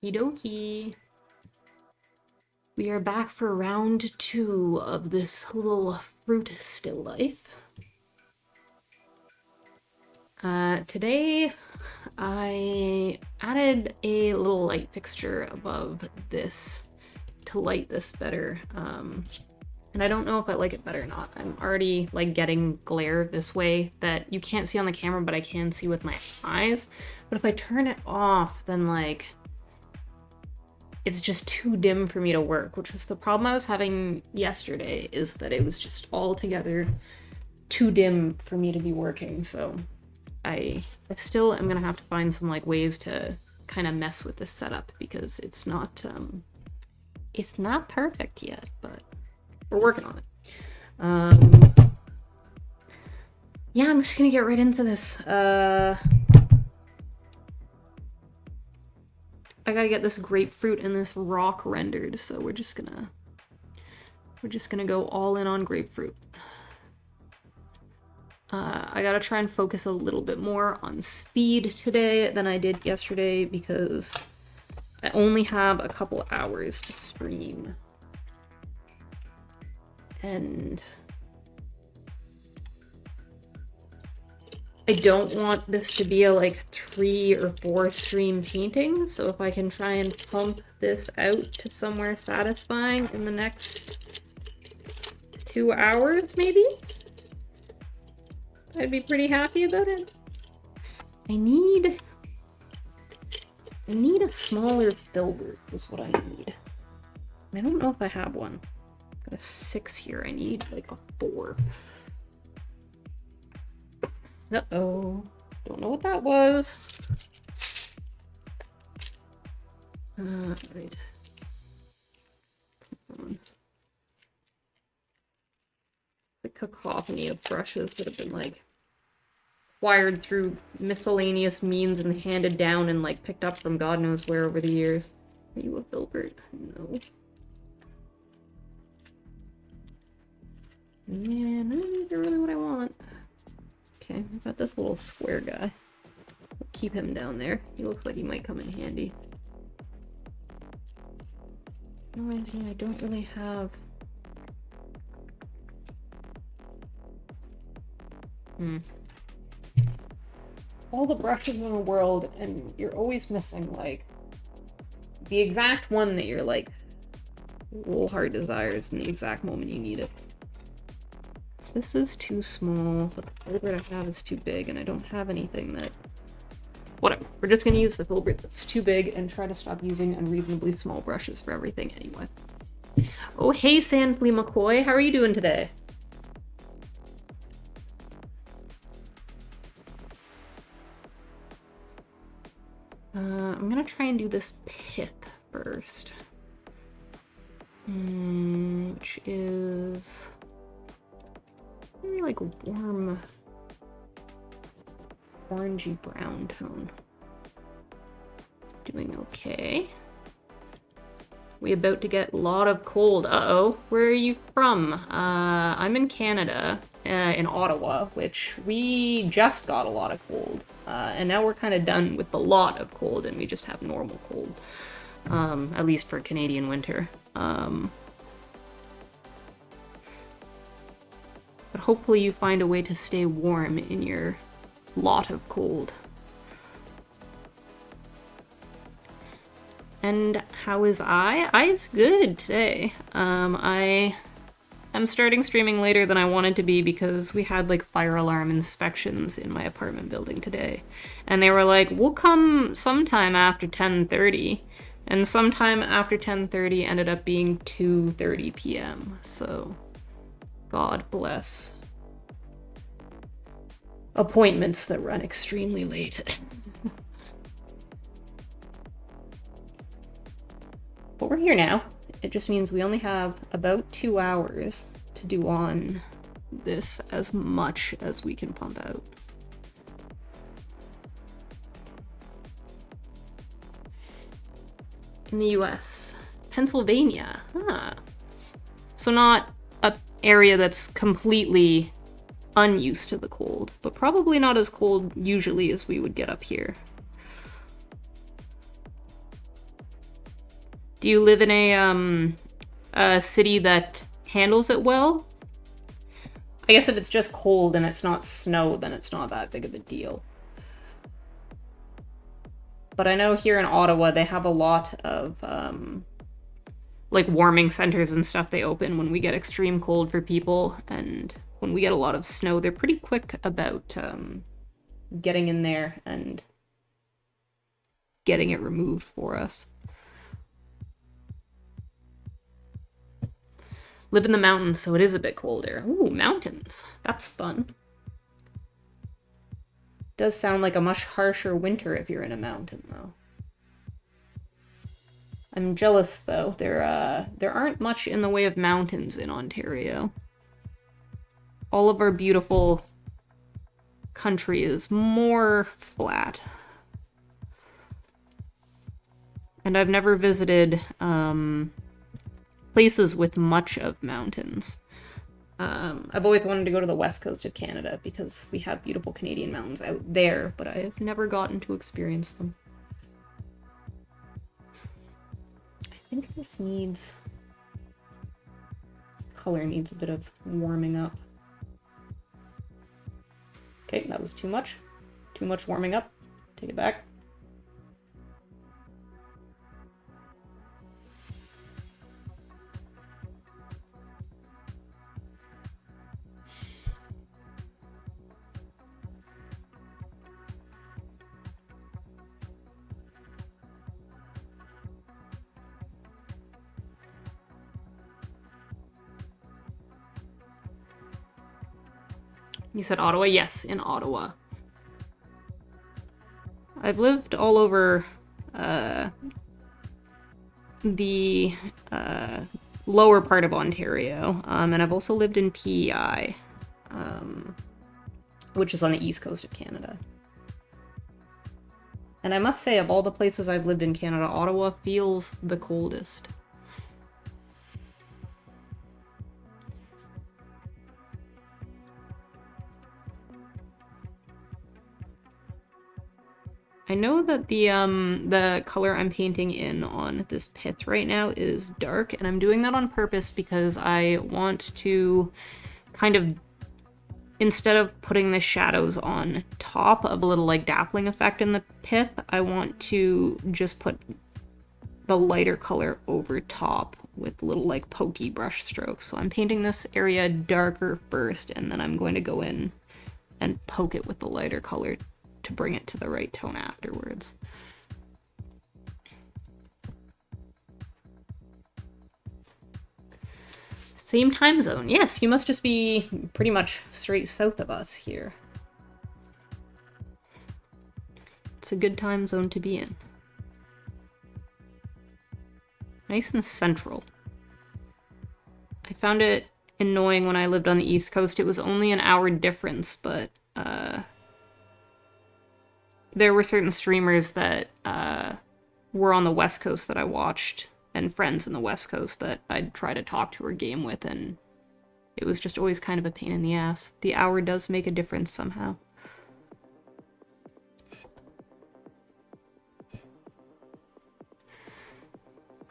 Okie We are back for round 2 of this little fruit still life. Today I added a little light fixture above this to light this better. And I don't know if I like it better or not. I'm already like getting glare this way that you can't see on the camera, but I can see with my eyes. But if I turn it off, then like it's just too dim for me to work, which was the problem I was having yesterday, is that it was just altogether too dim for me to be working. So I still am gonna have to find some like ways to kind of mess with this setup because it's not perfect yet, but we're working on it. Yeah, I'm just gonna get right into this. I gotta get this grapefruit and this rock rendered, so we're just gonna go all in on grapefruit. I gotta try and focus a little bit more on speed today than I did yesterday because I only have a couple hours to stream. And I don't want this to be a like 3 or 4 stream painting, so if I can try and pump this out to somewhere satisfying in the next 2 hours, maybe, I'd be pretty happy about it. I need a smaller filbert is what I need. I don't know if I have one. Got a 6 here. I need like a 4. Uh-oh. Don't know what that was. Right. The cacophony of brushes that have been like acquired through miscellaneous means and handed down and like picked up from God knows where over the years. Are you a filbert? No. Man, these are really what I want. Okay, I've got this little square guy. I'll keep him down there. He looks like he might come in handy. No idea, I don't really have All the brushes in the world, and you're always missing, like, the exact one that you're, like, little heart desires in the exact moment you need it. So this is too small, but the filbert I have is too big, and I don't have anything that... Whatever. We're just going to use the filbert that's too big and try to stop using unreasonably small brushes for everything anyway. Oh, hey, Sandflea McCoy. How are you doing today? I'm going to try and do this pith first. Which is... maybe like a warm... orangey brown tone. Doing okay. We about to get a lot of cold. Uh-oh. Where are you from? I'm in Canada, in Ottawa, which we just got a lot of cold. And now we're kind of done with the lot of cold, and we just have normal cold. At least for Canadian winter. But hopefully you find a way to stay warm in your lot of cold. And how is I? I's good today. I am starting streaming later than I wanted to be because we had like fire alarm inspections in my apartment building today. And they were like, we'll come sometime after 10:30. And sometime after 10:30 ended up being 2:30 p.m. So, God bless. Appointments that run extremely late. But we're here now. It just means we only have about 2 hours to do on this as much as we can pump out. In the US. Pennsylvania. Huh. So not an area that's completely unused to the cold, but probably not as cold usually as we would get up here. Do you live in a city that handles it well? I guess if it's just cold and it's not snow, then it's not that big of a deal. But I know here in Ottawa, they have a lot of, like, warming centers and stuff they open when we get extreme cold for people. And when we get a lot of snow, they're pretty quick about getting in there and getting it removed for us. Live in the mountains, so it is a bit colder. Ooh, mountains. That's fun. Does sound like a much harsher winter if you're in a mountain, though. I'm jealous, though. There aren't much in the way of mountains in Ontario. All of our beautiful country is more flat. And I've never visited, places with much of mountains. I've always wanted to go to the west coast of Canada because we have beautiful Canadian mountains out there, but I've never gotten to experience them. I think this color needs a bit of warming up. Okay, that was too much. Too much warming up. Take it back. You said Ottawa? Yes, in Ottawa. I've lived all over the lower part of Ontario, and I've also lived in PEI, which is on the east coast of Canada. And I must say, of all the places I've lived in Canada, Ottawa feels the coldest. I know that the color I'm painting in on this pith right now is dark, and I'm doing that on purpose because I want to kind of instead of putting the shadows on top of a little like dappling effect in the pith, I want to just put the lighter color over top with little like pokey brush strokes. So I'm painting this area darker first, and then I'm going to go in and poke it with the lighter color to bring it to the right tone afterwards. Same time zone. Yes, you must just be pretty much straight south of us here. It's a good time zone to be in. Nice and central. I found it annoying when I lived on the East Coast. It was only an hour difference, but there were certain streamers that were on the West Coast that I watched, and friends in the West Coast that I'd try to talk to or game with, and it was just always kind of a pain in the ass. The hour does make a difference somehow.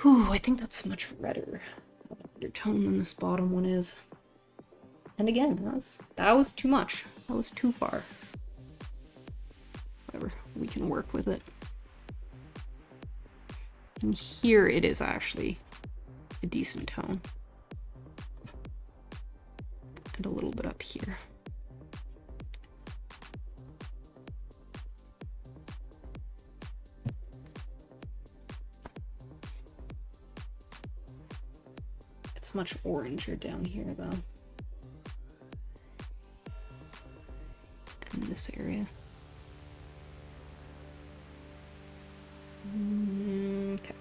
Whew, I think that's much redder of an undertone than this bottom one is. And again, that was too much. That was too far. Whatever, we can work with it. And here it is actually a decent tone. And a little bit up here. It's much oranger down here though. In this area. Okay.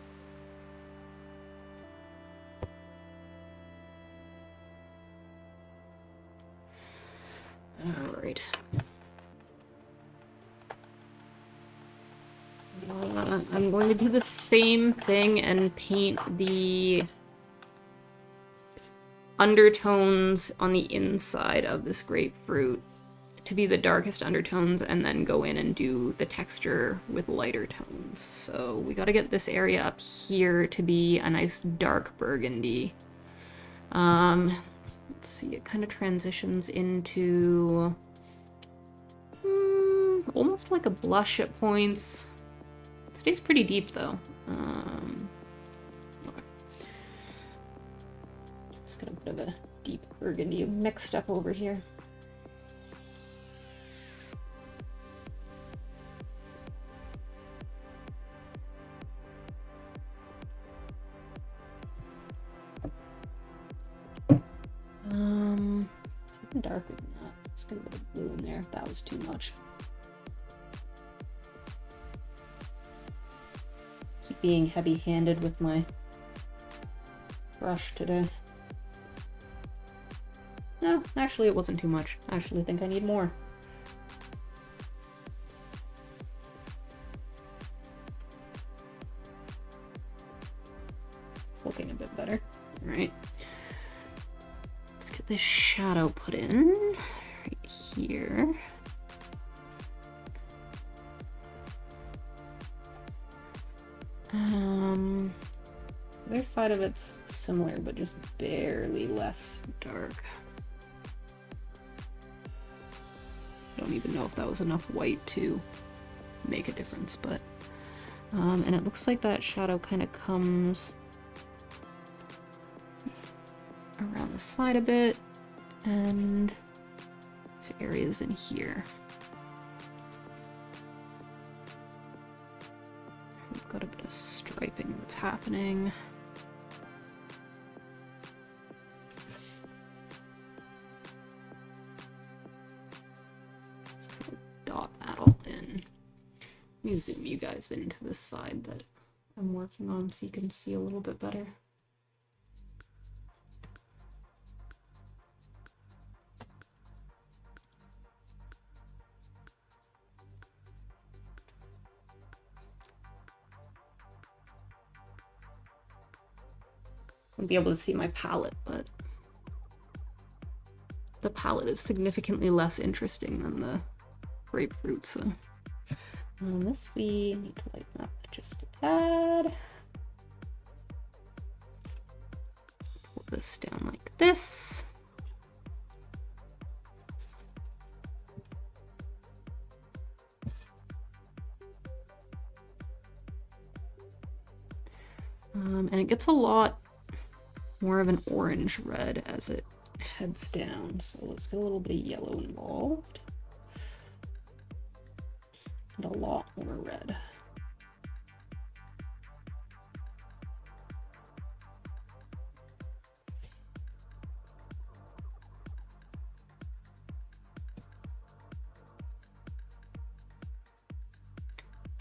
All right. I'm going to do the same thing and paint the undertones on the inside of this grapefruit to be the darkest undertones, and then go in and do the texture with lighter tones. So we got to get this area up here to be a nice dark burgundy. Let's see, it kind of transitions into almost like a blush at points. It stays pretty deep though. Okay. Just got a bit of a deep burgundy mixed up over here. It's even darker than that. Let's get a bit of blue in there. That was too much. Keep being heavy-handed with my brush today. No, actually it wasn't too much. I actually think I need more. It's looking a bit better. All right. Let's get this shadow put in right here. The other side of it's similar, but just barely less dark. I don't even know if that was enough white to make a difference, but and it looks like that shadow kind of comes around the side a bit, and these areas in here. We've got a bit of striping that's happening. Just gonna dot that all in. Let me zoom you guys into this side that I'm working on so you can see a little bit better. Be able to see my palette, but the palette is significantly less interesting than the grapefruit, so this we need to lighten up just a tad. Pull this down like this. And it gets a lot more of an orange red as it heads down. So let's get a little bit of yellow involved. And a lot more red.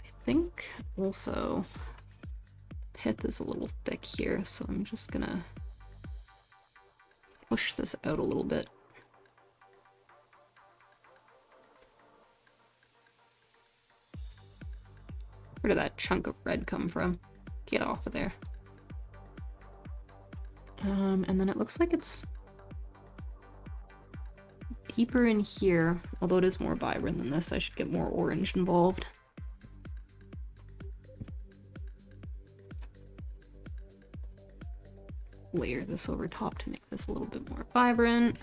I think also pith is a little thick here, so I'm just gonna push this out a little bit. Where did that chunk of red come from? Get off of there. And then it looks like it's deeper in here, although it is more vibrant than this. I should get more orange involved. Layer this over top to make this a little bit more vibrant.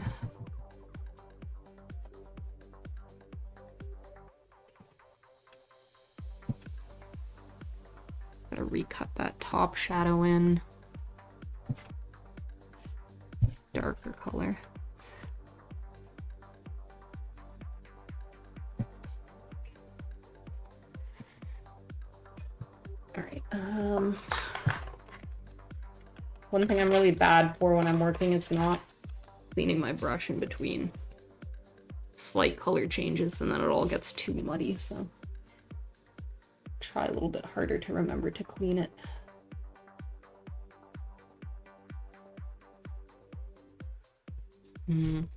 Gotta recut that top shadow in. Darker color. All right. One thing I'm really bad for when I'm working is not cleaning my brush in between slight color changes, and then it all gets too muddy, so try a little bit harder to remember to clean it.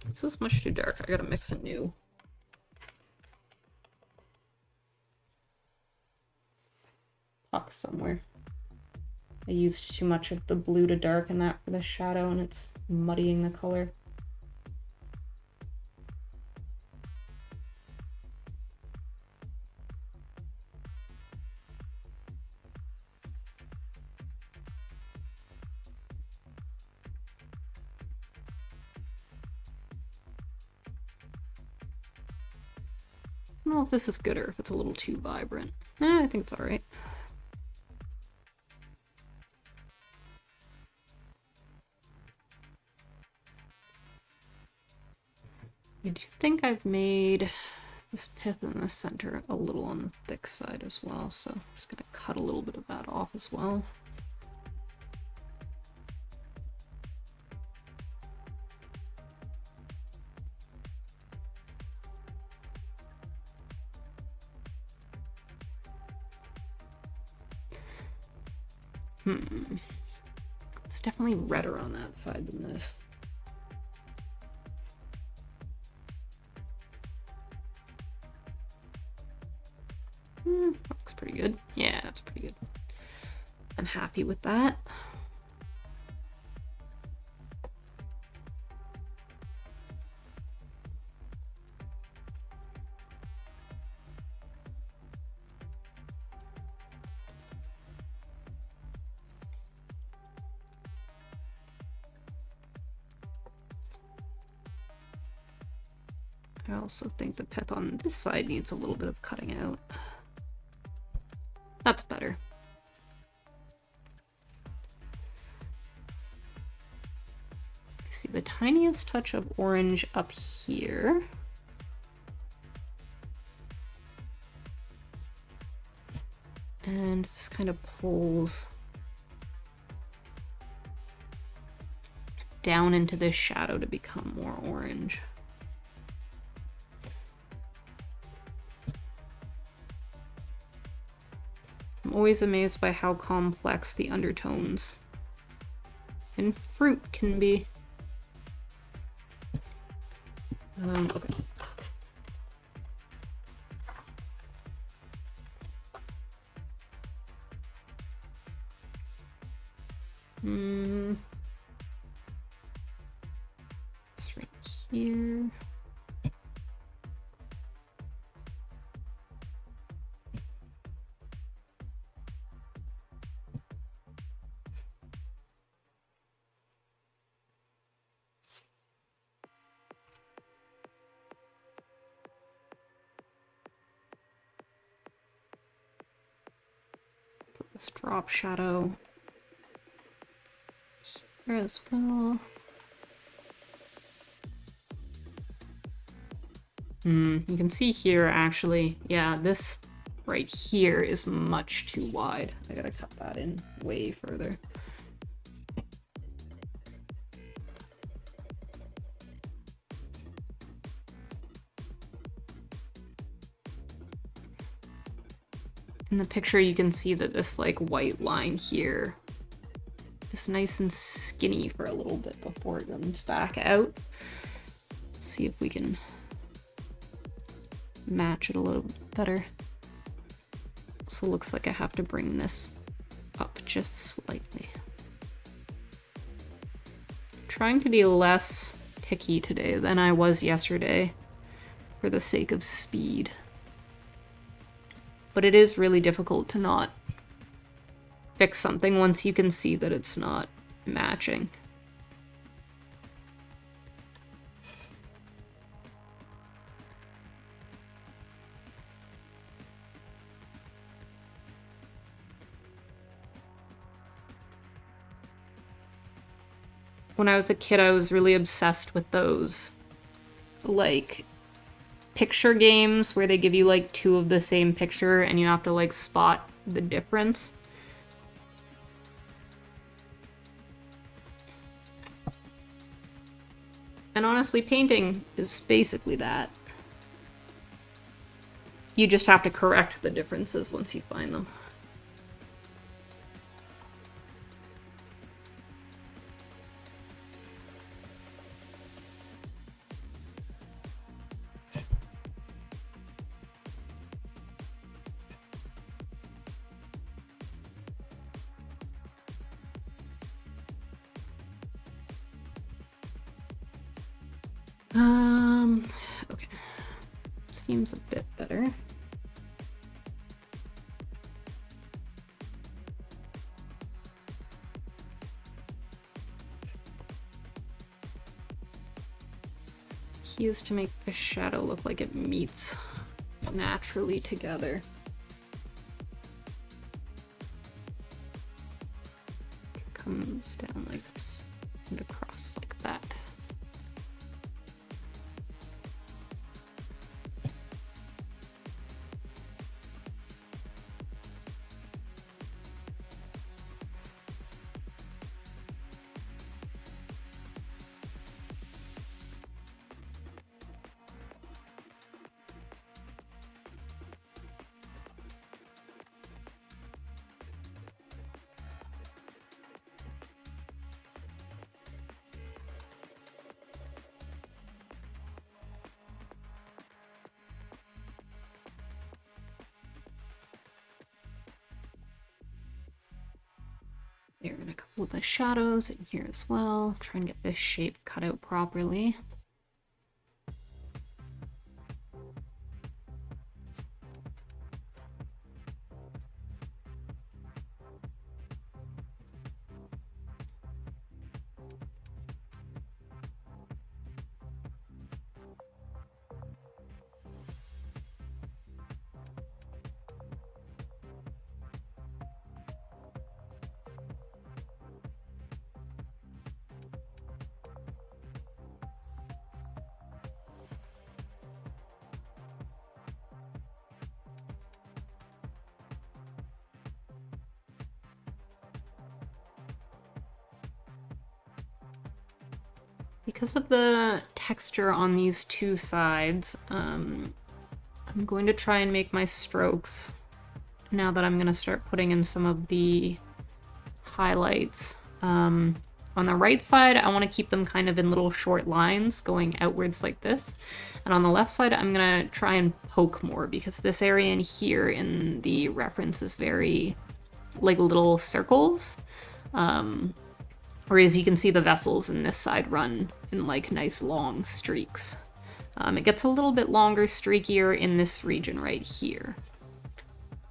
It's so much too dark. I gotta mix it new. Puck somewhere. I used too much of the blue to darken that for the shadow, and it's muddying the color. I don't know if this is good or if it's a little too vibrant. I think it's all right. I do think I've made this pith in the center a little on the thick side as well, so I'm just gonna cut a little bit of that off as well. It's definitely redder on that side than this. Looks pretty good. Yeah, that's pretty good. I'm happy with that. I also think the pith on this side needs a little bit of cutting out. That's better. I see the tiniest touch of orange up here. And this kind of pulls down into this shadow to become more orange. I'm always amazed by how complex the undertones in fruit can be. Okay. It's right here. This drop shadow here as well. You can see here, actually, yeah, this right here is much too wide. I gotta cut that in way further. In the picture, you can see that this like white line here is nice and skinny for a little bit before it comes back out. See if we can match it a little bit better. So it looks like I have to bring this up just slightly. Trying to be less picky today than I was yesterday for the sake of speed. But it is really difficult to not fix something once you can see that it's not matching. When I was a kid, I was really obsessed with those, like, picture games where they give you, like, two of the same picture and you have to, like, spot the difference. And honestly, painting is basically that. You just have to correct the differences once you find them. Okay. Seems a bit better. Key is to make the shadow look like it meets naturally together. It comes down like this and across like that. There, and a couple of the shadows in here as well. Try and get this shape cut out properly. Because of the texture on these two sides, I'm going to try and make my strokes, now that I'm going to start putting in some of the highlights. On the right side, I want to keep them kind of in little short lines going outwards like this. And on the left side, I'm going to try and poke more because this area in here in the reference is very like little circles. Whereas you can see the vessels in this side run in like nice long streaks. It gets a little bit longer, streakier in this region right here.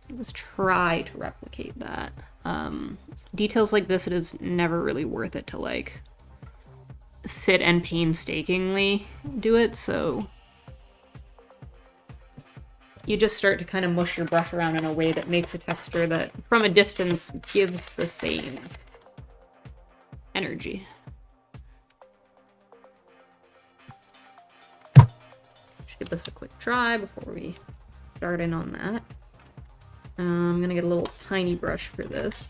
Let's try to replicate that. Details like this, it is never really worth it to like sit and painstakingly do it, so you just start to kind of mush your brush around in a way that makes a texture that from a distance gives the same energy. Should give this a quick dry before we start in on that. I'm gonna get a little tiny brush for this.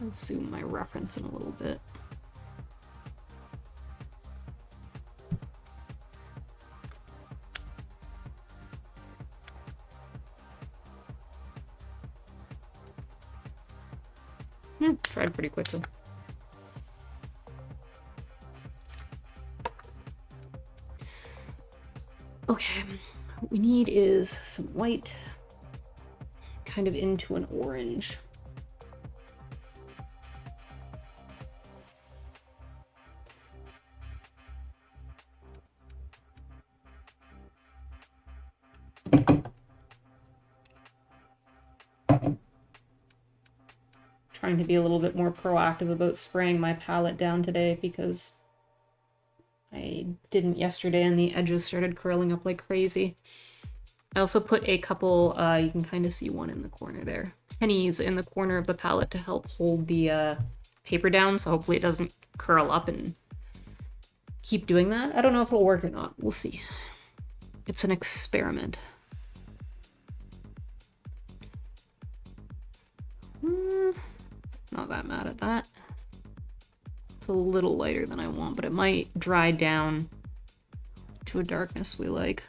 I'll zoom my reference in a little bit. Tried pretty quickly. Okay, what we need is some white, kind of into an orange. Trying to be a little bit more proactive about spraying my palette down today because I didn't yesterday and the edges started curling up like crazy. I also put a couple, you can kind of see one in the corner there, pennies in the corner of the palette to help hold the paper down, so hopefully it doesn't curl up and keep doing that. I don't know if it'll work or not. We'll see. It's an experiment. Not that mad at that. It's a little lighter than I want, but it might dry down to a darkness we like.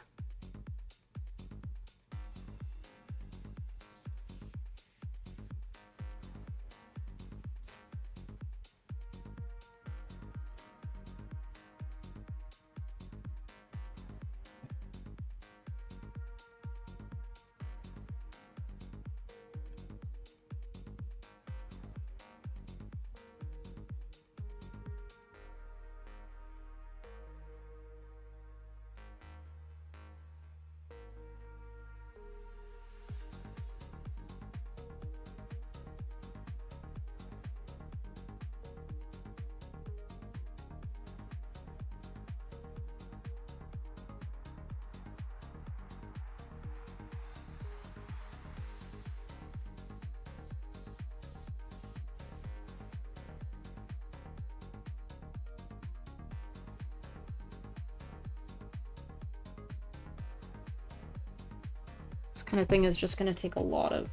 This kind of thing is just going to take a lot of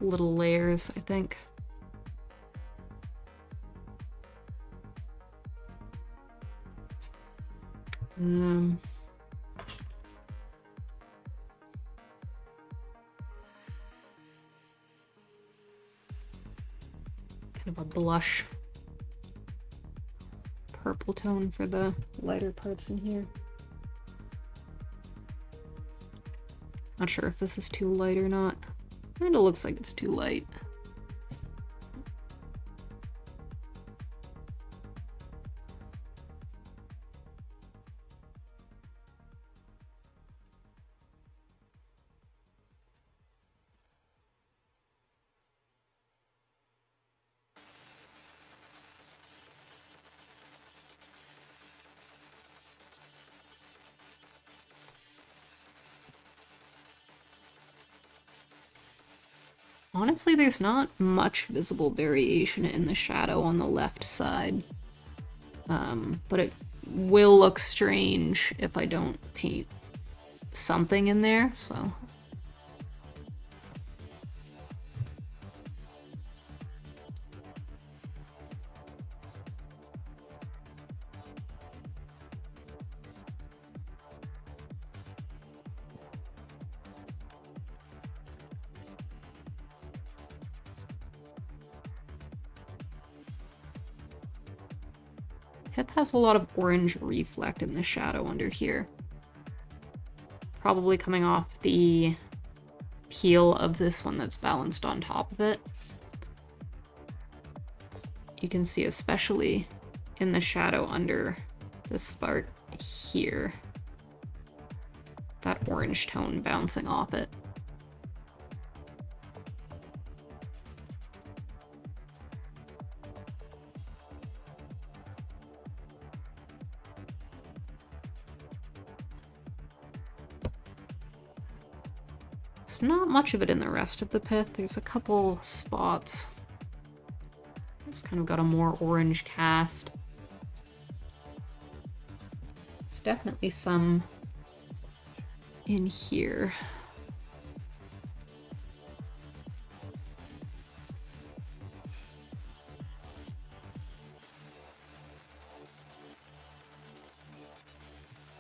little layers, I think. Kind of a blush purple tone for the lighter parts in here. Not sure if this is too light or not. Kinda looks like it's too light. Honestly, there's not much visible variation in the shadow on the left side. But it will look strange if I don't paint something in there, so. It has a lot of orange reflect in the shadow under here. Probably coming off the peel of this one that's balanced on top of it. You can see especially in the shadow under this part here, that orange tone bouncing off it. There's not much of it in the rest of the pith. There's a couple spots. It's kind of got a more orange cast. There's definitely some in here.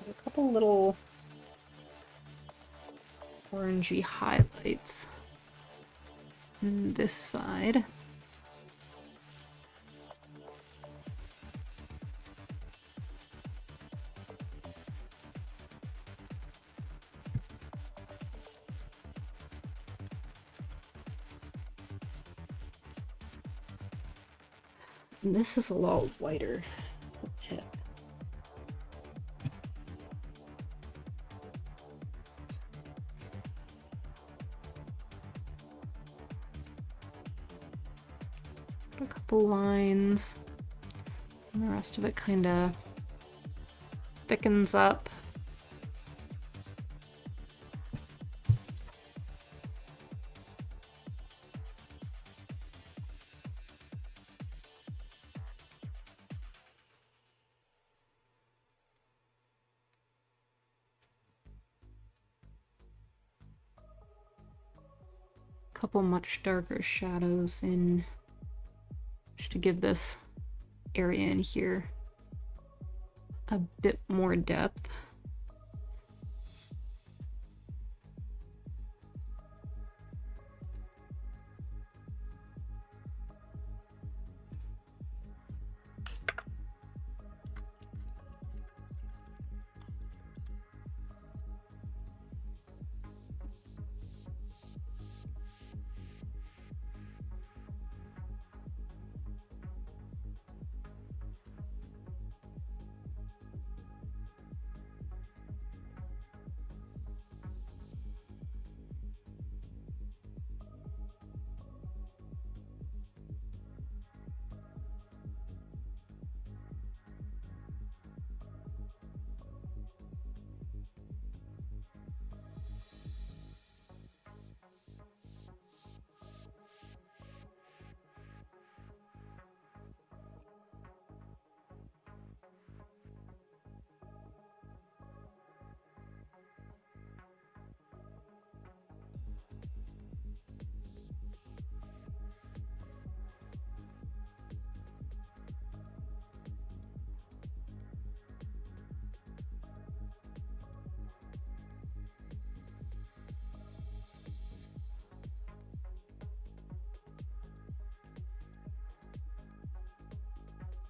There's a couple little orangey highlights on this side. And this is a lot whiter. Okay. A couple lines, and the rest of it kind of thickens up. Couple much darker shadows in just to give this area in here a bit more depth.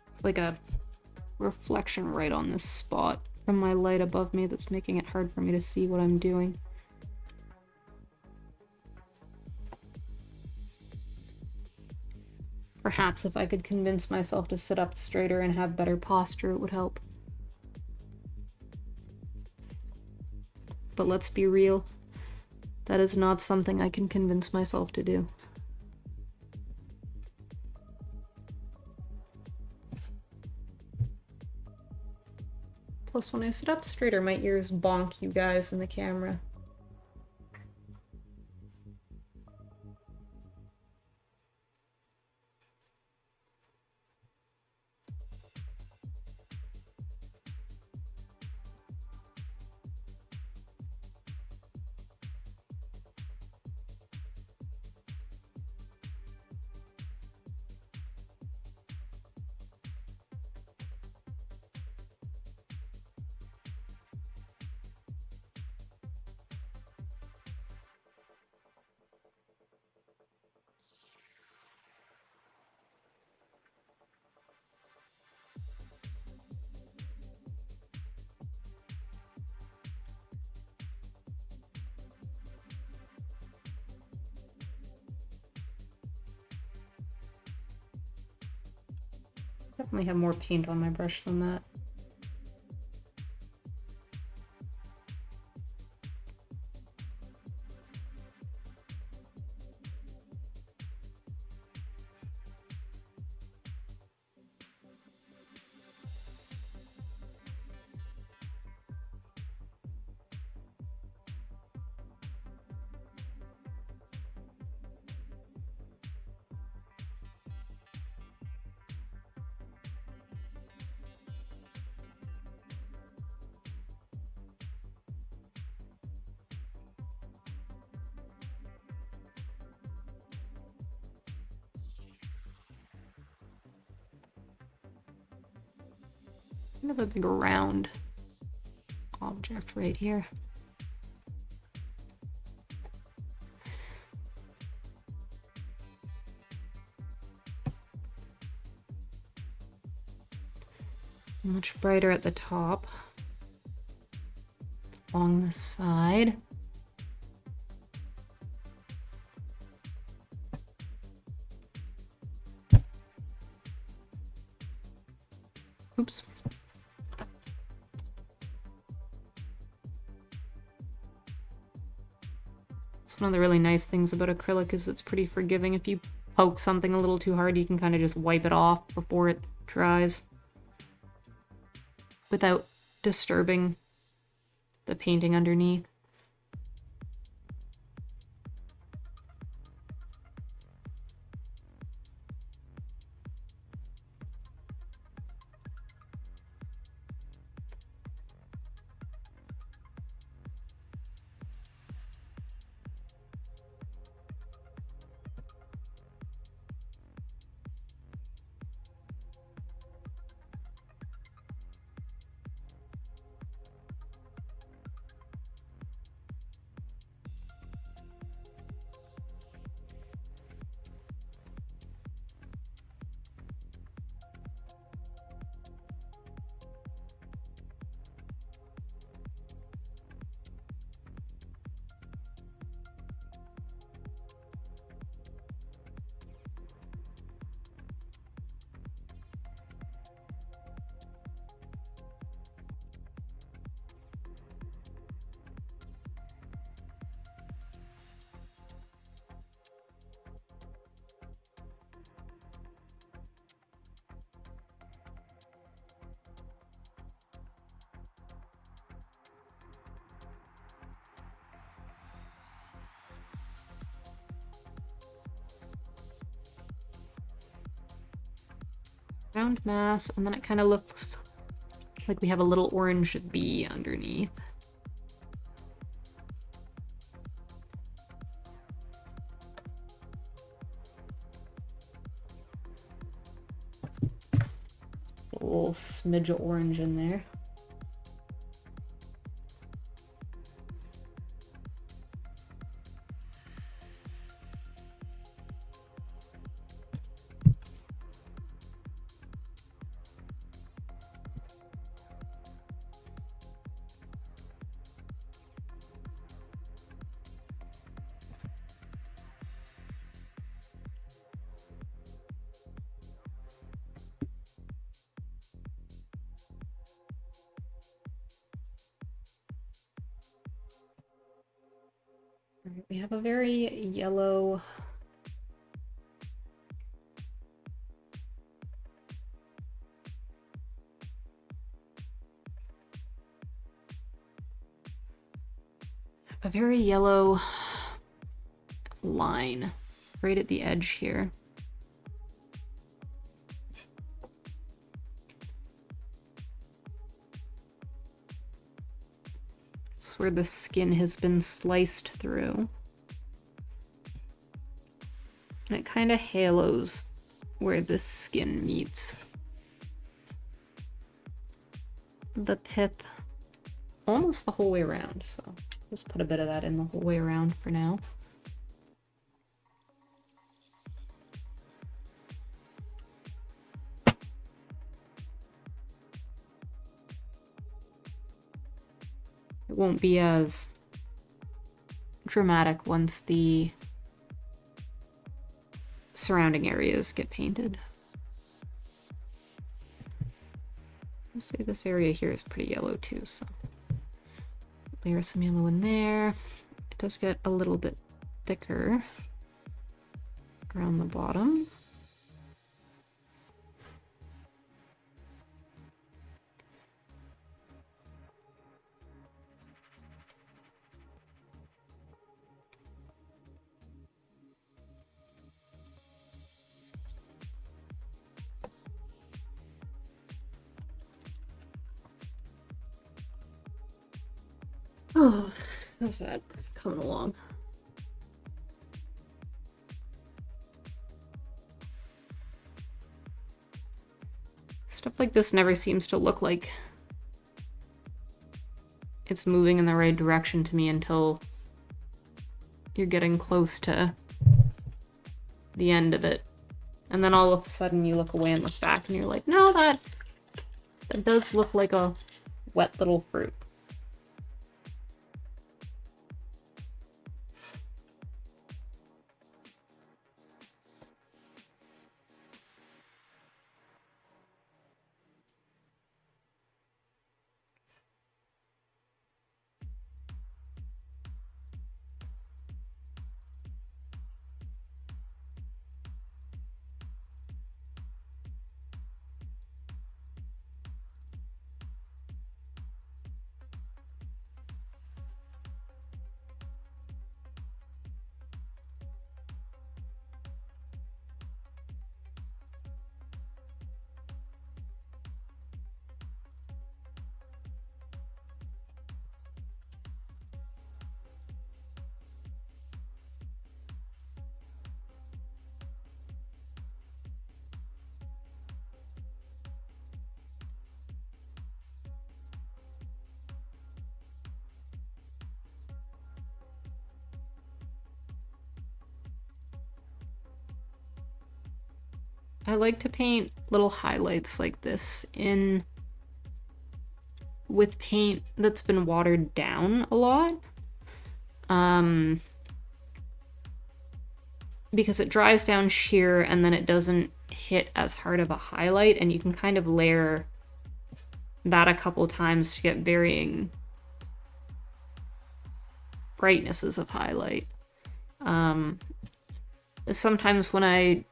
It's like a reflection right on this spot from my light above me that's making it hard for me to see what I'm doing. Perhaps if I could convince myself to sit up straighter and have better posture, it would help. But let's be real, that is not something I can convince myself to do. Plus, when I sit up straighter, my ears bonk you guys in the camera. Definitely have more paint on my brush than that. kind of a big round object right here. Much brighter at the top, along the side. Oops. It's one of the really nice things about acrylic is it's pretty forgiving. If you poke something a little too hard, you can kind of just wipe it off before it dries without disturbing the painting underneath. Round mass, and then it kind of looks like we have a little orange bee underneath. A little smidge of orange in there. We have a very yellow line right at the edge here. It's where the skin has been sliced through. And it kind of halos where this skin meets the pith almost the whole way around. So just put a bit of that in the whole way around for now. It won't be as dramatic once the surrounding areas get painted. I'll say this area here is pretty yellow too, so layer some yellow in there. It does get a little bit thicker around the bottom. Oh, how's that coming along? Stuff Like this never seems to look like it's moving in the right direction to me until you're getting close to the end of it. And then all of a sudden you look away and look back and you're like, no, that does look like a wet little fruit. I like to paint little highlights like this in with paint that's been watered down a lot. Because it dries down sheer and then it doesn't hit as hard of a highlight, and you can kind of layer that a couple times to get varying brightnesses of highlight. Sometimes when I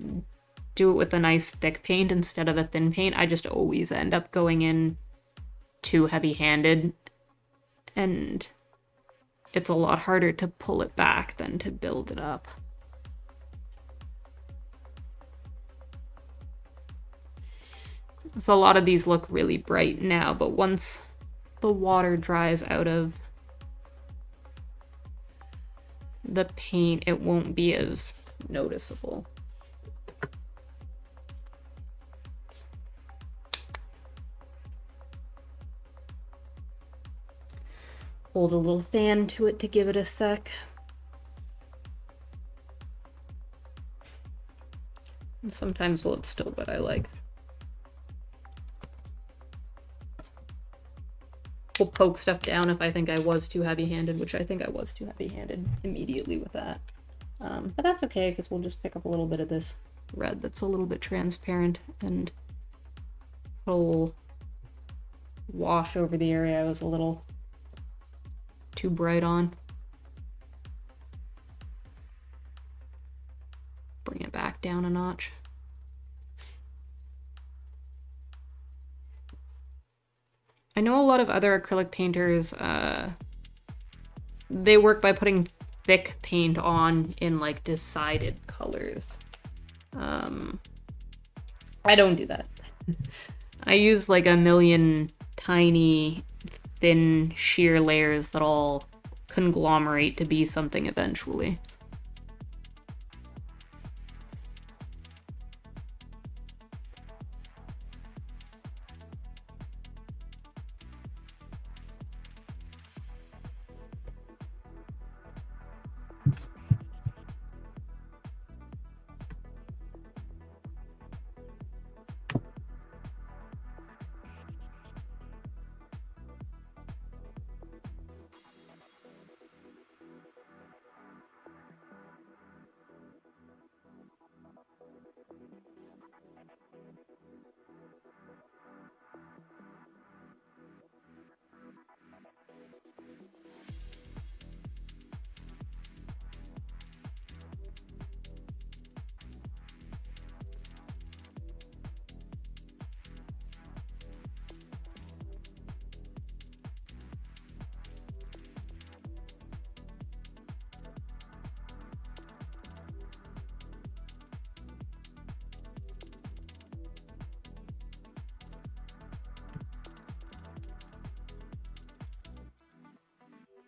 do it with a nice thick paint instead of a thin paint, I just always end up going in too heavy-handed, and it's a lot harder to pull it back than to build it up. So a lot of these look really bright now, but once the water dries out of the paint, it won't be as noticeable. Hold a little fan to it to give it a sec. And sometimes while it's still wet, I like. We'll poke stuff down if I think I was too heavy-handed, which I think I was too heavy-handed immediately with that. But that's okay, because we'll just pick up a little bit of this red that's a little bit transparent and put a little wash over the area I was a little too bright on. Bring it back down a notch. I know a lot of other acrylic painters, they work by putting thick paint on in like decided colors. I don't do that. I use like a million tiny thin sheer layers that all conglomerate to be something eventually.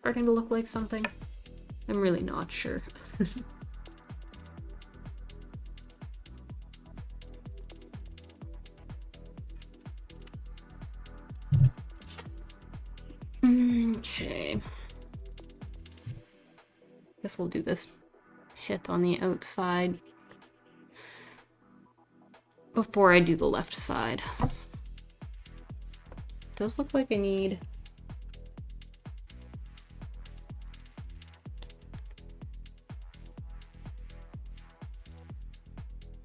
Starting to look like something. I'm really not sure. guess we'll do this pith on the outside before I do the left side. Does look like I need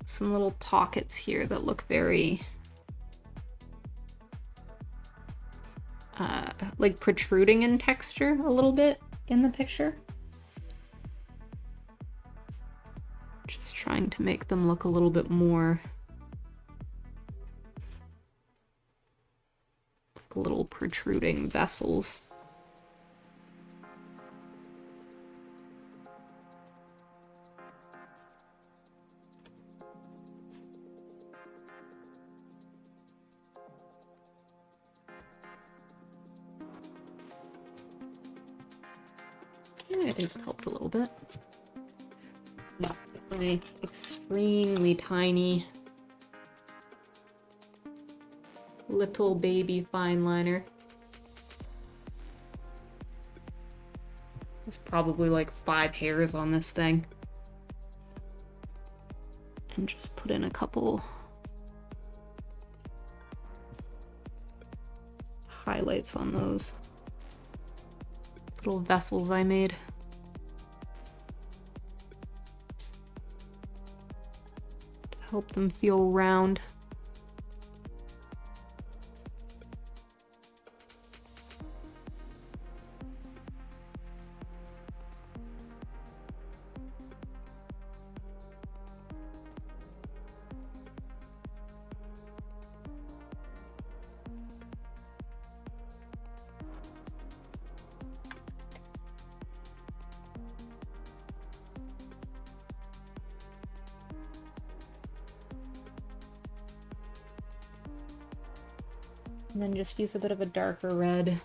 some little pockets here that look very like protruding in texture a little bit in the picture. Just trying to make them look a little bit more like little protruding vessels. I think it helped a little bit. Now, my extremely tiny little baby fine liner. There's probably like 5 hairs on this thing. And just put in a couple highlights on those little vessels I made. To help them feel round. And then just use a bit of a darker red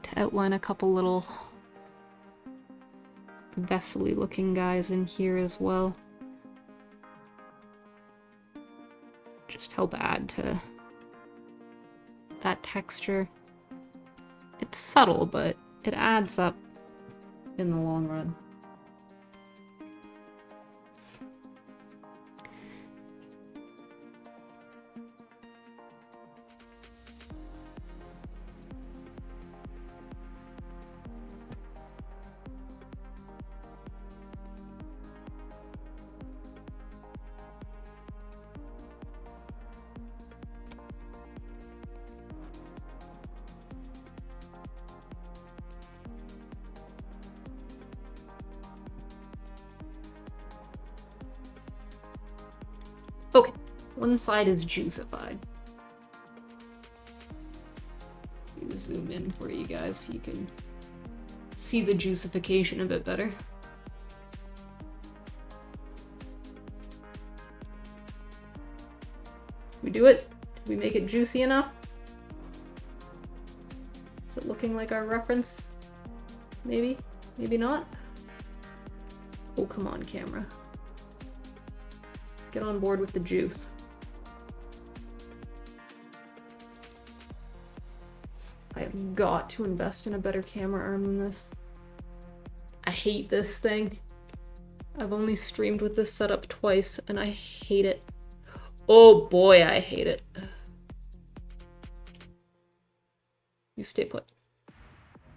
to outline a couple little vessel-y looking guys in here as well. Just help add to that texture. It's subtle, but it adds up in the long run. Okay, one side is juicified. Zoom in for you guys so you can see the juicification a bit better. We do it? Did we make it juicy enough? Is it looking like our reference? Maybe? Maybe not? Oh, come on, camera. Get on board with the juice. I have got to invest in a better camera arm than this. I hate this thing. I've only streamed with this setup twice and I hate it. Oh boy, I hate it. You stay put.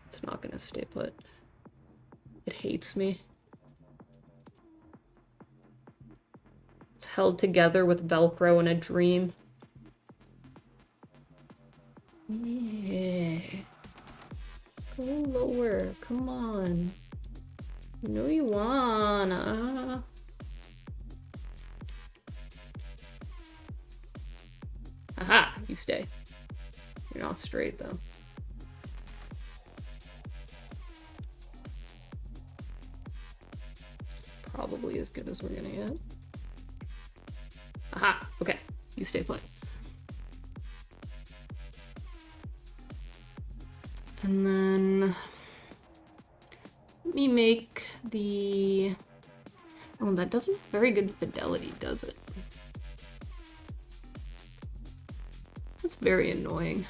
It's not gonna stay put. It hates me. It's held together with Velcro and a dream. Yeah. Go lower. Come on. You know you wanna. Aha! You stay. You're not straight though. Probably as good as we're gonna get. Aha! Okay. You stay put. And then let me make the... Oh, that doesn't have very good fidelity, does it? That's very annoying.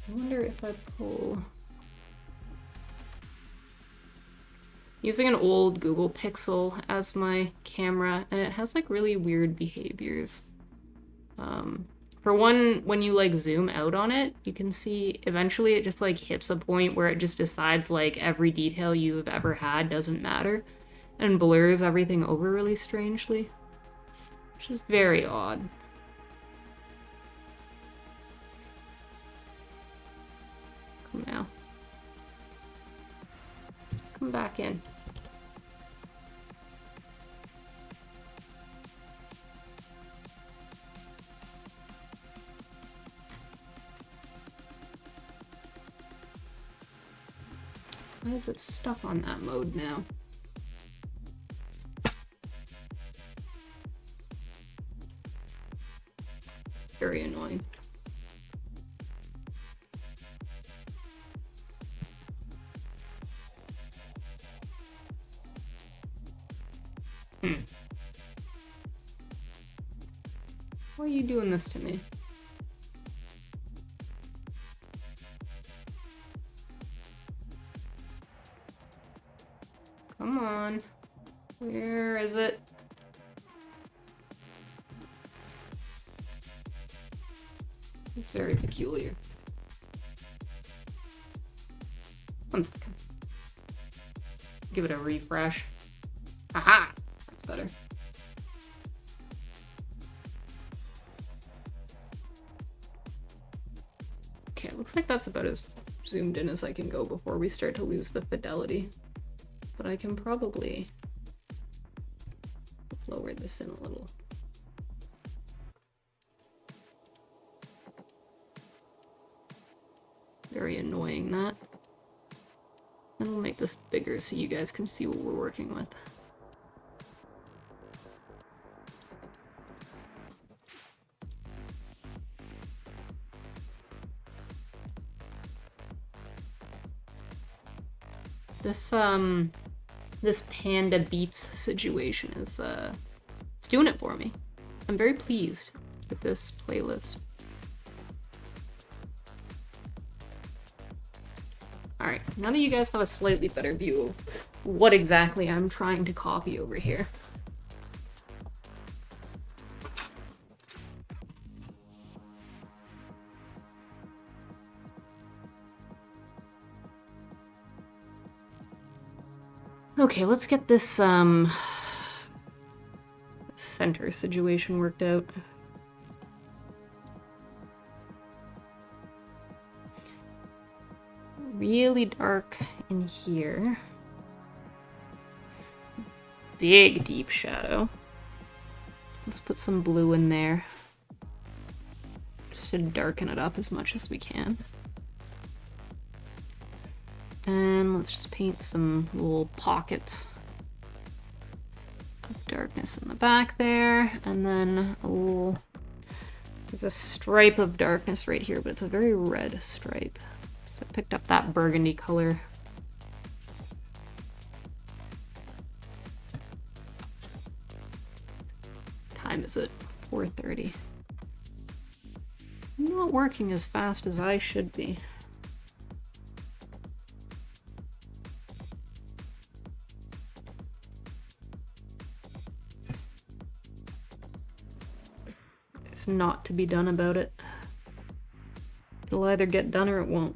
I wonder if I pull... Using an old Google Pixel as my camera, and it has like really weird behaviors. For one, when you like zoom out on it, you can see eventually it just like hits a point where it just decides like every detail you've ever had doesn't matter and blurs everything over really strangely, which is very odd. Come now. Come back in. Why is it stuck on that mode now? Very annoying. Why are you doing this to me? Come on. Where is it? It's very peculiar. 1 second. Give it a refresh. Aha! That's better. Okay, it looks like that's about as zoomed in as I can go before we start to lose the fidelity. But I can probably lower this in a little. Very annoying, that. And we'll make this bigger so you guys can see what we're working with. This Panda Beats situation is, it's doing it for me. I'm very pleased with this playlist. Alright, now that you guys have a slightly better view of what exactly I'm trying to copy over here. Okay, let's get this, center situation worked out. Really dark in here. Big deep shadow. Let's put some blue in there. Just to darken it up as much as we can. And let's just paint some little pockets of darkness in the back there. And then a little, there's a stripe of darkness right here, but it's a very red stripe. So I picked up that burgundy color. Time is it? 4:30. I'm not working as fast as I should be. It's not to be done about it. It'll either get done or it won't.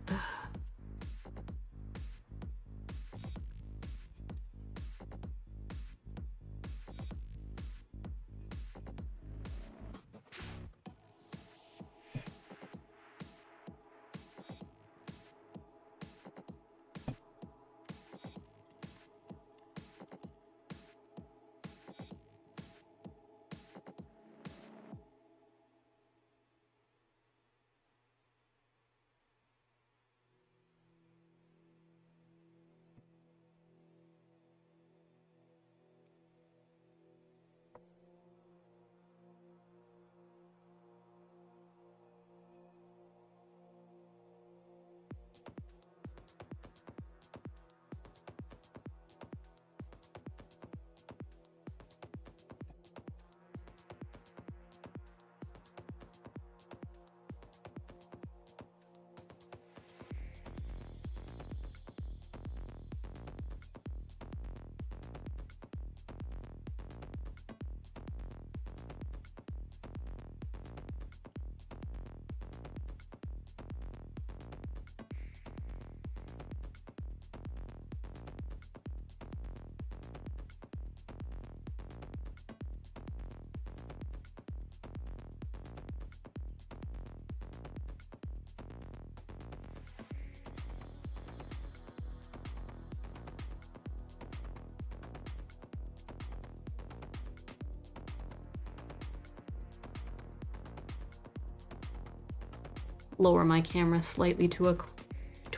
lower my camera slightly to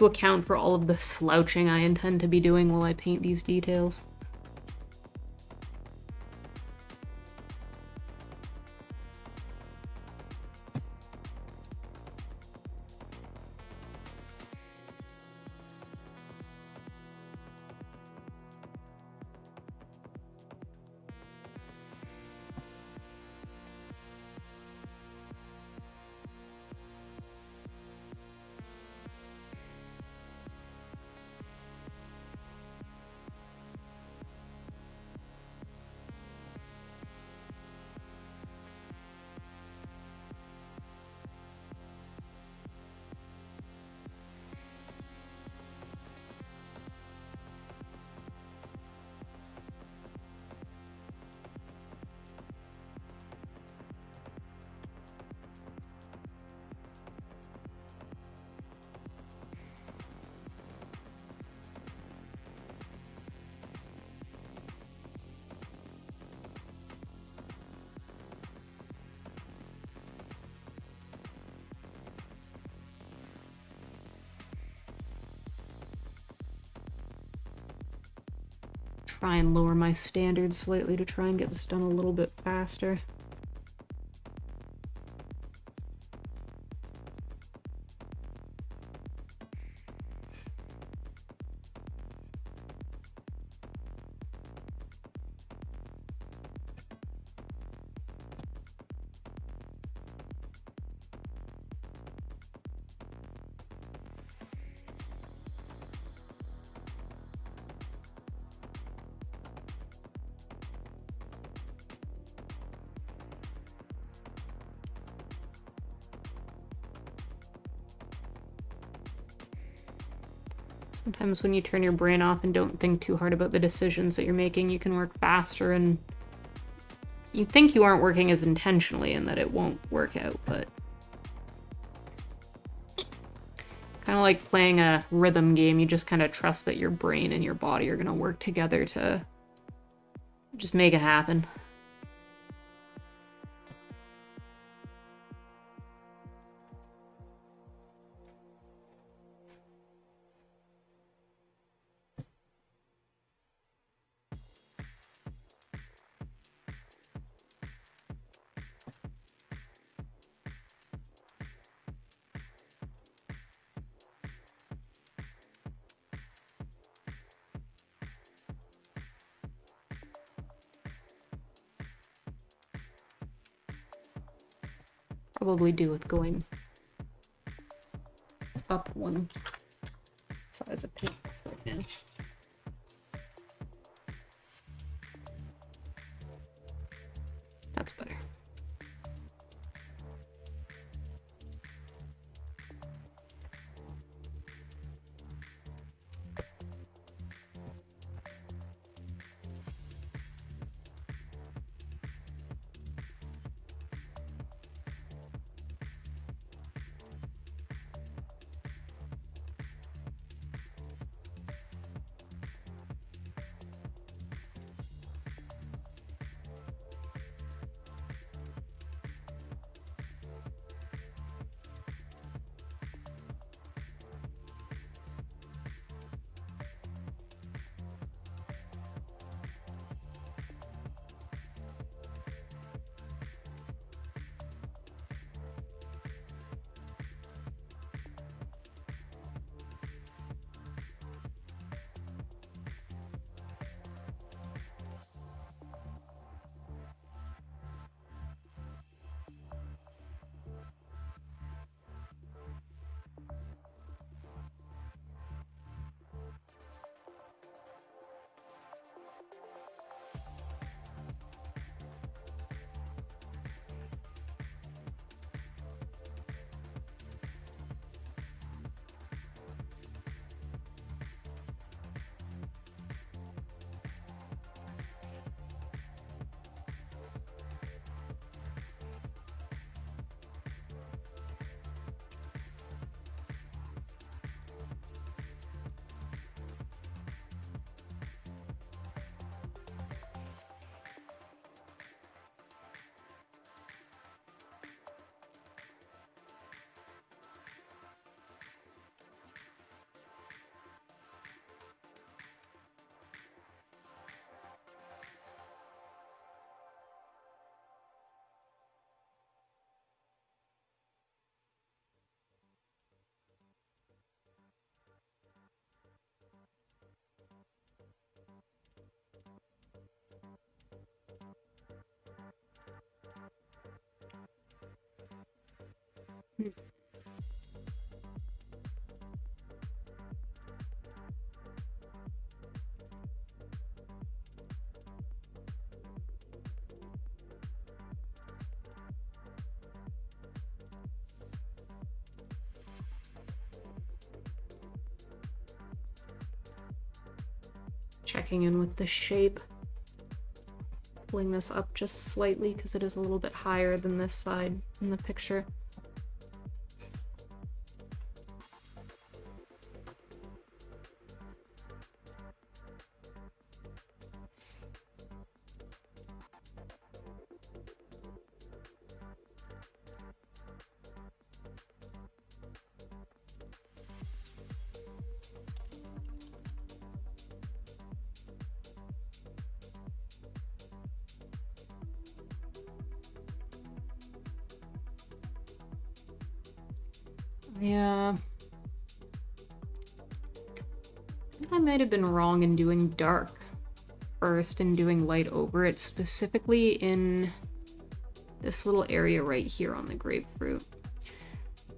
account for all of the slouching I intend to be doing while I paint these details. Try and lower my standards slightly to try and get this done a little bit faster. Sometimes when you turn your brain off and don't think too hard about the decisions that you're making, you can work faster, and you think you aren't working as intentionally and that it won't work out, but kind of like playing a rhythm game, you just kind of trust that your brain and your body are going to work together to just make it happen. Probably do with going up one size of paint right now. That's better. Checking in with the shape. Pulling this up just slightly because it is a little bit higher than this side in the picture. Yeah. I think I might have been wrong in doing dark first and doing light over it, specifically in this little area right here on the grapefruit.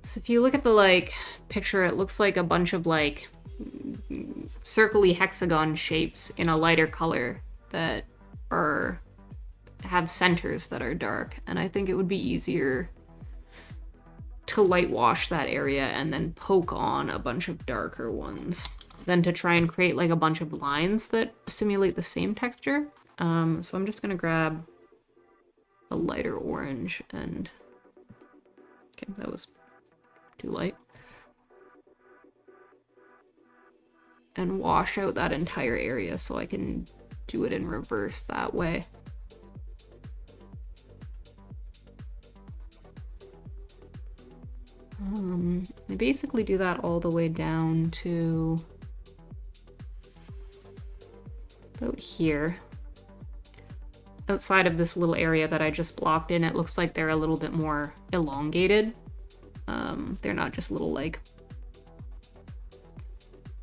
So if you look at the like picture, it looks like a bunch of like circly hexagon shapes in a lighter color that have centers that are dark, and I think it would be easier to light wash that area and then poke on a bunch of darker ones than to try and create like a bunch of lines that simulate the same texture. So I'm just gonna grab a lighter orange and, okay, that was too light. And wash out that entire area so I can do it in reverse that way. I basically do that all the way down to about here. Outside of this little area that I just blocked in, it looks like they're a little bit more elongated. They're not just little like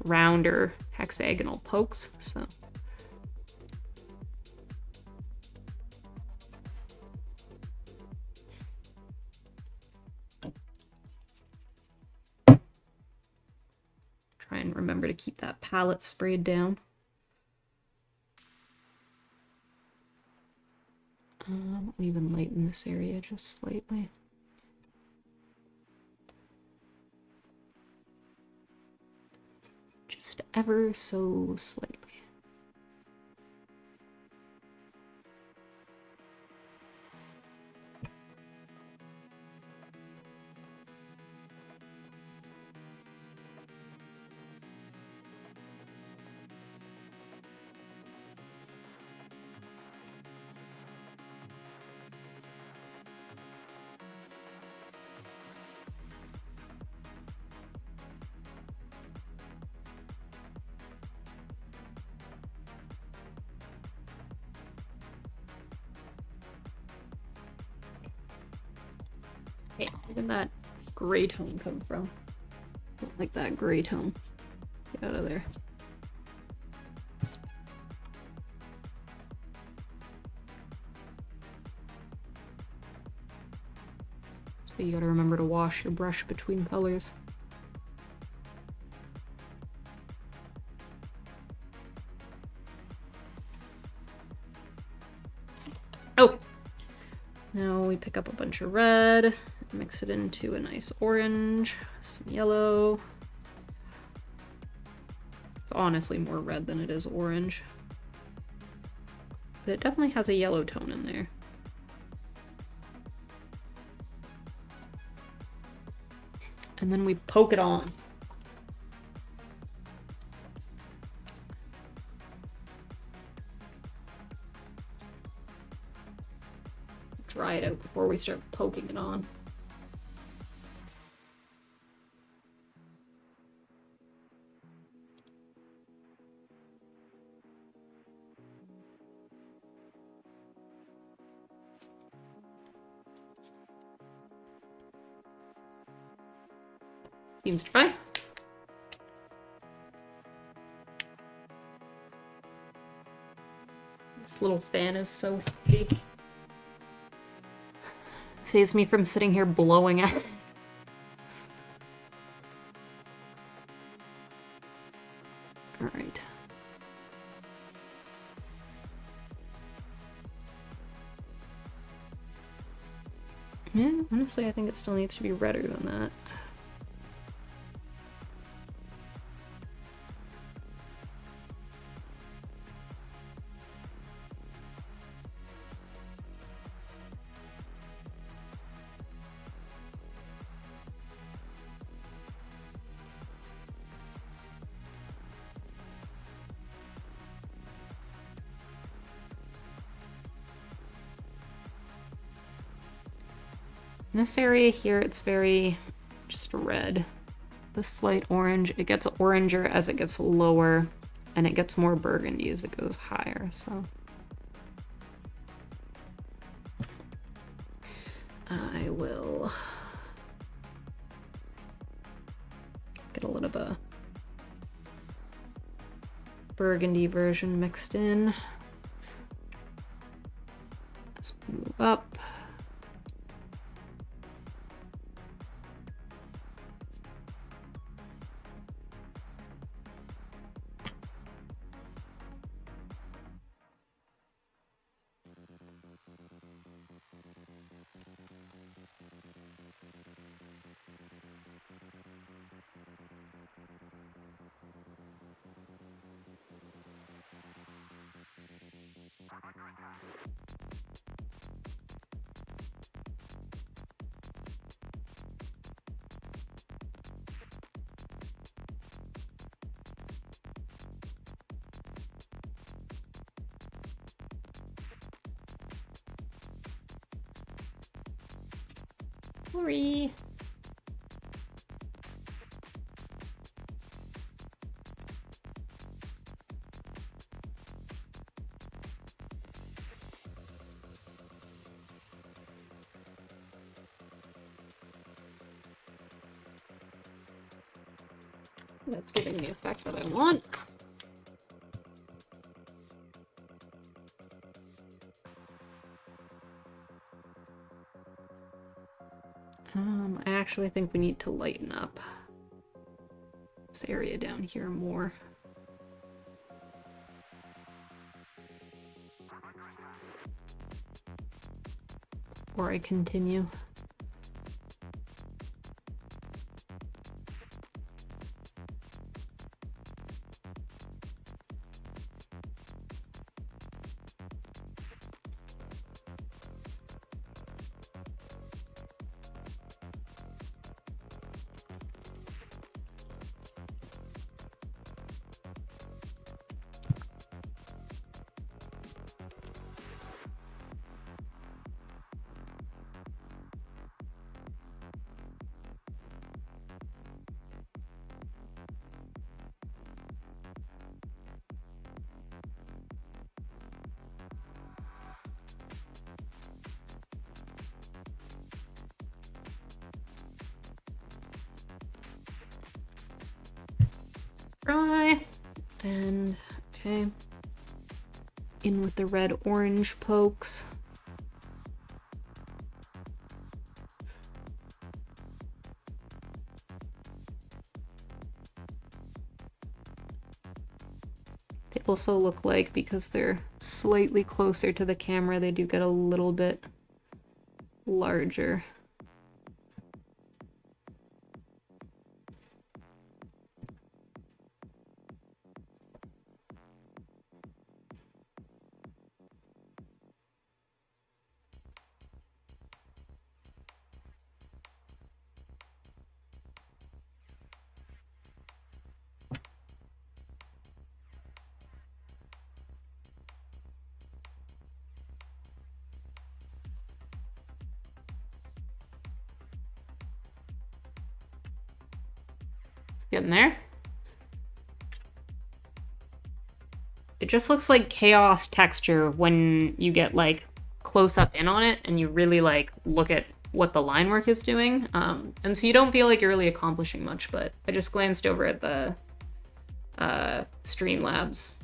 round or hexagonal pokes, so. Try and remember to keep that palette sprayed down. I'll even lighten this area just slightly. Just ever so slightly. Hey, where did that gray tone come from? I don't like that gray tone. Get out of there. So you gotta remember to wash your brush between colors. Oh! Now we pick up a bunch of red, mix it into a nice orange, some yellow. It's honestly more red than it is orange. But it definitely has a yellow tone in there. And then we poke it on. Dry it out before we start poking it on. Seems dry. This little fan is so big. Saves me from sitting here blowing at it. Honestly, I think it still needs to be redder than that. In this area here, it's very just red. The slight orange, it gets oranger as it gets lower, and it gets more burgundy as it goes higher, so. I will get a little bit of a burgundy version mixed in. Let's move up. Sorry. That's giving the effect that I want. I actually think we need to lighten up this area down here more. Before I continue. Dry, and okay, in with the red orange pokes. They also look like, because they're slightly closer to the camera, they do get a little bit larger. Getting there. It just looks like chaos texture when you get like close up in on it and you really like look at what the line work is doing. And so you don't feel like you're really accomplishing much, but I just glanced over at the Streamlabs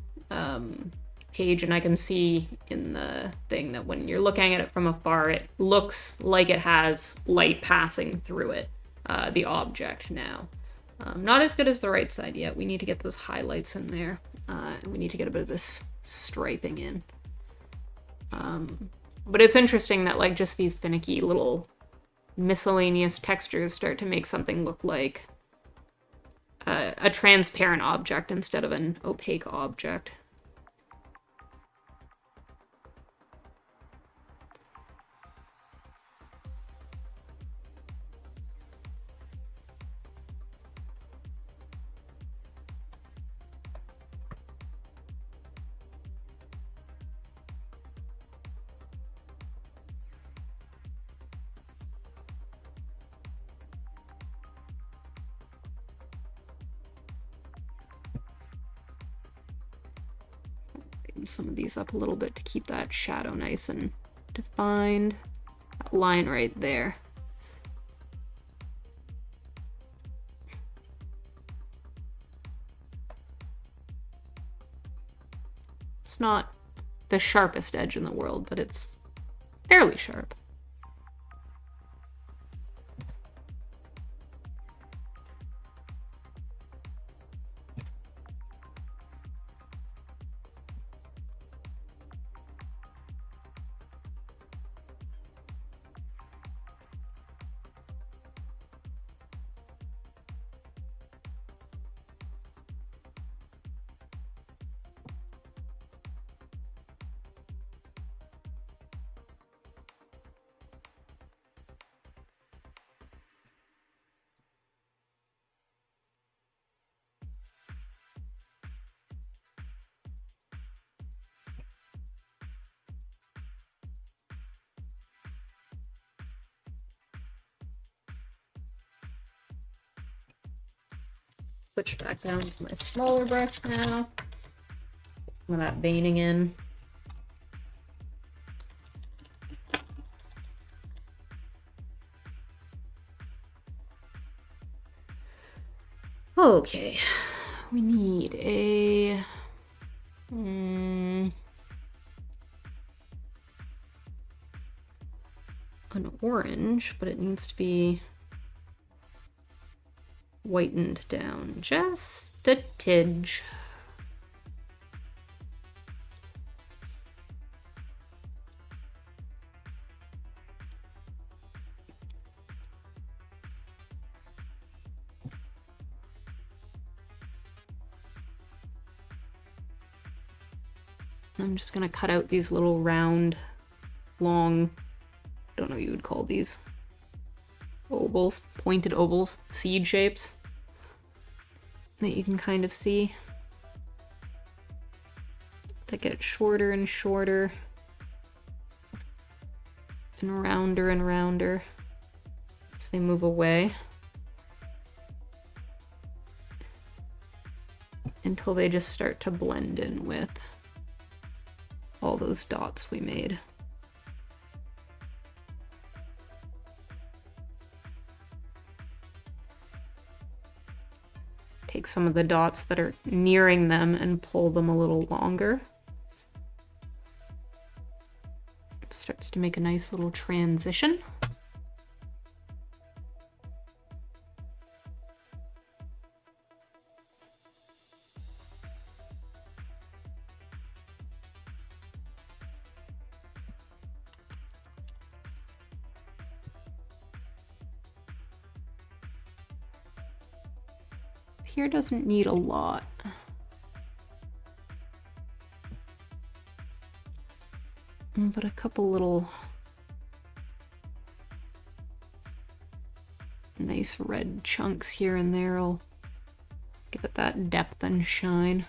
page and I can see in the thing that when you're looking at it from afar, it looks like it has light passing through it, the object now. Not as good as the right side yet. We need to get those highlights in there. And we need to get a bit of this striping in. But it's interesting that like just these finicky little miscellaneous textures start to make something look like a transparent object instead of an opaque object. Some of these up a little bit to keep that shadow nice and defined. That line right there. It's not the sharpest edge in the world, but it's fairly sharp. Switch back down to my smaller brush now. Some of that veining in. Okay, we need an orange, but it needs to be whitened down just a tidge. I'm just gonna cut out these little round, long, I don't know what you would call these, ovals, pointed ovals, seed shapes that you can kind of see that get shorter and shorter and rounder as they move away until they just start to blend in with all those dots we made. Take some of the dots that are nearing them and pull them a little longer. It starts to make a nice little transition. Here doesn't need a lot. But a couple little nice red chunks here and there will give it that depth and shine.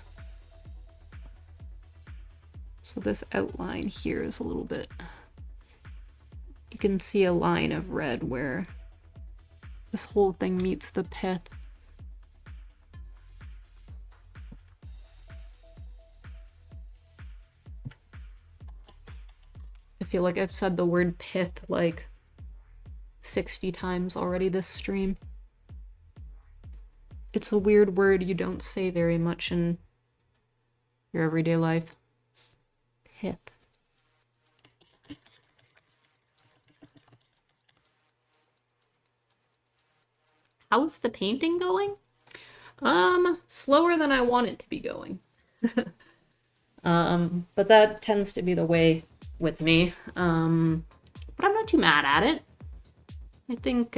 So this outline here is a little bit, you can see a line of red where this whole thing meets the pith. I feel like I've said the word pith like 60 times already this stream. It's a weird word you don't say very much in your everyday life. Pith. How's the painting going? Slower than I want it to be going. But that tends to be the way with me. But I'm not too mad at it. I think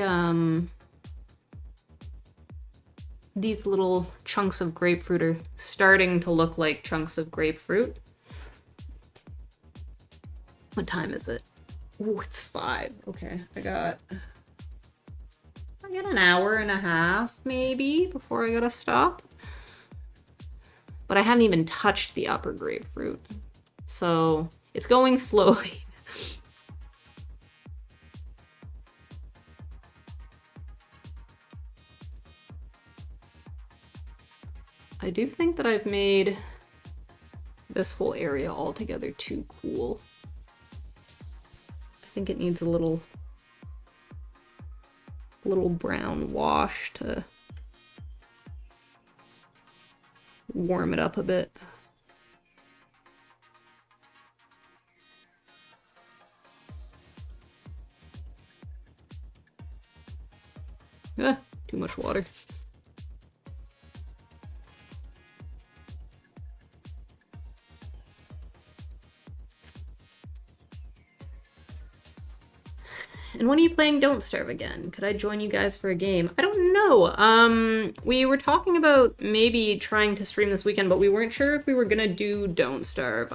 these little chunks of grapefruit are starting to look like chunks of grapefruit. What time is it? Ooh, it's 5. Okay, I got an hour and a half maybe before I gotta stop. But I haven't even touched the upper grapefruit. So it's going slowly. I do think that I've made this whole area altogether too cool. I think it needs a little brown wash to warm it up a bit. Too much water. And when are you playing Don't Starve again? Could I join you guys for a game? I don't know. We were talking about maybe trying to stream this weekend, but we weren't sure if we were gonna do Don't Starve.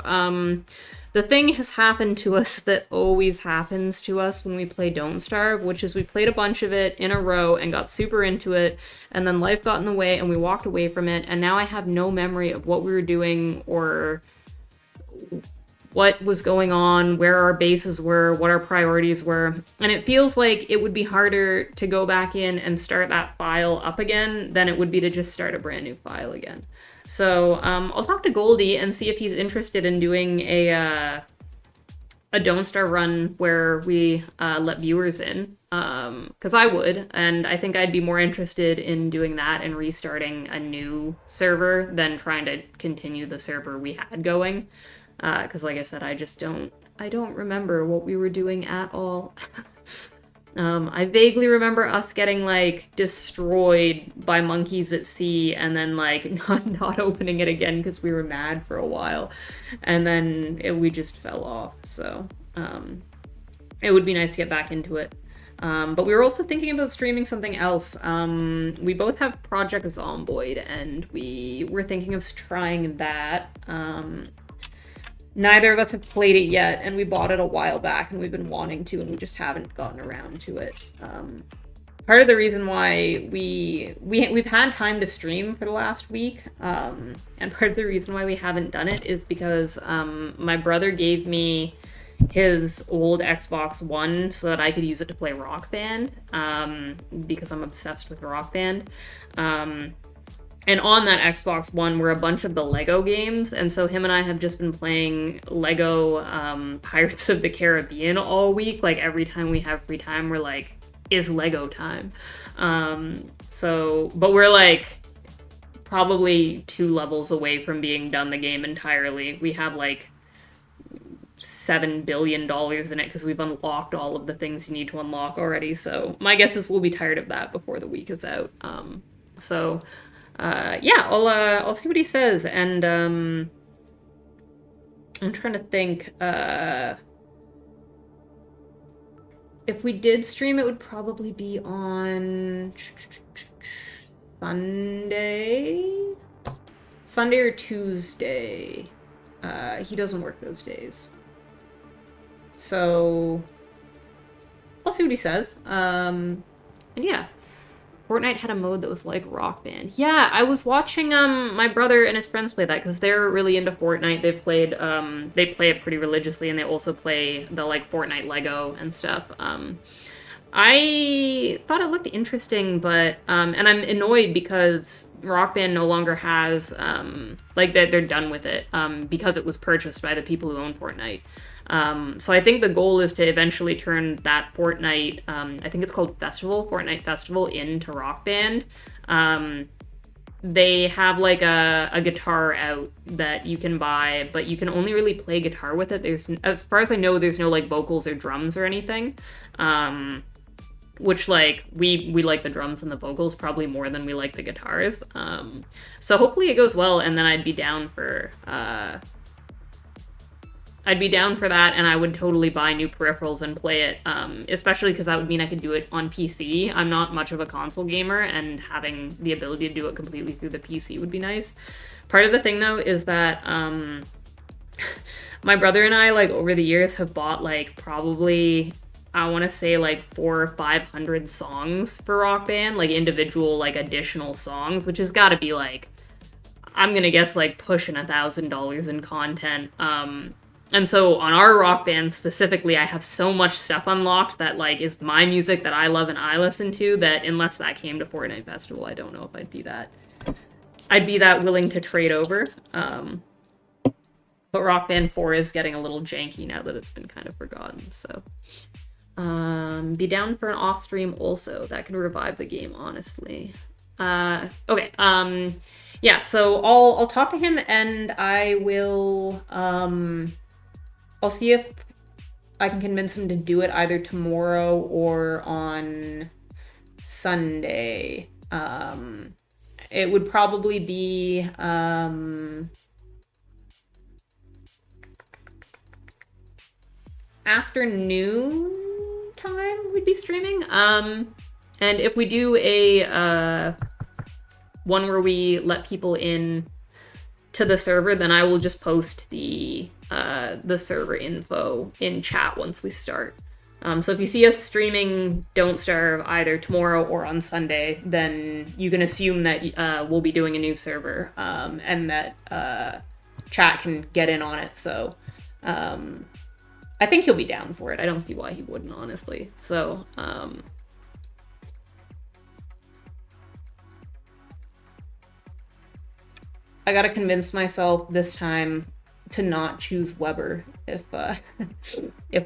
The thing has happened to us that always happens to us when we play Don't Starve, which is we played a bunch of it in a row and got super into it, and then life got in the way and we walked away from it, and now I have no memory of what we were doing or what was going on, where our bases were, what our priorities were. And it feels like it would be harder to go back in and start that file up again than it would be to just start a brand new file again. So I'll talk to Goldie and see if he's interested in doing a Don't Starve run where we let viewers in, because I would, and I think I'd be more interested in doing that and restarting a new server than trying to continue the server we had going. Because like I said, I don't remember what we were doing at all. I vaguely remember us getting, like, destroyed by monkeys at sea and then, like, not opening it again because we were mad for a while. And then we just fell off, so it would be nice to get back into it. But we were also thinking about streaming something else. We both have Project Zomboid, and we were thinking of trying that. Neither of us have played it yet, and we bought it a while back, and we've been wanting to, and we just haven't gotten around to it. Part of the reason why we've had time to stream for the last week, and part of the reason why we haven't done it is because my brother gave me his old Xbox One so that I could use it to play Rock Band, because I'm obsessed with Rock Band. And on that Xbox One were a bunch of the Lego games, and so him and I have just been playing Lego Pirates of the Caribbean all week. Like, every time we have free time, we're like, it's Lego time. But we're like probably 2 levels away from being done the game entirely. We have like $7 billion in it because we've unlocked all of the things you need to unlock already. So my guess is we'll be tired of that before the week is out. Yeah, I'll see what he says, and I'm trying to think. If we did stream, it would probably be on Sunday or Tuesday. He doesn't work those days, so I'll see what he says. And yeah. Fortnite had a mode that was like Rock Band. Yeah, I was watching my brother and his friends play that because they're really into Fortnite. They play it pretty religiously, and they also play the like Fortnite Lego and stuff. I thought it looked interesting, but and I'm annoyed because Rock Band no longer has like they're done with it because it was purchased by the people who own Fortnite. So I think the goal is to eventually turn that Fortnite, I think it's called Fortnite Festival, into Rock Band. They have like a guitar out that you can buy, but you can only really play guitar with it. As far as I know, there's no like vocals or drums or anything. Which, like, we like the drums and the vocals probably more than we like the guitars. So hopefully it goes well, and then I'd be down for I'd be down for that, and I would totally buy new peripherals and play it, especially because that would mean I could do it on PC. I'm not much of a console gamer, and having the ability to do it completely through the PC would be nice. Part of the thing, though, is that my brother and I, like, over the years have bought, like, probably, I want to say, like, 400 or 500 songs for Rock Band, like, individual, like, additional songs, which has got to be, like, I'm gonna guess, like, pushing $1,000 in content. And so on our Rock Band specifically, I have so much stuff unlocked that, like, is my music that I love and I listen to, that unless that came to Fortnite Festival, I don't know if I'd be that willing to trade over. But Rock Band 4 is getting a little janky now that it's been kind of forgotten, so. Be down for an off stream also. That could revive the game, honestly. Okay, yeah, so I'll talk to him, and I will, I'll see if I can convince him to do it either tomorrow or on Sunday. It would probably be, afternoon time we'd be streaming. And if we do a, one where we let people in to the server, then I will just post the server info in chat once we start. So if you see us streaming Don't Starve either tomorrow or on Sunday, then you can assume that we'll be doing a new server, and that chat can get in on it. So I think he'll be down for it. I don't see why he wouldn't, honestly. So I gotta convince myself this time to not choose Weber if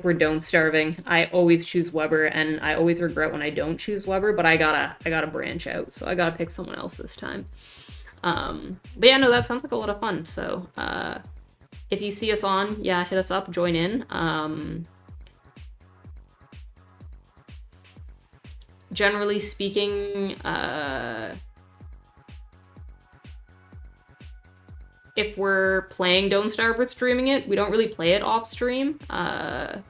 we're Don't Starving. I always choose Weber, and I always regret when I don't choose Weber, but I gotta branch out, so I gotta pick someone else this time. But yeah, no, that sounds like a lot of fun. So if you see us on, yeah, hit us up, join in. Generally speaking, if we're playing Don't Starve or streaming it, we don't really play it off stream, because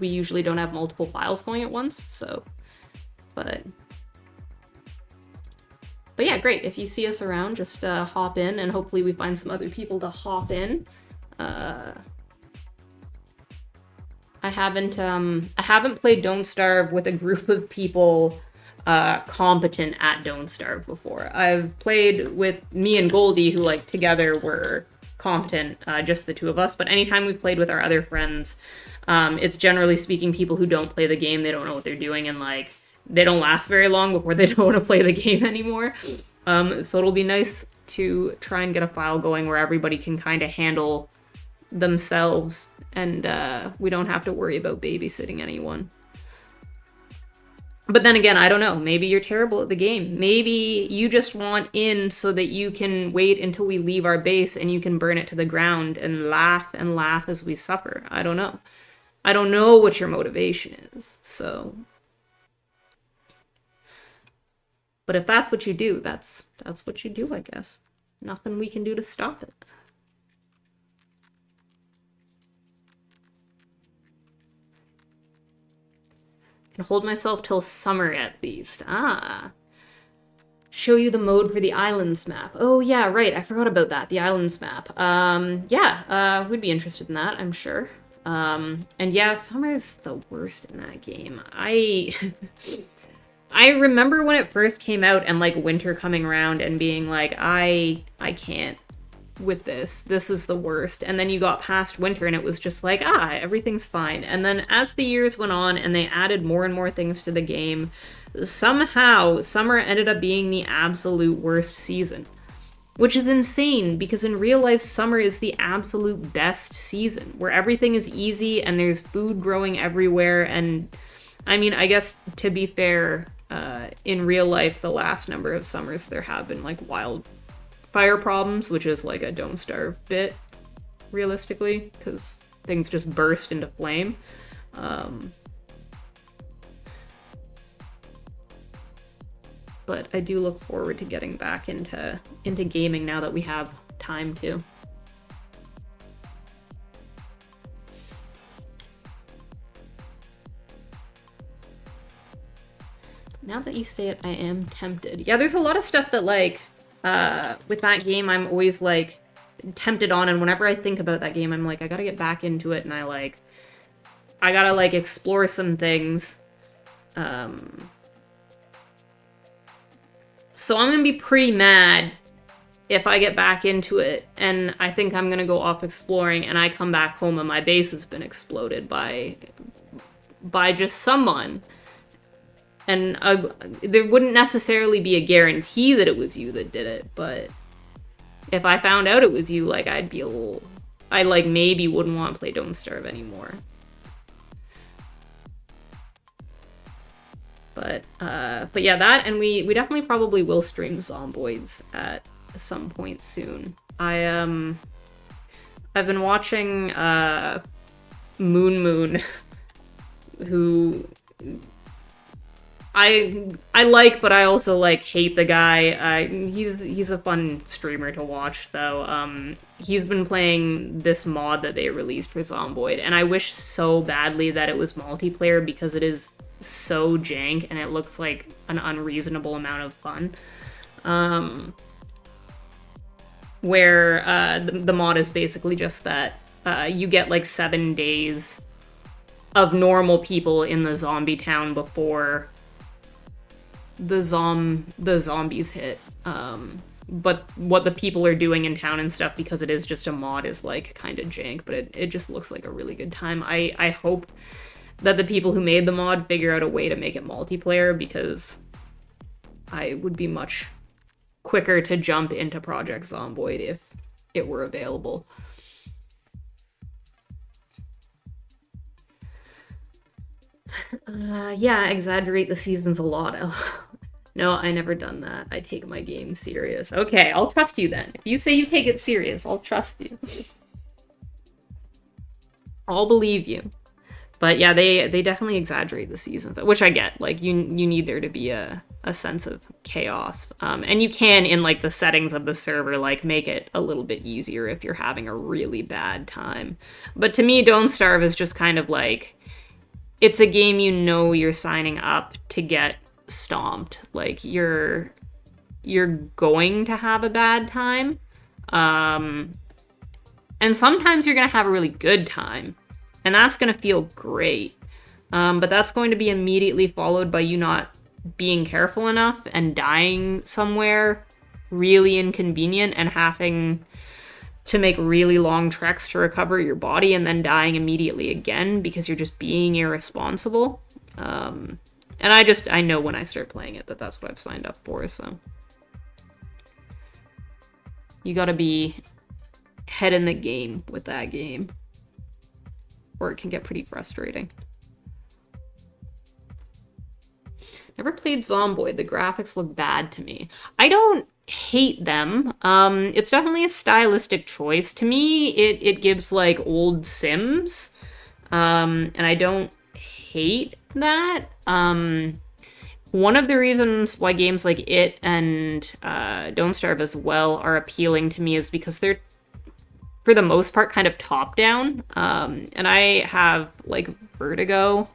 we usually don't have multiple files going at once, so, but yeah, great. If you see us around, just hop in, and hopefully we find some other people to hop in. I haven't played Don't Starve with a group of people competent at Don't Starve before. I've played with me and Goldie, who, like, together were competent, just the two of us, but anytime we've played with our other friends, it's generally speaking people who don't play the game, they don't know what they're doing, and, like, they don't last very long before they don't want to play the game anymore. So it'll be nice to try and get a file going where everybody can kind of handle themselves, and we don't have to worry about babysitting anyone. But then again, I don't know. Maybe you're terrible at the game. Maybe you just want in so that you can wait until we leave our base and you can burn it to the ground and laugh as we suffer. I don't know. I don't know what your motivation is, so. But if that's what you do, that's what you do, I guess. Nothing we can do to stop it. Can hold myself till summer at least. Ah. Show you the mode for the islands map. Oh yeah, right. I forgot about that. The islands map. Yeah, we'd be interested in that, I'm sure. And yeah, summer is the worst in that game. I remember when it first came out and, like, winter coming around and being like, I can't with this. This is the worst. And then you got past winter and it was just like, everything's fine. And then as the years went on and they added more and more things to the game, somehow summer ended up being the absolute worst season. Which is insane, because in real life, summer is the absolute best season, where everything is easy and there's food growing everywhere. And I mean, I guess to be fair, in real life, the last number of summers there have been, like, wildfire problems, which is like a Don't Starve bit, realistically, because things just burst into flame. But I do look forward to getting back into gaming now that we have time to. Now that you say it, I am tempted. Yeah, there's a lot of stuff that, like, with that game, I'm always, like, tempted on, and whenever I think about that game, I'm like, I gotta get back into it, and I gotta, like, explore some things. So I'm gonna be pretty mad if I get back into it, and I think I'm gonna go off exploring, and I come back home and my base has been exploded by just someone. And there wouldn't necessarily be a guarantee that it was you that did it, but if I found out it was you, like, I'd be a little... I, like, maybe wouldn't want to play Don't Starve anymore. But yeah, that, and we definitely probably will stream Zomboids at some point soon. I've been watching Moon, who I like, but I also, like, hate the guy. He's a fun streamer to watch, though. He's been playing this mod that they released for Zomboid, and I wish so badly that it was multiplayer because it is so jank and it looks like an unreasonable amount of fun. Where the mod is basically just that you get, like, 7 days of normal people in the zombie town before the zombies hit. But what the people are doing in town and stuff, because it is just a mod, is, like, kind of jank, but it just looks like a really good time. I hope that the people who made the mod figure out a way to make it multiplayer, because I would be much quicker to jump into Project Zomboid if it were available. Yeah, exaggerate the seasons a lot. No, I never done that. I take my game serious. Okay, I'll trust you then. If you say you take it serious, I'll trust you. I'll believe you. But yeah, they definitely exaggerate the seasons, which I get. Like, you need there to be a sense of chaos. And you can, in, like, the settings of the server, like, make it a little bit easier if you're having a really bad time. But to me, Don't Starve is just kind of like, it's a game you know you're signing up to get stomped. Like, you're going to have a bad time. And sometimes you're going to have a really good time. And that's going to feel great. But that's going to be immediately followed by you not being careful enough and dying somewhere really inconvenient and having to make really long treks to recover your body and then dying immediately again because you're just being irresponsible. And I know when I start playing it that that's what I've signed up for, so. You gotta be head in the game with that game, or it can get pretty frustrating. Never played Zomboid. The graphics look bad to me. I don't hate them. It's definitely a stylistic choice. To me, it gives, like, old Sims. And I don't hate that. One of the reasons why games like it and Don't Starve as well are appealing to me is because they're, for the most part, kind of top-down. And I have, like, vertigo.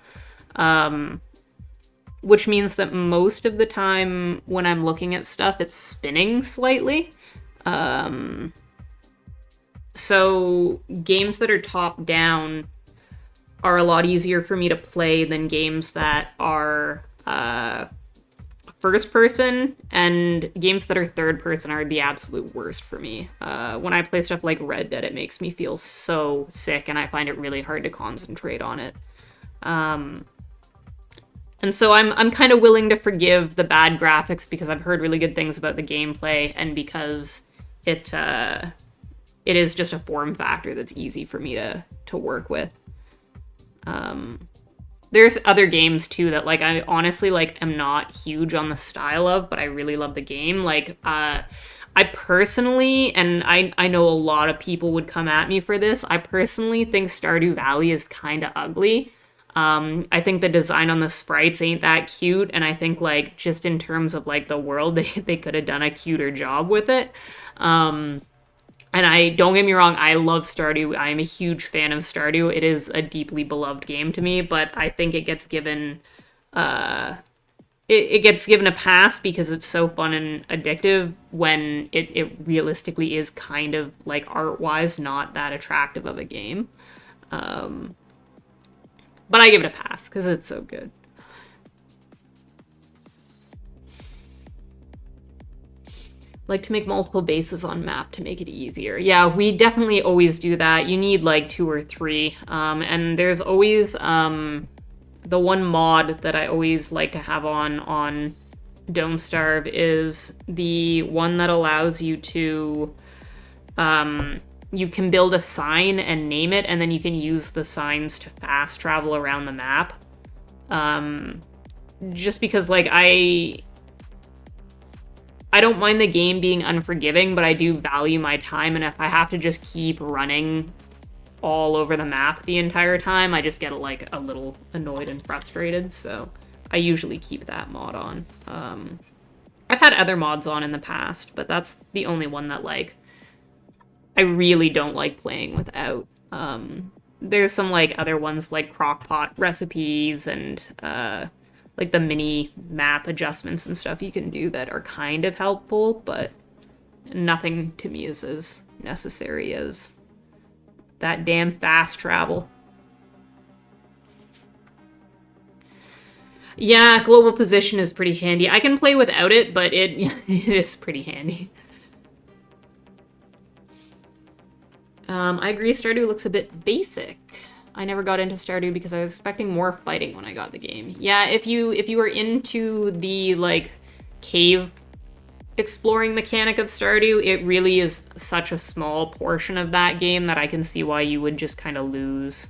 Which means that most of the time when I'm looking at stuff, it's spinning slightly. So games that are top-down are a lot easier for me to play than games that are first-person, and games that are third-person are the absolute worst for me. When I play stuff like Red Dead, it makes me feel so sick, and I find it really hard to concentrate on it. And so I'm kind of willing to forgive the bad graphics because I've heard really good things about the gameplay, and because it is just a form factor that's easy for me to work with. There's other games too that, like, I honestly, like, am not huge on the style of, but I really love the game. Like, I personally, and I know a lot of people would come at me for this, I personally think Stardew Valley is kind of ugly. I think the design on the sprites ain't that cute, and I think, like, just in terms of, like, the world, they could have done a cuter job with it. And don't get me wrong, I love Stardew. I am a huge fan of Stardew. It is a deeply beloved game to me, but I think it gets given it gets given a pass because it's so fun and addictive when it realistically is kind of, like, art-wise not that attractive of a game. But I give it a pass because it's so good. Like to make multiple bases on map to make it easier. Yeah, we definitely always do that. You need like 2 or 3. And there's always the one mod that I always like to have on Don't Starve is the one that allows you to you can build a sign and name it, and then you can use the signs to fast travel around the map. Just because, like, I don't mind the game being unforgiving, but I do value my time, and if I have to just keep running all over the map the entire time, I just get, like, a little annoyed and frustrated, so I usually keep that mod on. I've had other mods on in the past, but that's the only one that, like, I really don't like playing without. There's some, like, other ones, like crockpot recipes and, like, the mini map adjustments and stuff you can do that are kind of helpful, but nothing to me is as necessary as that damn fast travel. Yeah, global position is pretty handy. I can play without it, but it is pretty handy. I agree, Stardew looks a bit basic. I never got into Stardew because I was expecting more fighting when I got the game. Yeah, if you were into the, like, cave exploring mechanic of Stardew, it really is such a small portion of that game that I can see why you would just kind of lose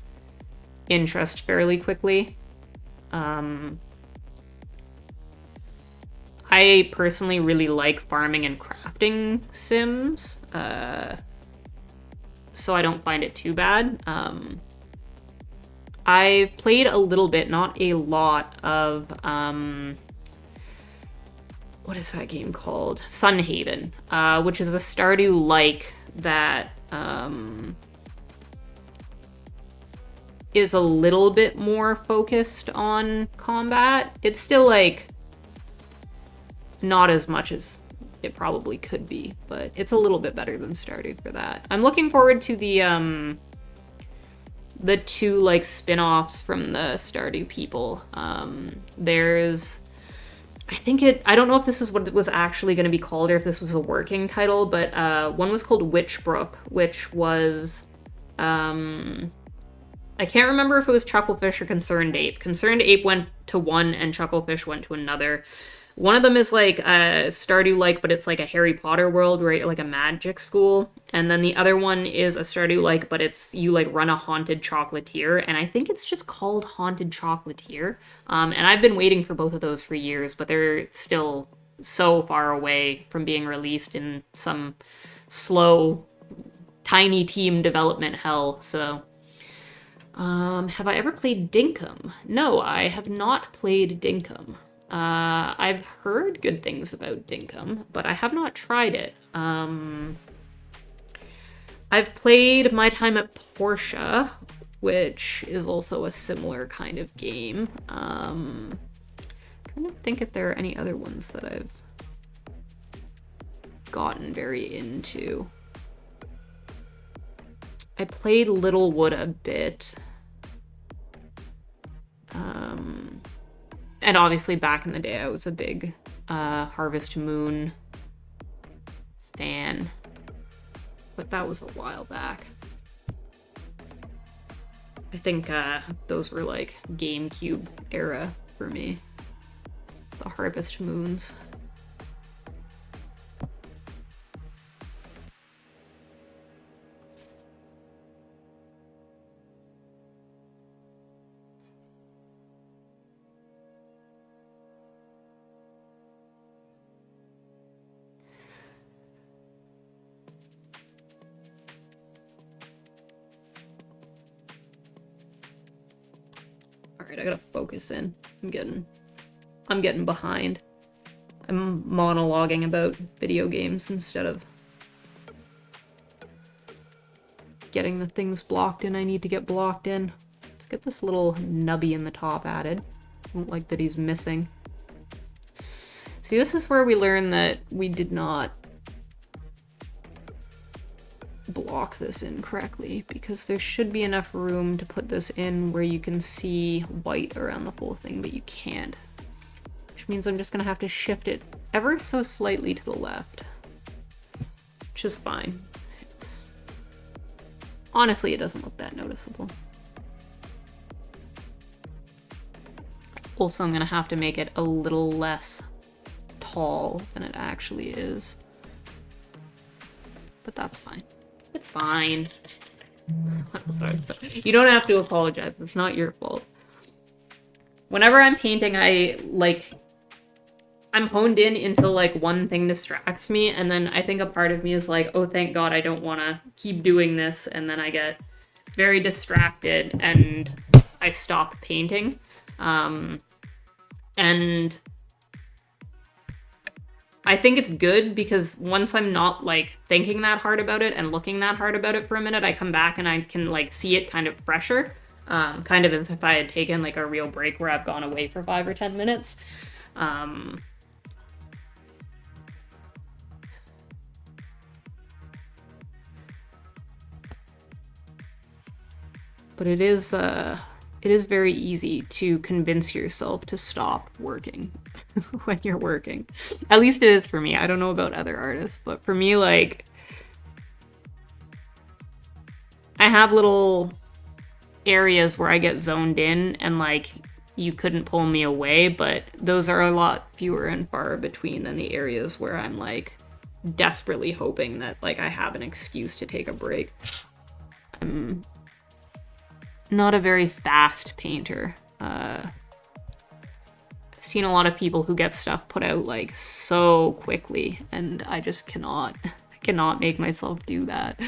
interest fairly quickly. I personally really like farming and crafting sims, so I don't find it too bad. I've played a little bit, not a lot, of, what is that game called? Sunhaven, which is a Stardew-like that, is a little bit more focused on combat. It's still, like, not as much as it probably could be, but it's a little bit better than Stardew for that. I'm looking forward to the 2, like, spin-offs from the Stardew people. There's, I don't know if this is what it was actually going to be called or if this was a working title, but one was called Witchbrook, which was, I can't remember if it was Chucklefish or Concerned Ape. Concerned Ape went to one and Chucklefish went to another. One of them is like Stardew-like, but it's like a Harry Potter world, right? Like a magic school. And then the other one is a Stardew-like, but it's you like run a haunted chocolatier. And I think it's just called Haunted Chocolatier. And I've been waiting for both of those for years, but they're still so far away from being released in some slow, tiny team development hell. So, have I ever played Dinkum? No, I have not played Dinkum. I've heard good things about Dinkum, but I have not tried it. I've played My Time at Portia, which is also a similar kind of game. Trying to think if there are any other ones that I've gotten very into. I played Littlewood a bit. And obviously back in the day I was a big Harvest Moon fan, but that was a while back. I think those were like GameCube era for me, the Harvest Moons. I gotta focus in. I'm getting behind. I'm monologuing about video games instead of getting the things blocked in I need to get blocked in. Let's get this little nubby in the top added. I don't like that he's missing. See, this is where we learn that we did not block this in correctly, because there should be enough room to put this in where you can see white around the whole thing, but you can't. Which means I'm just gonna have to shift it ever so slightly to the left. Which is fine. It's... honestly, it doesn't look that noticeable. Also, I'm gonna have to make it a little less tall than it actually is. But that's fine. It's fine. Sorry. You don't have to apologize. It's not your fault. Whenever I'm painting, I'm honed in until like one thing distracts me, and then I think a part of me is like, oh, thank God I don't want to keep doing this, and then I get very distracted and I stop painting. And I think it's good because once I'm not like thinking that hard about it and looking that hard about it for a minute, I come back and I can like see it kind of fresher, kind of as if I had taken like a real break where I've gone away for 5 or 10 minutes. But it is very easy to convince yourself to stop working when you're working. At least it is for me. I don't know about other artists, but for me, like, I have little areas where I get zoned in and like you couldn't pull me away, but those are a lot fewer and far between than the areas where I'm like desperately hoping that like I have an excuse to take a break. I'm not a very fast painter. I've seen a lot of people who get stuff put out like so quickly, and I just cannot make myself do that.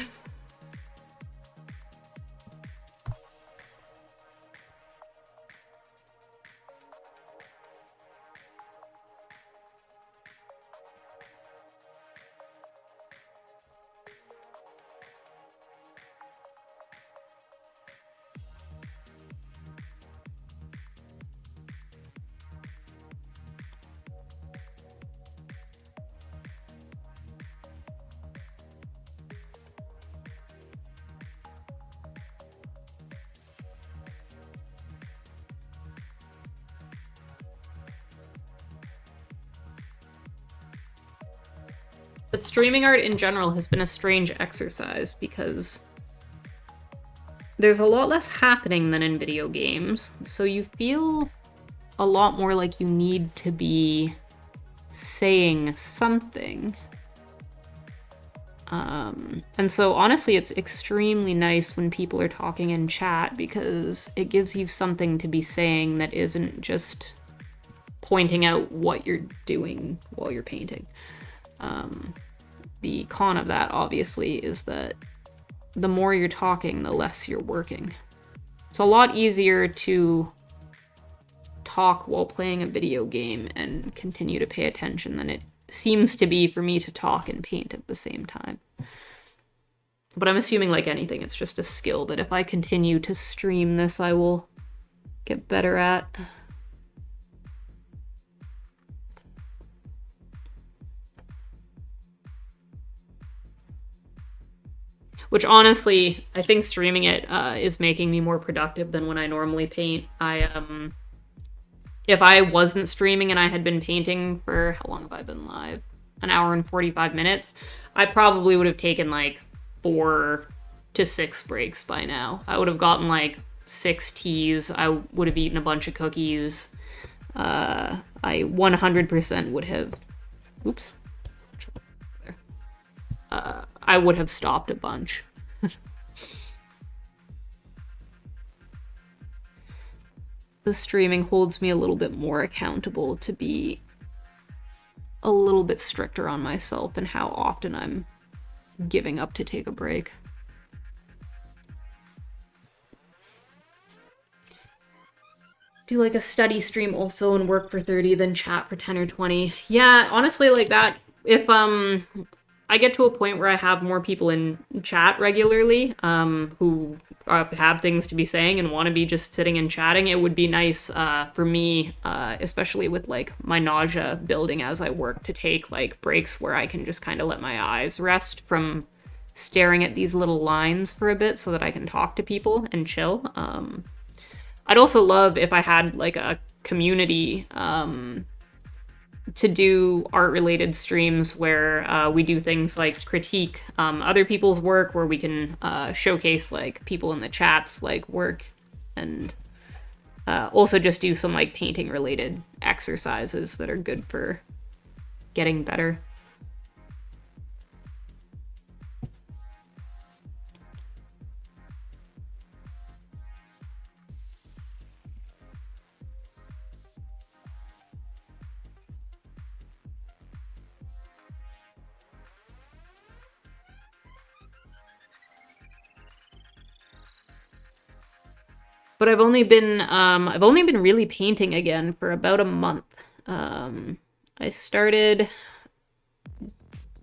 But streaming art in general has been a strange exercise because there's a lot less happening than in video games, so you feel a lot more like you need to be saying something. And so honestly, it's extremely nice when people are talking in chat because it gives you something to be saying that isn't just pointing out what you're doing while you're painting. The con of that, obviously, is that the more you're talking, the less you're working. It's a lot easier to talk while playing a video game and continue to pay attention than it seems to be for me to talk and paint at the same time. But I'm assuming, like anything, it's just a skill that if I continue to stream this, I will get better at. Which honestly, I think streaming it is making me more productive than when I normally paint. If I wasn't streaming and I had been painting for, how long have I been live? An hour and 45 minutes, I probably would have taken like 4 to 6 breaks by now. I would have gotten like 6 teas. I would have eaten a bunch of cookies. I 100% would have, oops. I would have stopped a bunch. The streaming holds me a little bit more accountable to be a little bit stricter on myself and how often I'm giving up to take a break. Do like a study stream also and work for 30, then chat for 10 or 20. Yeah, honestly, like that, if I get to a point where I have more people in chat regularly, who have things to be saying and want to be just sitting and chatting, it would be nice for me, especially with like my nausea building as I work, to take like breaks where I can just kind of let my eyes rest from staring at these little lines for a bit so that I can talk to people and chill. I'd also love if I had like a community to do art related streams where we do things like critique other people's work, where we can showcase like people in the chats like work, and also just do some like painting related exercises that are good for getting better. But I've only been really painting again for about a month. I started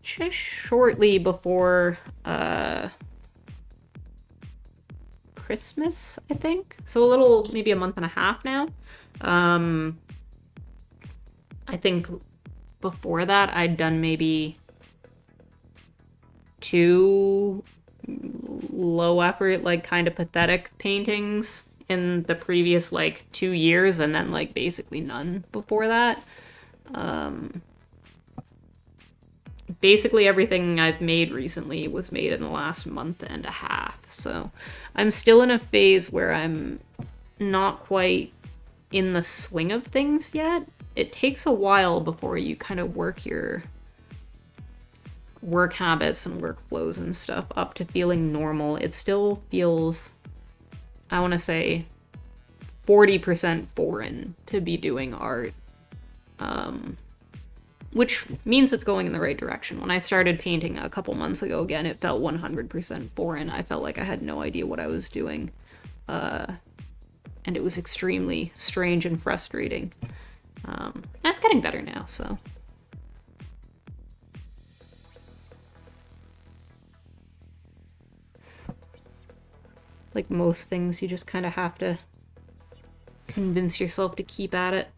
just shortly before Christmas, I think. So maybe a month and a half now. I think before that I'd done maybe 2 low effort, like kind of pathetic paintings in the previous like 2 years, and then like basically none before that. Basically everything I've made recently was made in the last month and a half, so I'm still in a phase where I'm not quite in the swing of things yet. It takes a while before you kind of work your work habits and workflows and stuff up to feeling normal. It still feels, I want to say, 40% foreign to be doing art, which means it's going in the right direction. When I started painting a couple months ago again, it felt 100% foreign. I felt like I had no idea what I was doing, and it was extremely strange and frustrating. It's getting better now, so. Like most things, you just kind of have to convince yourself to keep at it.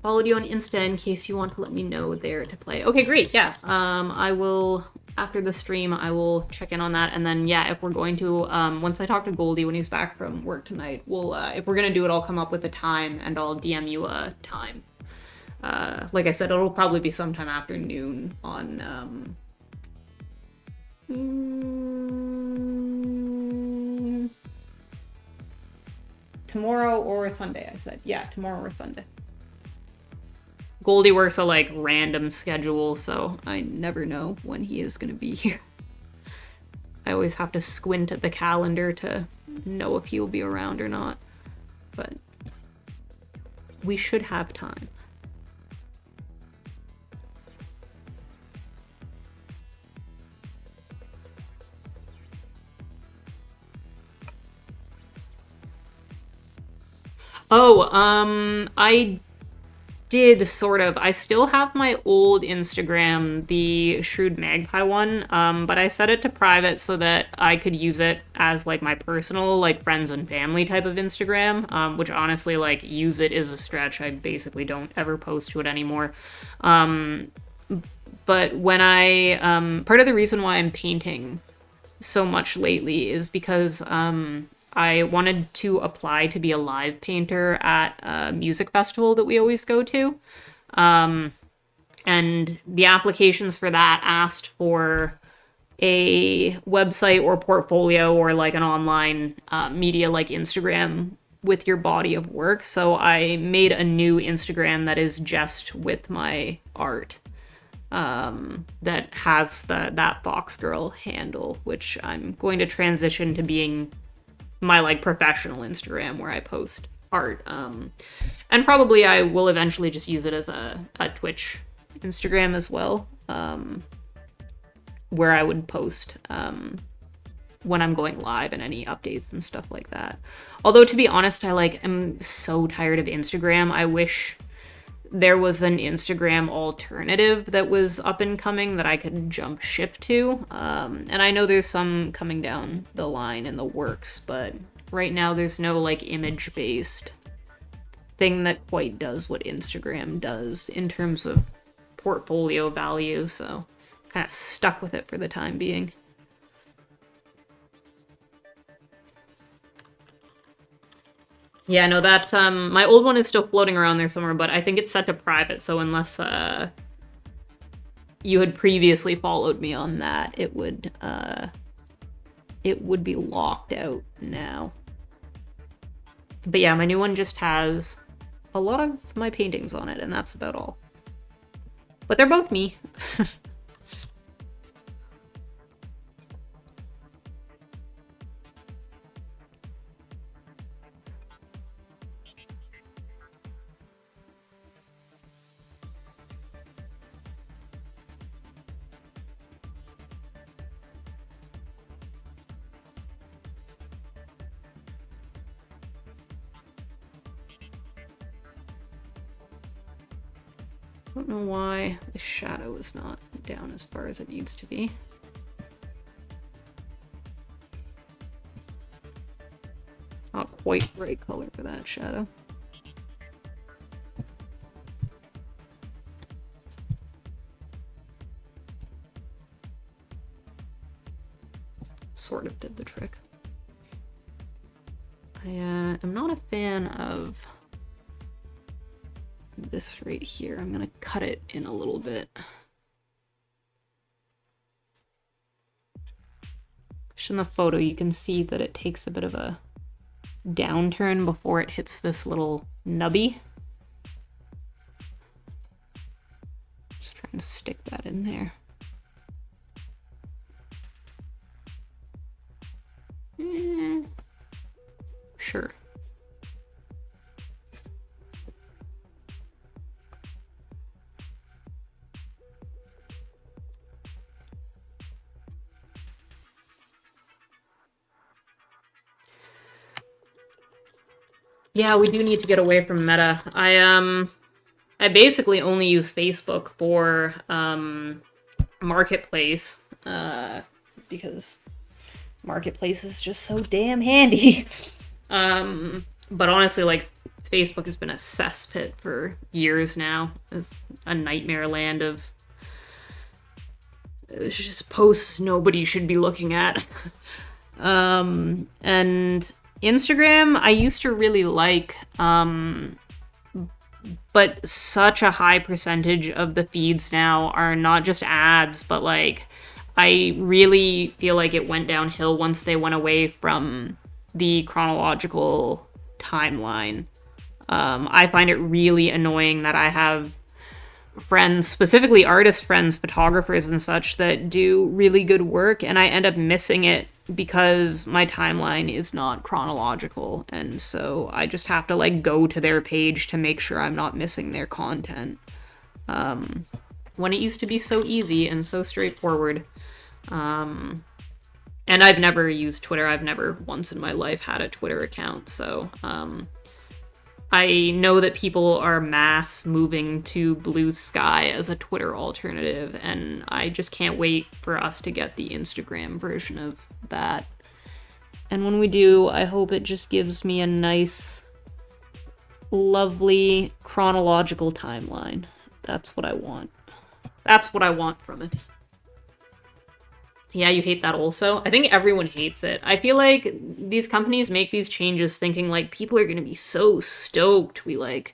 Followed you on Insta in case you want to let me know there to play. Okay, great, yeah. I will, after the stream, I will check in on that, and then, yeah, if we're going to, once I talk to Goldie when he's back from work tonight, we'll, if we're gonna do it, I'll come up with a time, and I'll DM you a time. Like I said, it'll probably be sometime after noon on, tomorrow or Sunday, I said. Yeah, tomorrow or Sunday. Goldie works a, like, random schedule, so I never know when he is going to be here. I always have to squint at the calendar to know if he'll be around or not. But we should have time. Oh, I did sort of. I still have my old Instagram, the Shrewd Magpie one, but I set it to private so that I could use it as like my personal, like friends and family type of Instagram, which honestly, like, use it is a stretch. I basically don't ever post to it anymore. But when part of the reason why I'm painting so much lately is because I wanted to apply to be a live painter at a music festival that we always go to. And the applications for that asked for a website or portfolio or like an online media like Instagram with your body of work. So I made a new Instagram that is just with my art. That has that Fox Girl handle, which I'm going to transition to being my like professional Instagram where I post art. And probably I will eventually just use it as a Twitch Instagram as well, where I would post when I'm going live and any updates and stuff like that. Although, to be honest, I like am so tired of Instagram. I wish there was an Instagram alternative that was up and coming that I could jump ship to. And I know there's some coming down the line in the works, but right now there's no like image-based thing that quite does what Instagram does in terms of portfolio value, so kind of stuck with it for the time being. Yeah, no, that, my old one is still floating around there somewhere, but I think it's set to private, so unless, you had previously followed me on that, it would be locked out now. But yeah, my new one just has a lot of my paintings on it, and that's about all. But they're both me. I don't know why the shadow is not down as far as it needs to be. Not quite the right color for that shadow. Sort of did the trick. I am not a fan of this right here. I'm gonna cut it in a little bit. Just in the photo, you can see that it takes a bit of a downturn before it hits this little nubby. Just try and stick that in there. Sure. Yeah, we do need to get away from Meta. I basically only use Facebook for Marketplace, because Marketplace is just so damn handy. But honestly, like, Facebook has been a cesspit for years now. It's a nightmare land of just posts nobody should be looking at. And Instagram, I used to really like, but such a high percentage of the feeds now are not just ads, but like, I really feel like it went downhill once they went away from the chronological timeline. I find it really annoying that I have friends, specifically artist friends, photographers and such, that do really good work, and I end up missing it because my timeline is not chronological, and so I just have to like go to their page to make sure I'm not missing their content. When it used to be so easy and so straightforward. And I've never used Twitter. I've never once in my life had a Twitter account, so I know that people are mass moving to Blue Sky as a Twitter alternative, and I just can't wait for us to get the Instagram version of that. And when we do, I hope it just gives me a nice, lovely, chronological timeline. That's what I want. That's what I want from it. Yeah, you hate that also? I think everyone hates it. I feel like these companies make these changes thinking like people are going to be so stoked. We like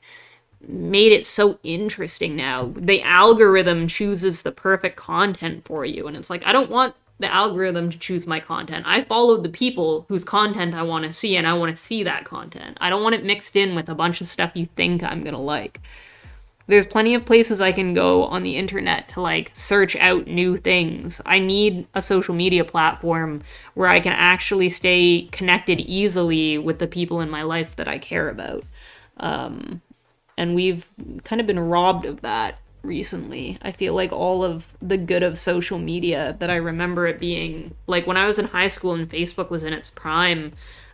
made it so interesting now. The algorithm chooses the perfect content for you. And it's like, I don't want the algorithm to choose my content. I follow the people whose content I want to see, and I want to see that content. I don't want it mixed in with a bunch of stuff you think I'm going to like. There's plenty of places I can go on the internet to like search out new things. I need a social media platform where I can actually stay connected easily with the people in my life that I care about. And we've kind of been robbed of that recently. I feel like all of the good of social media that I remember it being, like when I was in high school and Facebook was in its prime,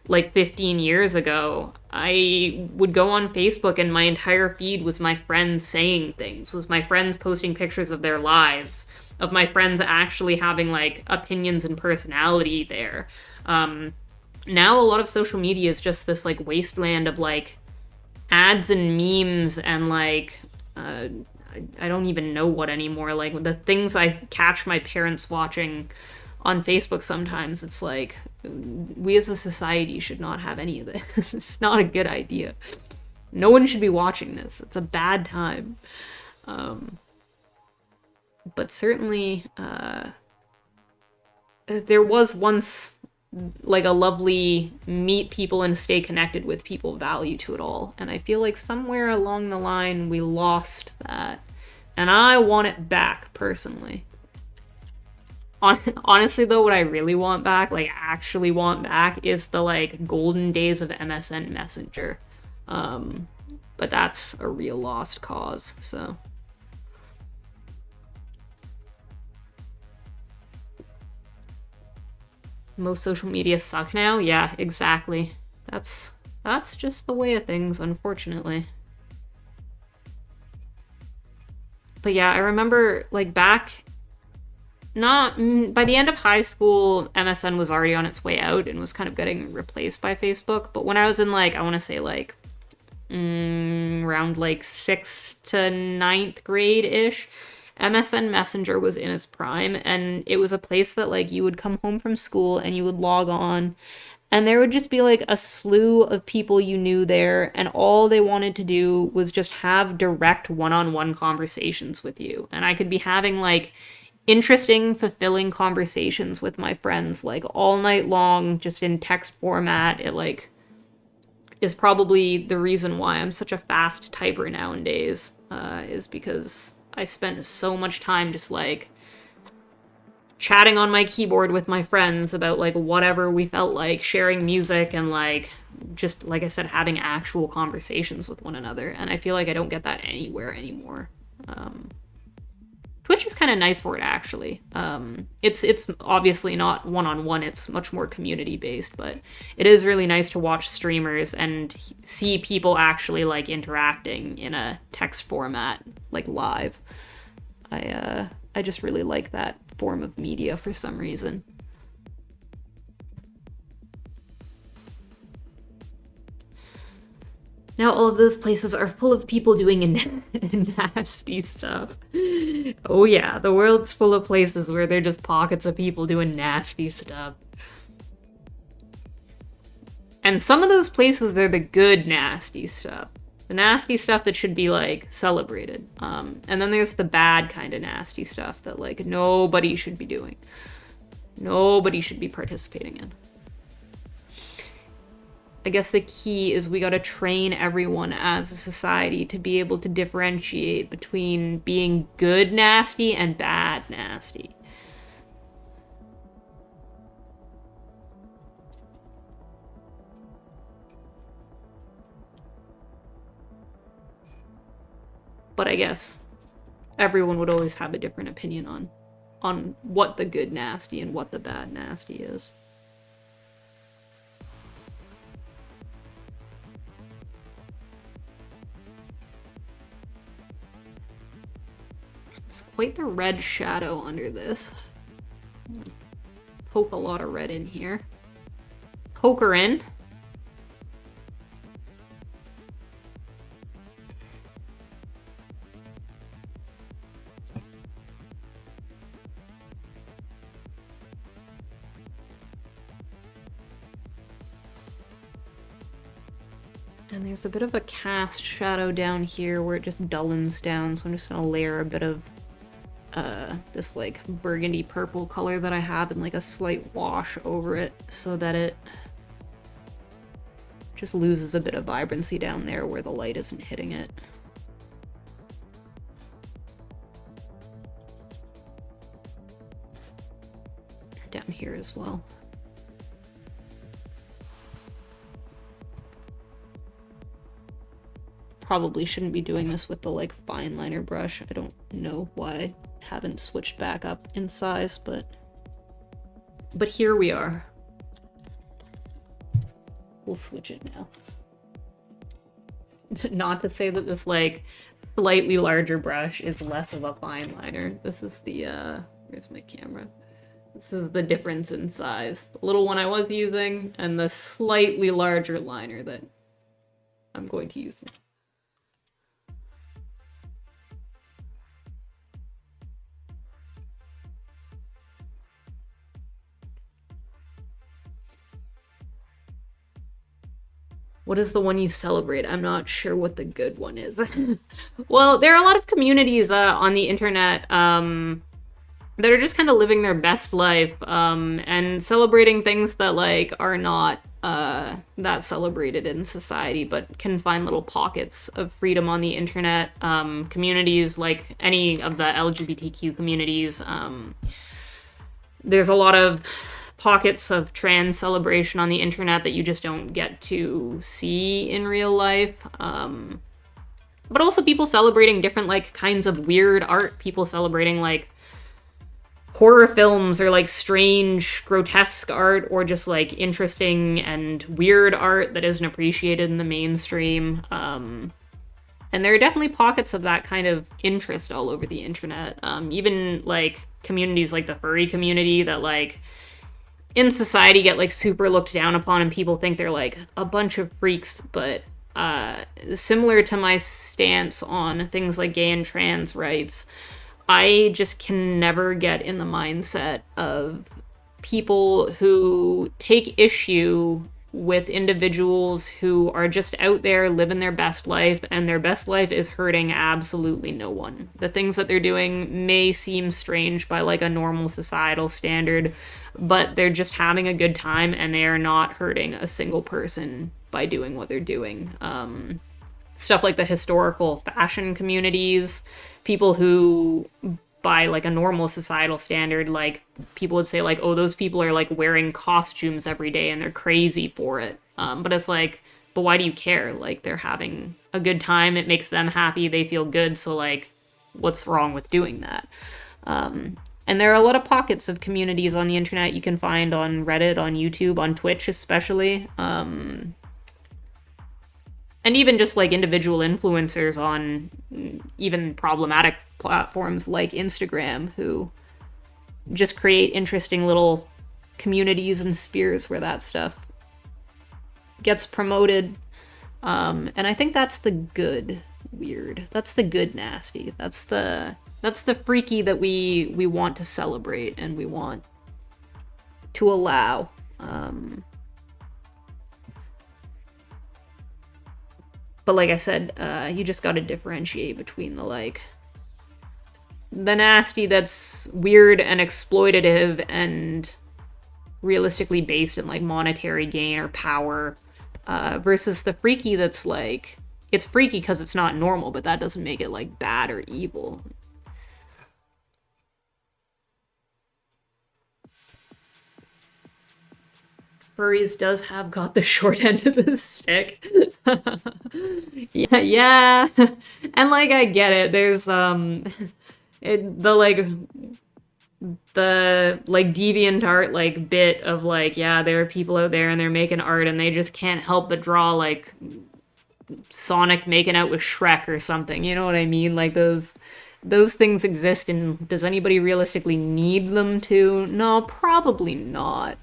like 15 years ago, I would go on Facebook and my entire feed was my friends saying things, was my friends posting pictures of their lives, of my friends actually having like opinions and personality there. Now a lot of social media is just this like wasteland of like ads and memes and like I don't even know what anymore. Like the things I catch my parents watching on Facebook sometimes, it's like we as a society should not have any of this. It's not a good idea. No one should be watching this. It's a bad time. But certainly, there was once like a lovely meet people and stay connected with people value to it all. And I feel like somewhere along the line we lost that. And I want it back, personally. Honestly though, what I really want back, like actually want back, is the like golden days of MSN Messenger. But that's a real lost cause, so. Most social media suck now? Yeah, exactly. That's just the way of things, unfortunately. But yeah, I remember like back not by the end of high school, MSN was already on its way out and was kind of getting replaced by Facebook. But when I was in like, I want to say like around like 6th to ninth grade ish, MSN Messenger was in its prime, and it was a place that like you would come home from school and you would log on, and there would just be like a slew of people you knew there, and all they wanted to do was just have direct one-on-one conversations with you. And I could be having like interesting, fulfilling conversations with my friends like all night long, just in text format. It like is probably the reason why I'm such a fast typer nowadays, is because I spent so much time just like chatting on my keyboard with my friends about like whatever we felt like, sharing music, and like just like I said, having actual conversations with one another. And I feel like I don't get that anywhere anymore. Twitch is kind of nice for it, actually. It's obviously not one-on-one, it's much more community-based, but it is really nice to watch streamers and see people actually, like, interacting in a text format, like, live. I just really like that form of media for some reason. Now all of those places are full of people doing nasty stuff. Oh yeah, the world's full of places where they're just pockets of people doing nasty stuff. And some of those places, they're the good nasty stuff. The nasty stuff that should be, like, celebrated. And then there's the bad kind of nasty stuff that, like, nobody should be doing. Nobody should be participating in. I guess the key is we gotta train everyone as a society to be able to differentiate between being good nasty and bad nasty. But I guess everyone would always have a different opinion on what the good nasty and what the bad nasty is. It's quite the red shadow under this. Poke a lot of red in here. Poke her in. And there's a bit of a cast shadow down here where it just dullens down, so I'm just gonna layer a bit of this like burgundy purple color that I have and like a slight wash over it so that it just loses a bit of vibrancy down there where the light isn't hitting it. Down here as well. probably shouldn't be doing this with the like fine liner brush. I don't know why I haven't switched back up in size, but here we are. We'll switch it now. Not to say that this like slightly larger brush is less of a fine liner. This is the where's my camera? This is the difference in size. The little one I was using and the slightly larger liner that I'm going to use now. What is the one you celebrate? I'm not sure what the good one is. Well, there are a lot of communities on the internet that are just kind of living their best life and celebrating things that like are not that celebrated in society, but can find little pockets of freedom on the internet. Communities like any of the LGBTQ communities. There's a lot of pockets of trans celebration on the internet that you just don't get to see in real life. But also people celebrating different like kinds of weird art, people celebrating like horror films or like strange, grotesque art, or just like interesting and weird art that isn't appreciated in the mainstream. And there are definitely pockets of that kind of interest all over the internet. Even like communities like the furry community that like in society get like super looked down upon and people think they're like a bunch of freaks, but similar to my stance on things like gay and trans rights, I just can never get in the mindset of people who take issue with individuals who are just out there living their best life, and their best life is hurting absolutely no one. The things that they're doing may seem strange by like a normal societal standard, but they're just having a good time and they are not hurting a single person by doing what they're doing. Stuff like the historical fashion communities, people who by like a normal societal standard, like people would say like, oh, those people are like wearing costumes every day and they're crazy for it. But it's like, but why do you care? Like they're having a good time. It makes them happy. They feel good. So like, what's wrong with doing that? And there are a lot of pockets of communities on the internet you can find on Reddit, on YouTube, on Twitch especially. And even just like individual influencers on even problematic platforms like Instagram who just create interesting little communities and spheres where that stuff gets promoted. And I think that's the good weird. That's the good nasty. That's the freaky that we want to celebrate and we want to allow. But like I said, you just gotta differentiate between the nasty that's weird and exploitative and realistically based in like monetary gain or power, versus the freaky that's like, it's freaky because it's not normal, but that doesn't make it like bad or evil. Furries does have got the short end of the stick. yeah. And like I get it. There's the deviant art like bit of like, yeah, there are people out there and they're making art and they just can't help but draw like Sonic making out with Shrek or something. You know what I mean? Like those things exist, and does anybody realistically need them to? No, probably not.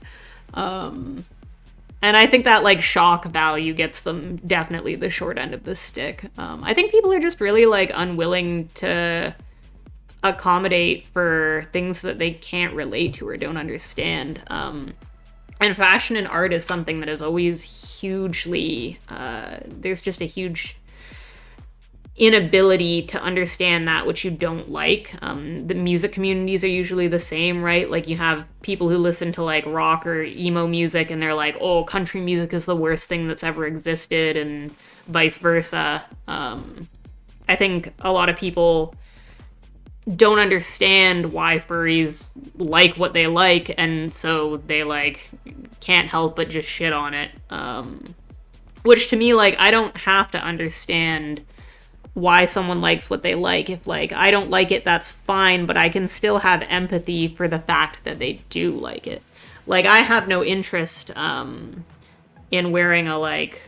And I think that like shock value gets them definitely the short end of the stick. I think people are just really like unwilling to accommodate for things that they can't relate to or don't understand. And fashion and art is something that is always hugely, there's just a huge inability to understand that which you don't like. The music communities are usually the same, right? Like you have people who listen to like rock or emo music and they're like, oh, country music is the worst thing that's ever existed, and vice versa. I think a lot of people don't understand why furries like what they like, and so they like can't help but just shit on it. Which to me, like, I don't have to understand why someone likes what they like. If like I don't like it, that's fine, but I can still have empathy for the fact that they do like it. Like I have no interest in wearing a like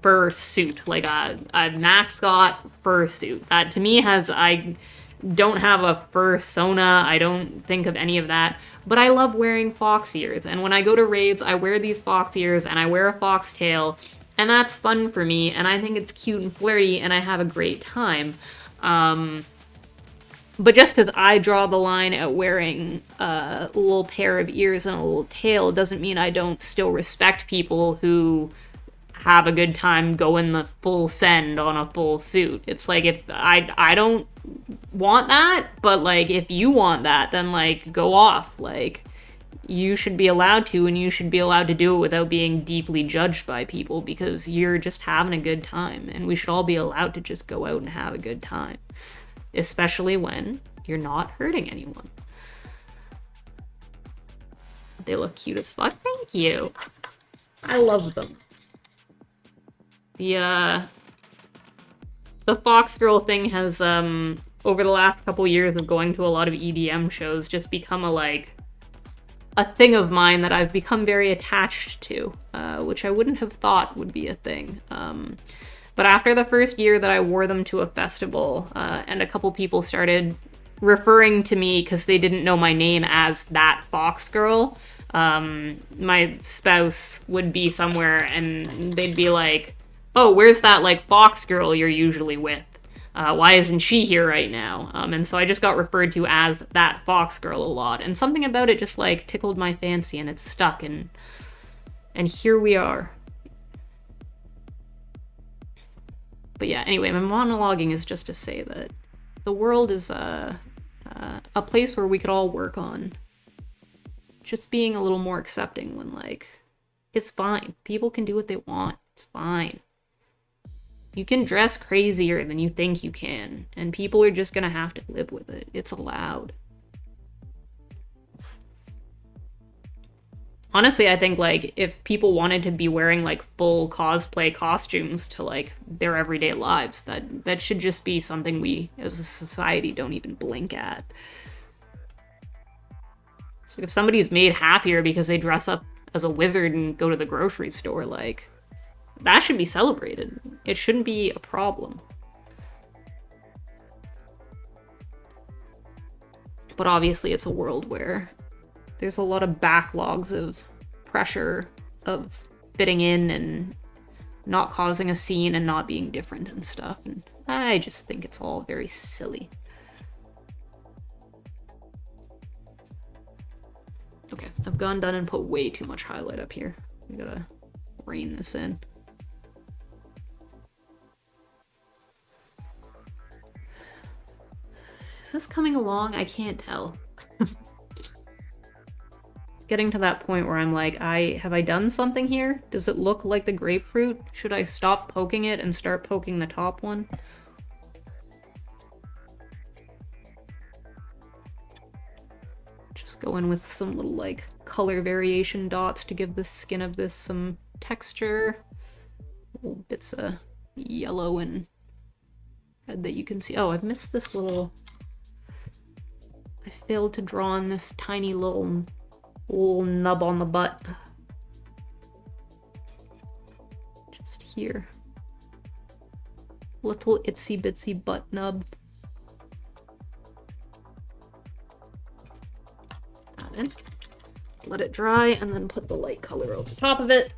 fur suit, like a mascot fur suit. That to me has I don't have a fursona. I don't think of any of that. But I love wearing fox ears. And when I go to raves, I wear these fox ears and I wear a foxtail. And that's fun for me. And I think it's cute and flirty and I have a great time. But just because I draw the line at wearing a little pair of ears and a little tail doesn't mean I don't still respect people who have a good time going the full send on a full suit. It's like if I don't want that, but like if you want that, then like go off. Like you should be allowed to, and you should be allowed to do it without being deeply judged by people because you're just having a good time, and we should all be allowed to just go out and have a good time, especially when you're not hurting anyone. They look cute as fuck. Thank you. I love them. The Fox Girl thing has, over the last couple years of going to a lot of EDM shows, just become a thing of mine that I've become very attached to, which I wouldn't have thought would be a thing. But after the first year that I wore them to a festival, and a couple people started referring to me because they didn't know my name as that Fox Girl, my spouse would be somewhere and they'd be like, oh, where's that, like, Fox Girl you're usually with? Why isn't she here right now? And so I just got referred to as that Fox Girl a lot. And something about it just, like, tickled my fancy, and it's stuck, and here we are. But yeah, anyway, my monologuing is just to say that the world is a place where we could all work on just being a little more accepting when, like, it's fine. People can do what they want. It's fine. You can dress crazier than you think you can, and people are just gonna have to live with it. It's allowed. Honestly, I think, like, if people wanted to be wearing, like, full cosplay costumes to, like, their everyday lives, that should just be something we, as a society, don't even blink at. So if somebody's made happier because they dress up as a wizard and go to the grocery store, like, that should be celebrated. It shouldn't be a problem. But obviously it's a world where there's a lot of backlogs of pressure of fitting in and not causing a scene and not being different and stuff. And I just think it's all very silly. Okay, I've gone done and put way too much highlight up here. We gotta rein this in. Is this coming along? I can't tell. It's getting to that point where I'm like, have I done something here? Does it look like the grapefruit? Should I stop poking it and start poking the top one? Just go in with some little, like, color variation dots to give the skin of this some texture. Little bits of yellow and red that you can see. Oh, I've missed this little... I failed to draw on this tiny little nub on the butt. Just here. Little itsy bitsy butt nub. That in. Let it dry and then put the light color over the top of it.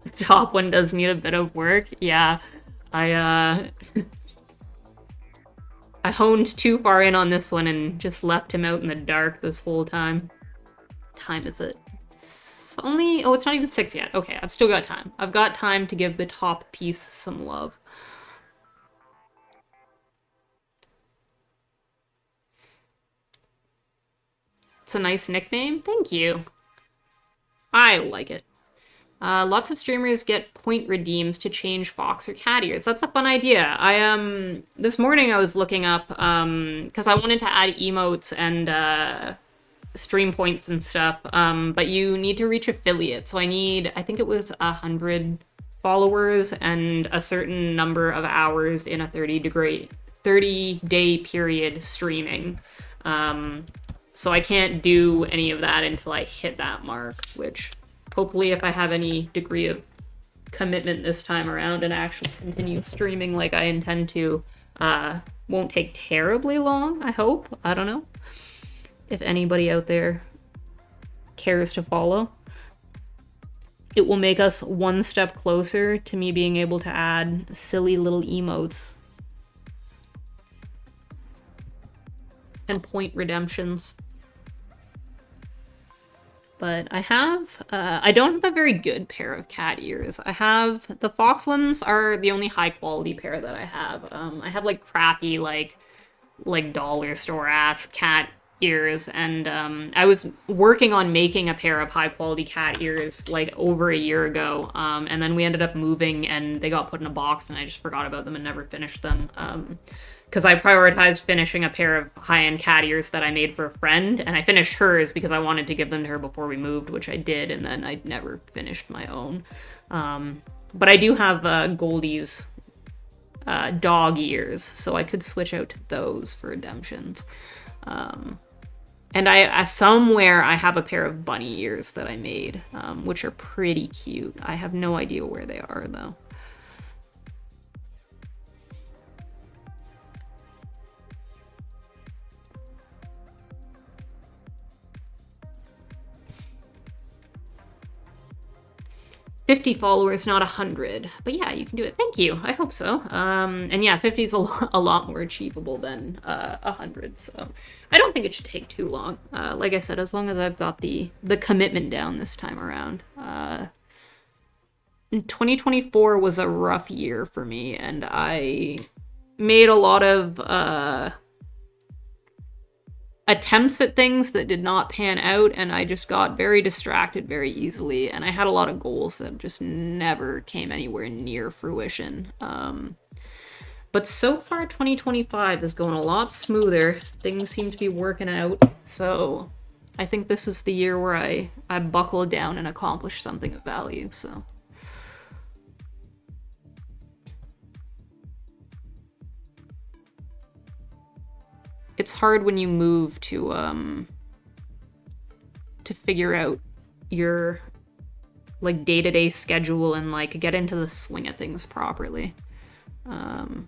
The top one does need a bit of work. Yeah, I honed too far in on this one and just left him out in the dark this whole time. Time is it? It's only... Oh, it's not even 6 yet. Okay, I've still got time. I've got time to give the top piece some love. It's a nice nickname. Thank you. I like it. Lots of streamers get point redeems to change fox or cat ears. That's a fun idea. This morning I was looking up, because I wanted to add emotes and, stream points and stuff, but you need to reach affiliate. So I think it was 100 followers and a certain number of hours in a 30-day period streaming. So I can't do any of that until I hit that mark, which hopefully if I have any degree of commitment this time around and actually continue streaming like I intend to, won't take terribly long, I hope. I don't know if anybody out there cares to follow. It will make us one step closer to me being able to add silly little emotes and point redemptions. But I don't have a very good pair of cat ears. The fox ones are the only high quality pair that I have. I have like crappy, like dollar store ass cat ears, and I was working on making a pair of high quality cat ears like over a year ago, and then we ended up moving and they got put in a box and I just forgot about them and never finished them. Because I prioritized finishing a pair of high-end cat ears that I made for a friend, and I finished hers because I wanted to give them to her before we moved, which I did, and then I never finished my own. But I do have Goldie's dog ears, so I could switch out to those for redemptions. And somewhere I have a pair of bunny ears that I made, which are pretty cute. I have no idea where they are, though. $50 followers, not 100. But yeah, you can do it. Thank you. I hope so. And yeah, 50 is a lot more achievable than 100. So I don't think it should take too long. Like I said, as long as I've got the commitment down this time around. 2024 was a rough year for me, and I made a lot of attempts at things that did not pan out, and I just got very distracted very easily, and I had a lot of goals that just never came anywhere near fruition. But so far 2025 is going a lot smoother. Things seem to be working out, so I think this is the year where I buckle down and accomplish something of value, so. It's hard when you move to figure out your like day-to-day schedule and like get into the swing of things properly. And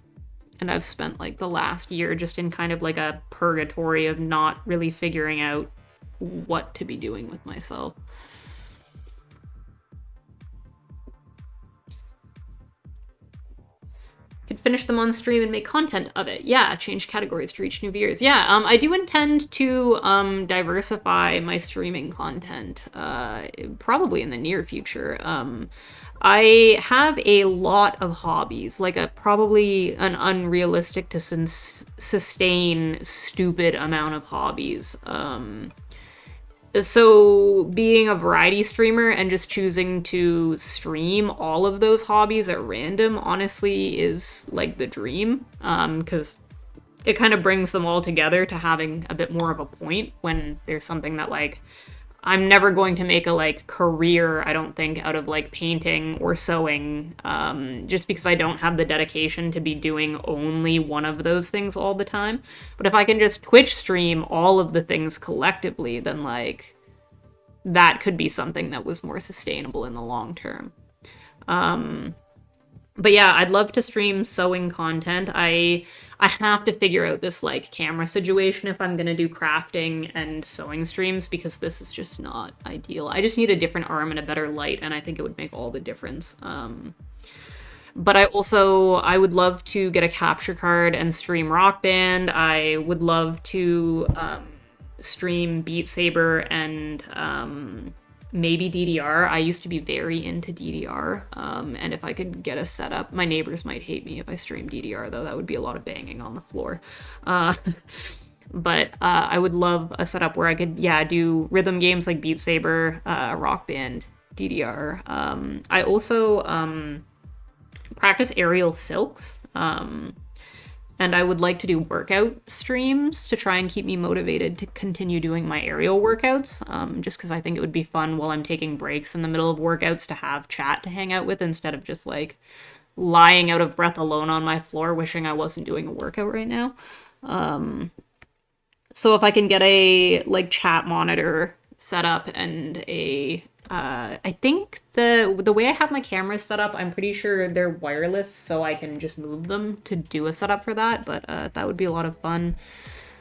I've spent like the last year just in kind of like a purgatory of not really figuring out what to be doing with myself. Could finish them on stream and make content of it. Yeah, change categories to reach new viewers. Yeah, I do intend to diversify my streaming content, probably in the near future. I have a lot of hobbies, like probably an unrealistic to sustain stupid amount of hobbies. So being a variety streamer and just choosing to stream all of those hobbies at random honestly is like the dream, because it kind of brings them all together to having a bit more of a point when there's something that like I'm never going to make a like career, I don't think, out of like painting or sewing, just because I don't have the dedication to be doing only one of those things all the time. But if I can just Twitch stream all of the things collectively, then like that could be something that was more sustainable in the long term. But yeah, I'd love to stream sewing content. I have to figure out this like camera situation if I'm gonna do crafting and sewing streams, because this is just not ideal. I just need a different arm and a better light, and I think it would make all the difference. But I would love to get a capture card and stream Rock Band. I would love to stream Beat Saber and maybe DDR. I used to be very into DDR, and if I could get a setup, my neighbors might hate me if I stream DDR, though. That would be a lot of banging on the floor. But I would love a setup where I could, yeah, do rhythm games like Beat Saber, Rock Band, DDR. I also practice aerial silks. And I would like to do workout streams to try and keep me motivated to continue doing my aerial workouts, just because I think it would be fun while I'm taking breaks in the middle of workouts to have chat to hang out with instead of just like lying out of breath alone on my floor wishing I wasn't doing a workout right now. So if I can get a like chat monitor set up and a I think the way I have my cameras set up, I'm pretty sure they're wireless, so I can just move them to do a setup for that, but that would be a lot of fun.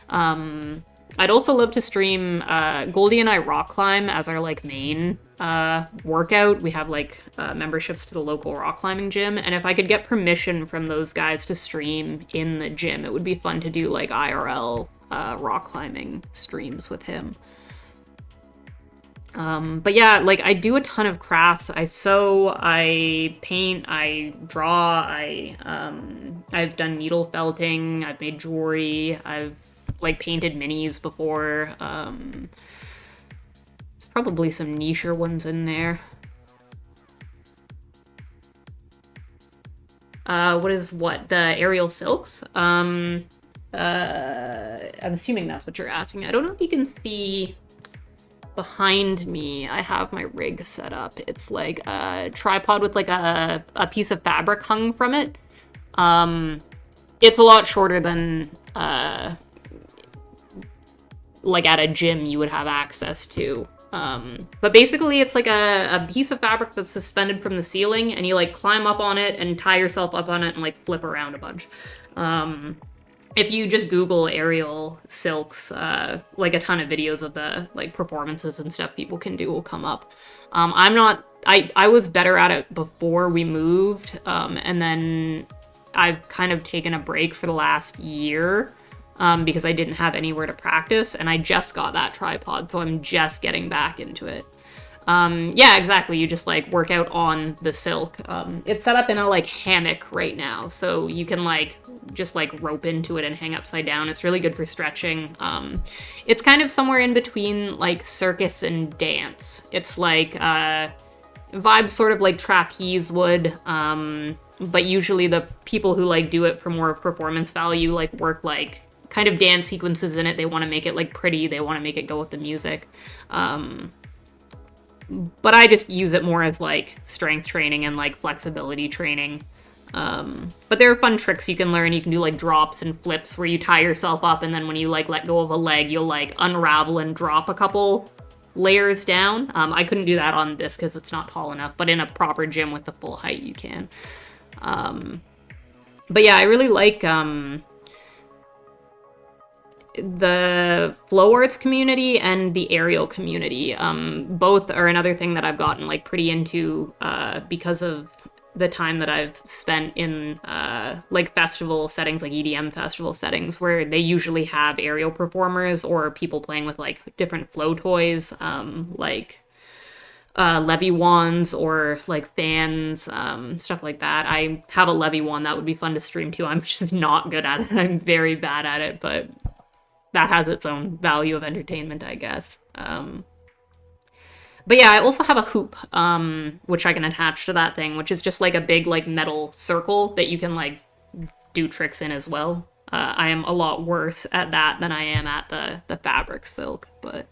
I'd also love to stream Goldie and I rock climb as our like main workout. We have like memberships to the local rock climbing gym, and if I could get permission from those guys to stream in the gym, it would be fun to do like IRL rock climbing streams with him. But yeah, like I do a ton of crafts. I sew, I paint, I draw, I've done needle felting, I've made jewelry, I've like painted minis before. There's probably some nicher ones in there. What the aerial silks? I'm assuming that's what you're asking. I don't know if you can see behind me. I have my rig set up. It's like a tripod with like a piece of fabric hung from it. It's a lot shorter than like at a gym you would have access to. But basically it's like a piece of fabric that's suspended from the ceiling, and you like climb up on it and tie yourself up on it and like flip around a bunch. If you just Google aerial silks, like a ton of videos of the like performances and stuff people can do will come up. I was better at it before we moved, and then I've kind of taken a break for the last year because I didn't have anywhere to practice, and I just got that tripod, so I'm just getting back into it. Yeah, exactly. You just like work out on the silk. It's set up in a like hammock right now, so you can like just like rope into it and hang upside down. It's really good for stretching. It's kind of somewhere in between like circus and dance. It's like vibes sort of like trapeze would, but usually the people who like do it for more of performance value like work like kind of dance sequences in it. They want to make it like pretty. They want to make it go with the music. But I just use it more as like strength training and like flexibility training. But there are fun tricks you can learn. You can do like drops and flips where you tie yourself up, and then when you like let go of a leg, you'll like unravel and drop a couple layers down. I couldn't do that on this because it's not tall enough, but in a proper gym with the full height you can. But yeah, I really like the flow arts community and the aerial community. Both are another thing that I've gotten like pretty into because of the time that I've spent in like festival settings, like EDM festival settings, where they usually have aerial performers or people playing with like different flow toys, like levy wands or like fans, stuff like that. I have a levy wand that would be fun to stream too. I'm just not good at it. I'm very bad at it, but that has its own value of entertainment, I guess. But yeah, I also have a hoop, which I can attach to that thing, which is just like a big like metal circle that you can like do tricks in as well. I am a lot worse at that than I am at the fabric silk, but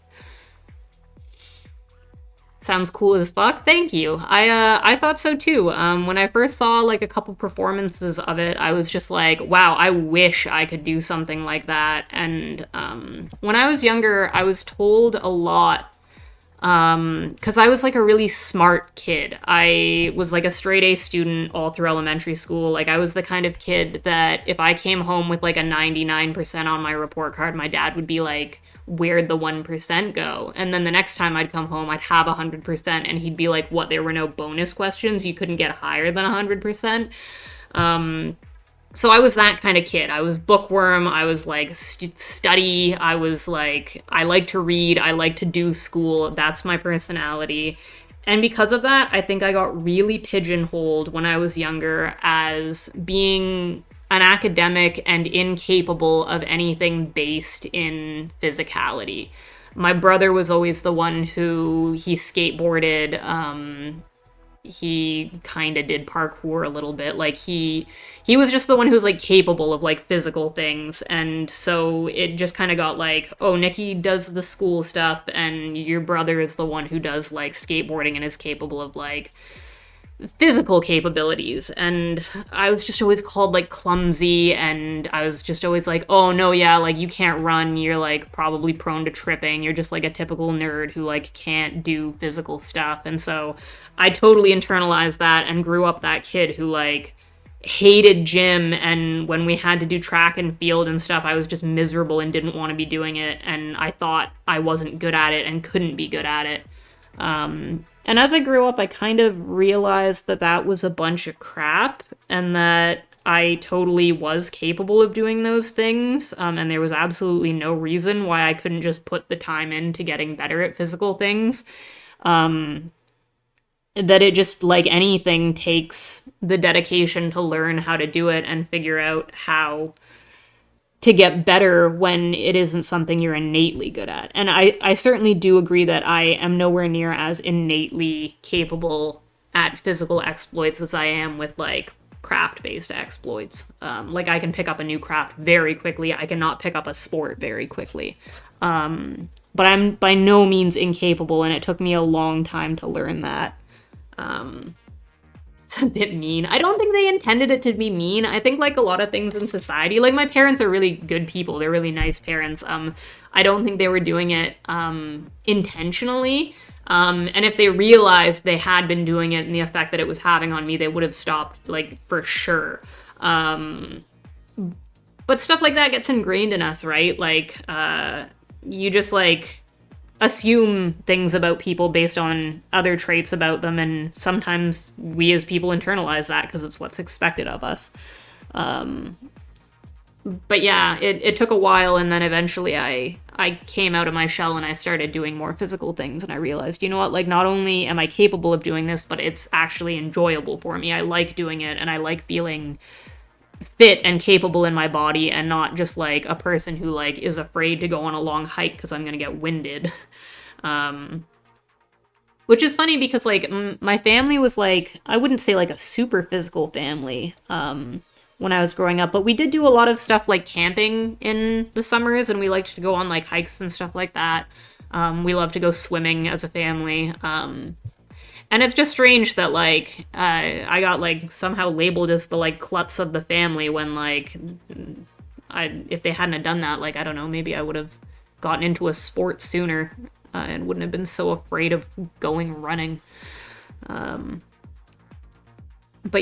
sounds cool as fuck. Thank you. I thought so too. When I first saw like a couple performances of it, I was just like, wow, I wish I could do something like that. And when I was younger, I was told a lot, because I was like a really smart kid. I was like a straight A student all through elementary school. Like I was the kind of kid that if I came home with like a 99% on my report card, my dad would be like, where'd the 1% go? And then the next time I'd come home, I'd have 100%, and he'd be like, what, there were no bonus questions? You couldn't get higher than 100%? So I was that kind of kid. I was bookworm. I was like study. I was like, I like to read. I like to do school. That's my personality. And because of that, I think I got really pigeonholed when I was younger as being an academic and incapable of anything based in physicality. My brother was always the one who he skateboarded. he kind of did parkour a little bit. Like he was just the one who was like capable of like physical things, and so it just kind of got like, oh, Nikki does the school stuff and your brother is the one who does like skateboarding and is capable of like physical capabilities. And I was just always called like clumsy, and I was just always like, oh no, yeah, like you can't run, you're like probably prone to tripping, you're just like a typical nerd who like can't do physical stuff. And so I totally internalized that and grew up that kid who like hated gym, and when we had to do track and field and stuff, I was just miserable and didn't want to be doing it, and I thought I wasn't good at it and couldn't be good at it. And as I grew up, I kind of realized that that was a bunch of crap, and that I totally was capable of doing those things, and there was absolutely no reason why I couldn't just put the time into getting better at physical things. That it just, like anything, takes the dedication to learn how to do it and figure out how to get better when it isn't something you're innately good at. And I certainly do agree that I am nowhere near as innately capable at physical exploits as I am with like craft-based exploits. Like I can pick up a new craft very quickly. I cannot pick up a sport very quickly. But I'm by no means incapable, and it took me a long time to learn that. It's a bit mean. I don't think they intended it to be mean. I think like a lot of things in society, like my parents are really good people. They're really nice parents. I don't think they were doing it intentionally. And if they realized they had been doing it and the effect that it was having on me, they would have stopped, like, for sure. But stuff like that gets ingrained in us, right? Like, you just, like, assume things about people based on other traits about them, and sometimes we as people internalize that because it's what's expected of us. But yeah, it took a while, and then eventually I came out of my shell and I started doing more physical things, and I realized, you know what, like, not only am I capable of doing this, but it's actually enjoyable for me. I like doing it, and I like feeling fit and capable in my body, and not just like a person who like is afraid to go on a long hike because I'm gonna get winded. Which is funny because like my family was like, I wouldn't say like a super physical family when I was growing up, but we did do a lot of stuff like camping in the summers, and we liked to go on like hikes and stuff like that. We love to go swimming as a family. And it's just strange that, like, I got, like, somehow labeled as the, like, klutz of the family when, like, if they hadn't have done that, like, I don't know, maybe I would have gotten into a sport sooner and wouldn't have been so afraid of going running. But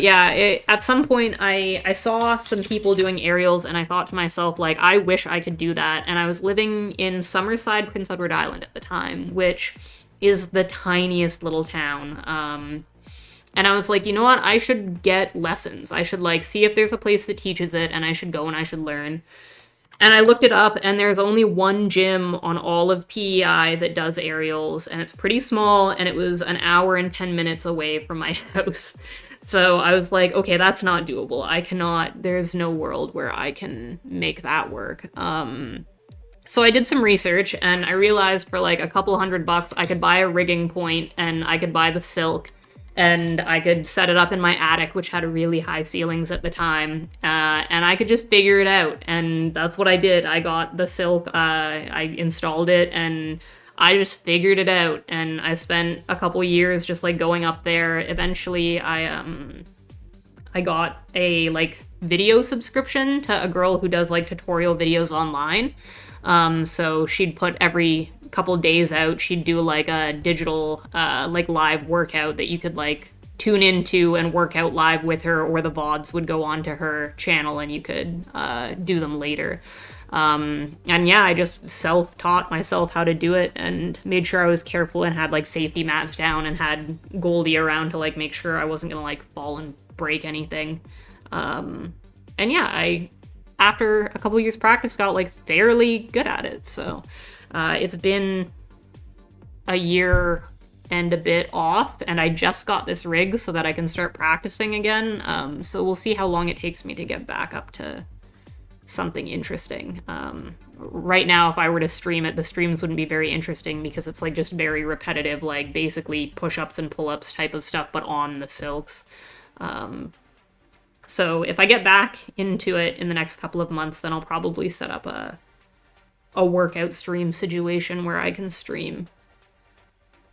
yeah, at some point I saw some people doing aerials, and I thought to myself, like, I wish I could do that. And I was living in Summerside, Prince Edward Island at the time, which is the tiniest little town. And I was like, you know what? I should get lessons. I should, like, see if there's a place that teaches it, and I should go and I should learn. And I looked it up, and there's only one gym on all of PEI that does aerials, and it's pretty small, and it was an hour and 10 minutes away from my house. So I was like, okay, that's not doable. There's no world where I can make that work. So I did some research, and I realized for like a couple $100 I could buy a rigging point, and I could buy the silk, and I could set it up in my attic, which had really high ceilings at the time, and I could just figure it out. And that's what I did. I got the silk, I installed it, and I just figured it out. And I spent a couple years just like going up there. Eventually I got a like video subscription to a girl who does like tutorial videos online. So she'd put every couple days out, she'd do like a digital, like live workout that you could like tune into and work out live with her, or the VODs would go onto her channel and you could, do them later. And yeah, I just self-taught myself how to do it and made sure I was careful and had like safety mats down and had Goldie around to like make sure I wasn't gonna like fall and break anything. And yeah, after a couple years practice, got like fairly good at it. So it's been a year and a bit off, and I just got this rig so that I can start practicing again. So we'll see how long it takes me to get back up to something interesting. Right now, if I were to stream it, the streams wouldn't be very interesting because it's like just very repetitive, like basically push-ups and pull-ups type of stuff, but on the silks. So if I get back into it in the next couple of months, then I'll probably set up a workout stream situation where I can stream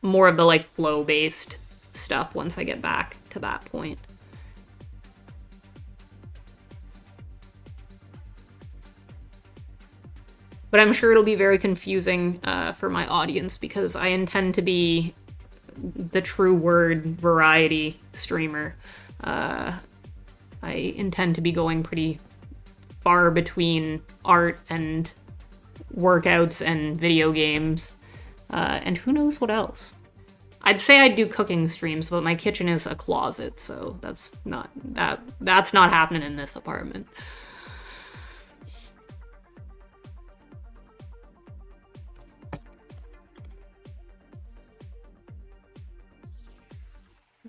more of the like flow-based stuff once I get back to that point. But I'm sure it'll be very confusing for my audience because I intend to be the true word variety streamer. I intend to be going pretty far between art and workouts and video games, and who knows what else. I'd say I'd do cooking streams, but my kitchen is a closet, so that's not happening in this apartment.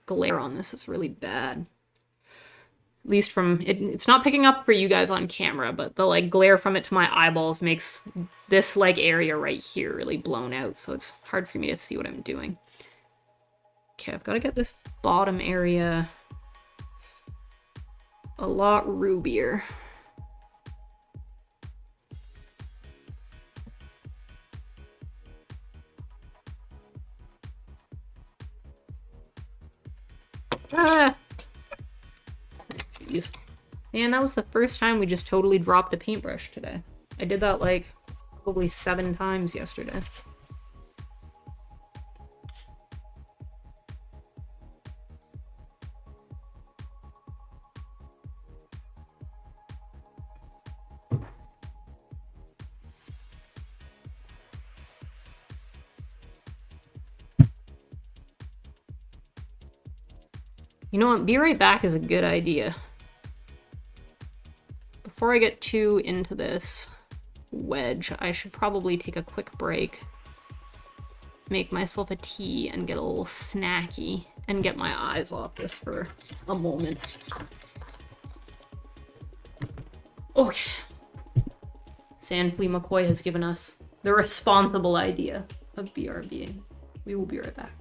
Glare on this is really bad. At least from it's not picking up for you guys on camera, but the like glare from it to my eyeballs makes this like area right here really blown out, so it's hard for me to see what I'm doing. Okay, I've got to get this bottom area a lot rubier. Ah! Jeez. Man, that was the first time we just totally dropped a paintbrush today. I did that like probably 7 times yesterday. You know what? Be right back is a good idea. Before I get too into this wedge, I should probably take a quick break, make myself a tea, and get a little snacky, and get my eyes off this for a moment. Okay. Sandflea McCoy has given us the responsible idea of BRBing. We will be right back.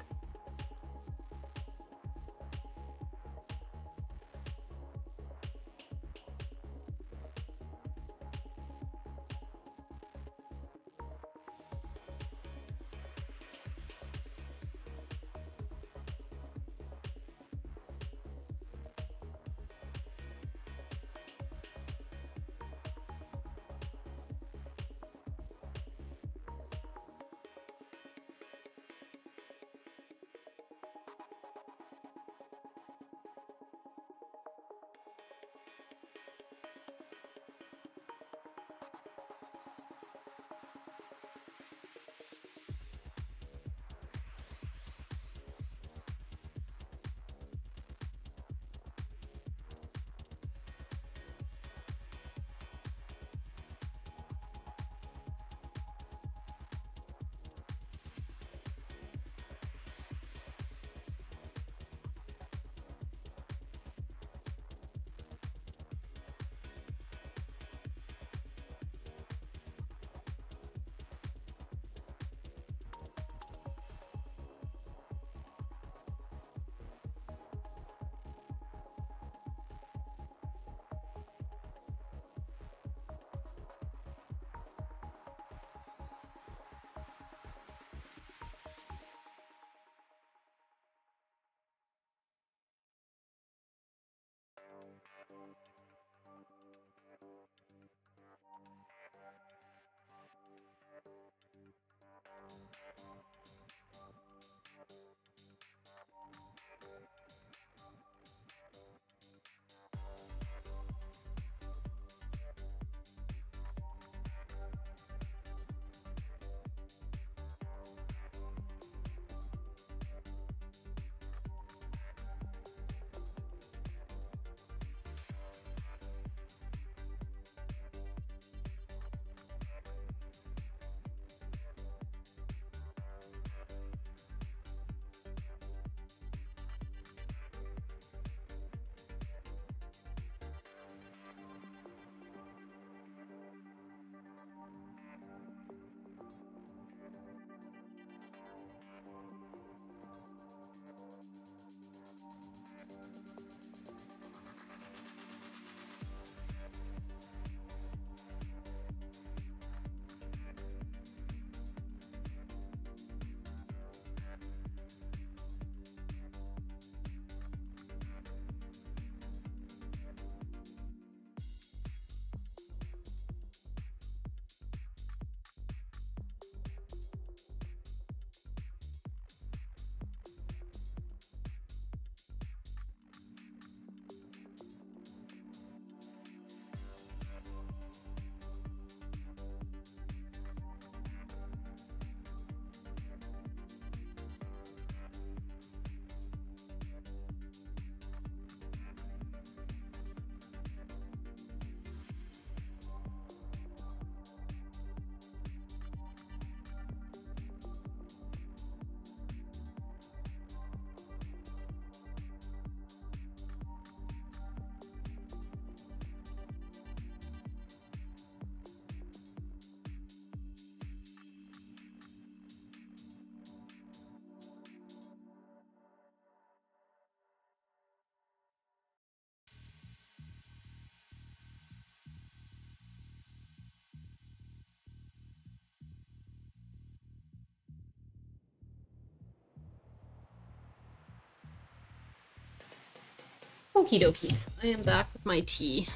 Okie dokie. I am back with my tea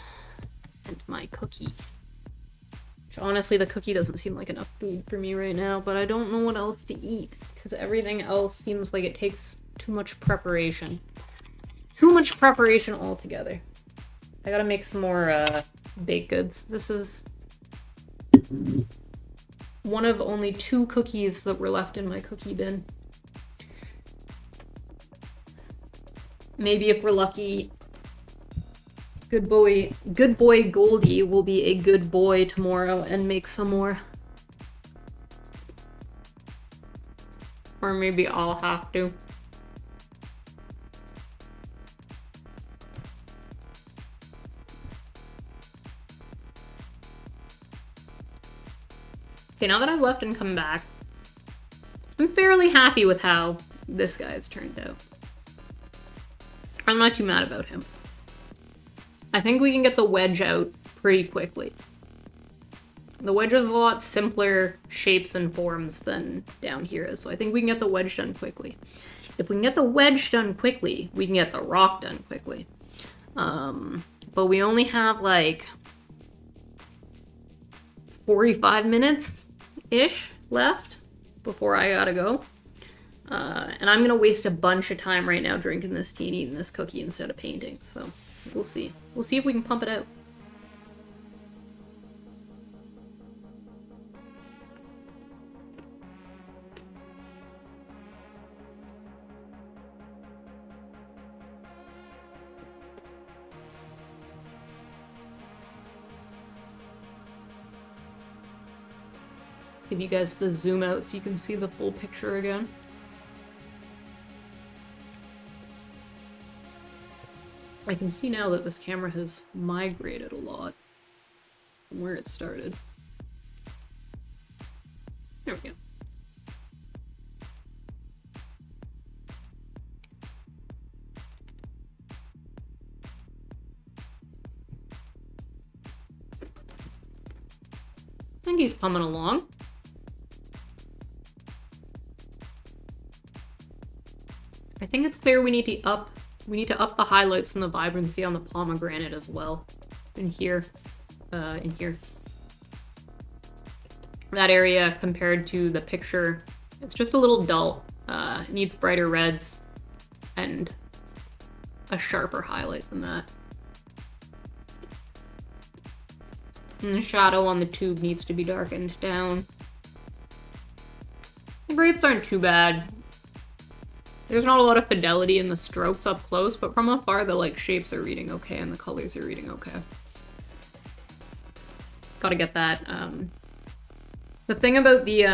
and my cookie. Which honestly, the cookie doesn't seem like enough food for me right now, but I don't know what else to eat because everything else seems like it takes too much preparation. Too much preparation altogether. I gotta make some more baked goods. This is one of only 2 cookies that were left in my cookie bin. Maybe if we're lucky, good boy Goldie will be a good boy tomorrow and make some more. Or maybe I'll have to. Okay, now that I've left and come back, I'm fairly happy with how this guy's turned out. I'm not too mad about him. I think we can get the wedge out pretty quickly. The wedge is a lot simpler shapes and forms than down here is, so I think we can get the wedge done quickly. If we can get the wedge done quickly, we can get the rock done quickly. But we only have like 45 minutes-ish left before I gotta go. And I'm gonna waste a bunch of time right now drinking this tea and eating this cookie instead of painting, so we'll see. We'll see if we can pump it out. Give you guys the zoom out so you can see the full picture again. I can see now that this camera has migrated a lot from where it started. There we go. I think he's coming along. I think it's clear we need to up the highlights and the vibrancy on the pomegranate as well. In here. That area compared to the picture, it's just a little dull. It needs brighter reds and a sharper highlight than that. And the shadow on the tube needs to be darkened down. The grapes aren't too bad. There's not a lot of fidelity in the strokes up close, but from afar the like shapes are reading okay and the colors are reading okay. Gotta get that. The thing about the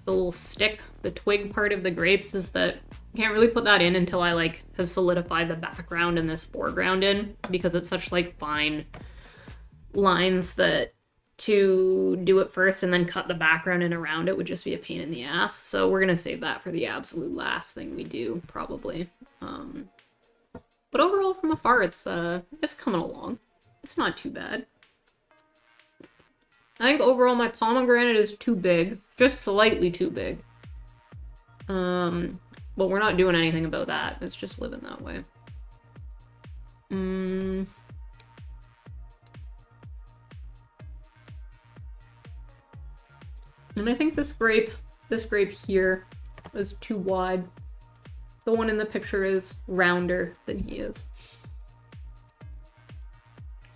little stick, the twig part of the grapes is that I can't really put that in until I like have solidified the background and this foreground in, because it's such like fine lines that to do it first and then cut the background in around it would just be a pain in the ass. So we're gonna save that for the absolute last thing we do, probably. But overall, from afar, it's coming along. It's not too bad. I think overall my pomegranate is too big, just slightly too big. But we're not doing anything about that. It's just living that way. And I think this grape here is too wide. The one in the picture is rounder than he is.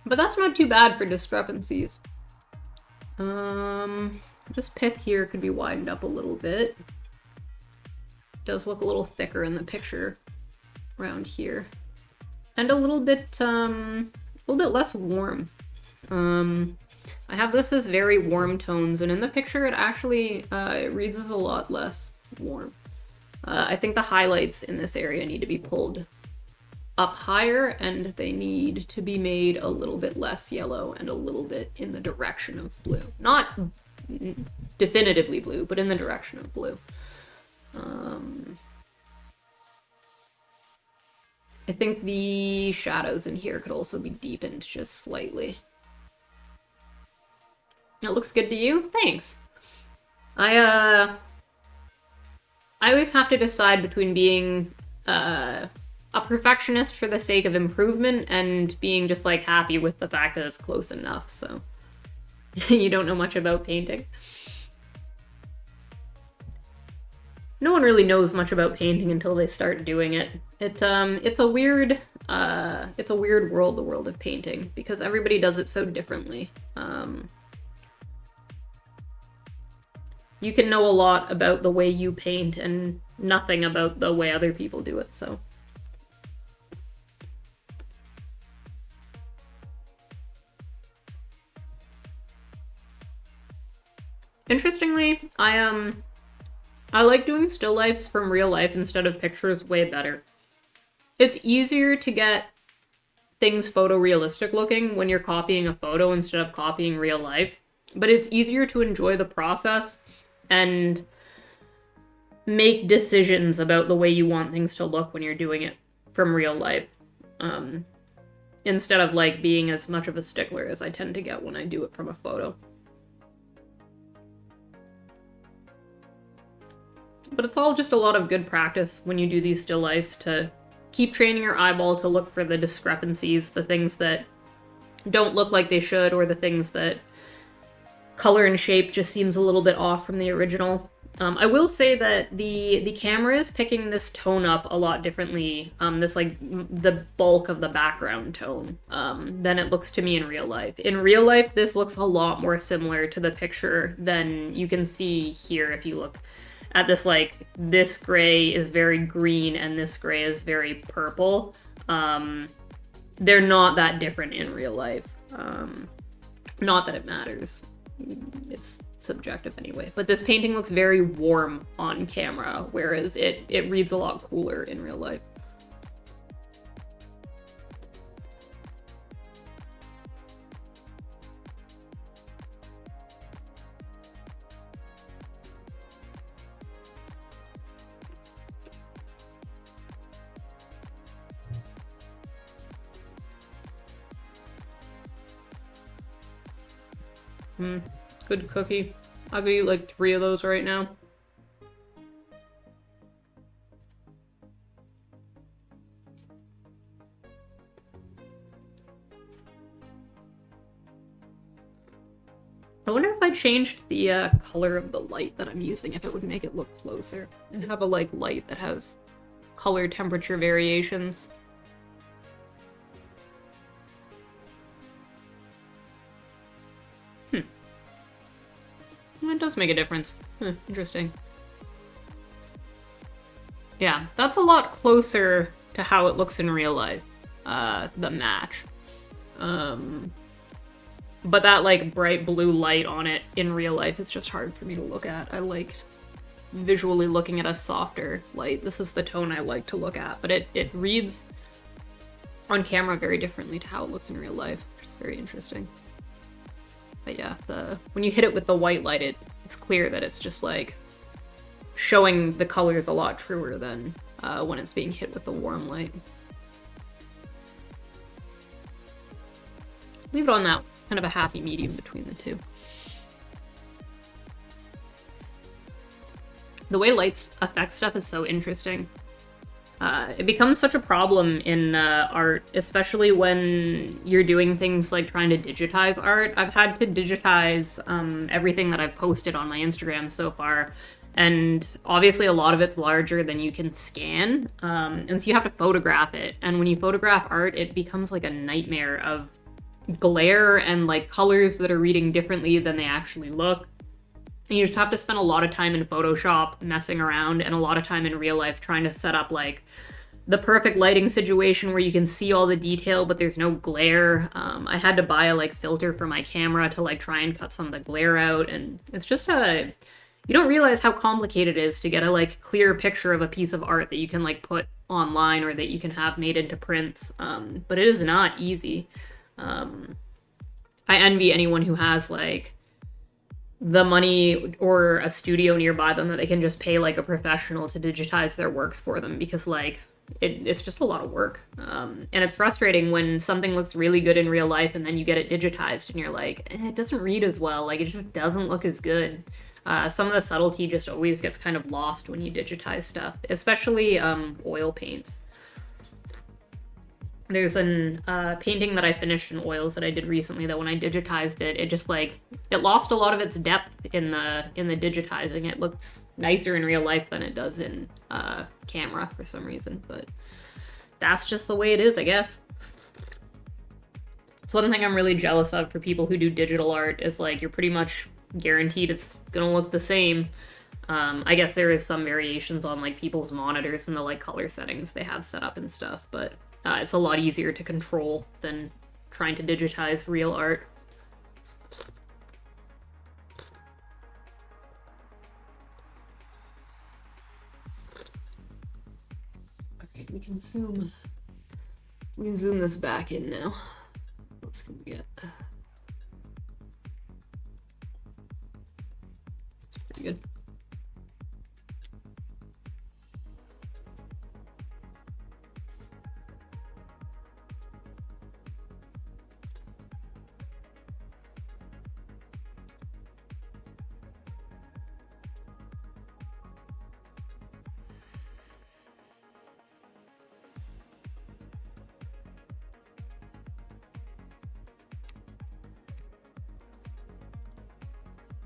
But that's not too bad for discrepancies. This pith here could be widened up a little bit. It does look a little thicker in the picture around here. And a little bit less warm. I have this as very warm tones, and in the picture it actually it reads as a lot less warm. I think the highlights in this area need to be pulled up higher, and they need to be made a little bit less yellow and a little bit in the direction of blue. Not definitively blue, but in the direction of blue. I think the shadows in here could also be deepened just slightly. It looks good to you? Thanks. I always have to decide between being a perfectionist for the sake of improvement and being just like happy with the fact that it's close enough, so you don't know much about painting. No one really knows much about painting until they start doing it. It's a weird world, the world of painting, because everybody does it so differently. You can know a lot about the way you paint and nothing about the way other people do it, so. Interestingly, I like doing still lifes from real life instead of pictures way better. It's easier to get things photorealistic looking when you're copying a photo instead of copying real life, but it's easier to enjoy the process and make decisions about the way you want things to look when you're doing it from real life, instead of like being as much of a stickler as I tend to get when I do it from a photo. But it's all just a lot of good practice when you do these still lifes to keep training your eyeball to look for the discrepancies, the things that don't look like they should, or the things that color and shape just seems a little bit off from the original. I will say that the camera is picking this tone up a lot differently, this like the bulk of the background tone, than it looks to me in real life. In real life, this looks a lot more similar to the picture than you can see here if you look at this, like, this gray is very green and this gray is very purple. They're not that different in real life. Not that it matters. It's subjective anyway. But this painting looks very warm on camera, whereas it reads a lot cooler in real life. Good cookie. I could eat like 3 of those right now. I wonder if I changed the color of the light that I'm using, if it would make it look closer. And have a like light that has color temperature variations. It does make a difference. Interesting. Yeah, that's a lot closer to how it looks in real life, the match. But that, like, bright blue light on it in real life is just hard for me to look at. I liked visually looking at a softer light. This is the tone I like to look at, but it reads on camera very differently to how it looks in real life, which is very interesting. But yeah, when you hit it with the white light, it's clear that it's just like showing the colors a lot truer than when it's being hit with the warm light. Leave it on that kind of a happy medium between the two. The way lights affect stuff is so interesting. It becomes such a problem in art, especially when you're doing things like trying to digitize art. I've had to digitize everything that I've posted on my Instagram so far, and obviously a lot of it's larger than you can scan, and so you have to photograph it. And when you photograph art, it becomes like a nightmare of glare and like colors that are reading differently than they actually look. And you just have to spend a lot of time in Photoshop messing around and a lot of time in real life trying to set up like the perfect lighting situation where you can see all the detail but there's no glare. I had to buy a like filter for my camera to like try and cut some of the glare out, and it's just you don't realize how complicated it is to get a like clear picture of a piece of art that you can like put online or that you can have made into prints. But it is not easy. I envy anyone who has like the money or a studio nearby them that they can just pay like a professional to digitize their works for them, because like it's just a lot of work. And it's frustrating when something looks really good in real life and then you get it digitized and you're like, it doesn't read as well, like it just doesn't look as good. Some of the subtlety just always gets kind of lost when you digitize stuff, especially oil paints. There's an painting that I finished in oils that I did recently that when I digitized it, it just like, it lost a lot of its depth in the digitizing. It looks nicer in real life than it does in camera for some reason, but that's just the way it is, I guess. It's one thing I'm really jealous of for people who do digital art is like, you're pretty much guaranteed it's gonna look the same. I guess there is some variations on like people's monitors and the like color settings they have set up and stuff, but it's a lot easier to control than trying to digitize real art. Okay, we can zoom this back in now. What else can we get? It's pretty good.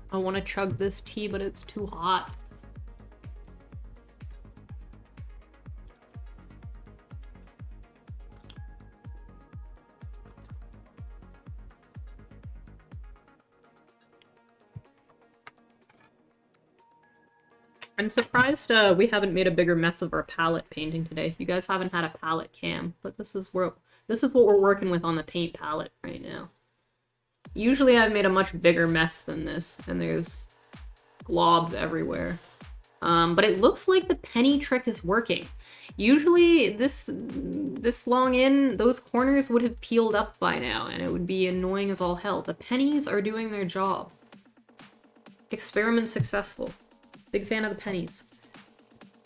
I want to chug this tea, but it's too hot. I'm surprised we haven't made a bigger mess of our palette painting today. You guys haven't had a palette cam, but this is what we're working with on the paint palette right now. Usually I've made a much bigger mess than this, and there's globs everywhere. But it looks like the penny trick is working. Usually this long in, those corners would have peeled up by now, and it would be annoying as all hell. The pennies are doing their job. Experiment successful. Big fan of the pennies.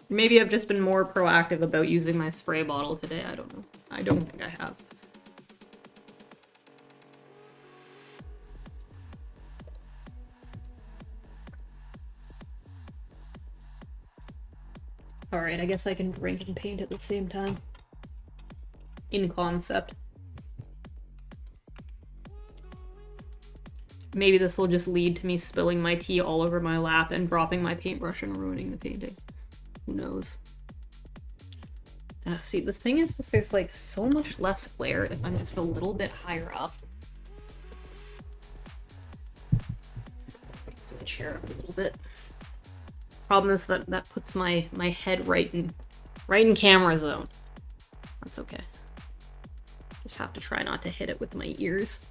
Maybe I've just been more proactive about using my spray bottle today, I don't know. I don't think I have. Alright, I guess I can drink and paint at the same time. In concept. Maybe this will just lead to me spilling my tea all over my lap and dropping my paintbrush and ruining the painting. Who knows? See, the thing is, there's like so much less glare if I'm just a little bit higher up. Raise my chair up a little bit. Problem is that puts my head right in camera zone. That's okay. Just have to try not to hit it with my ears.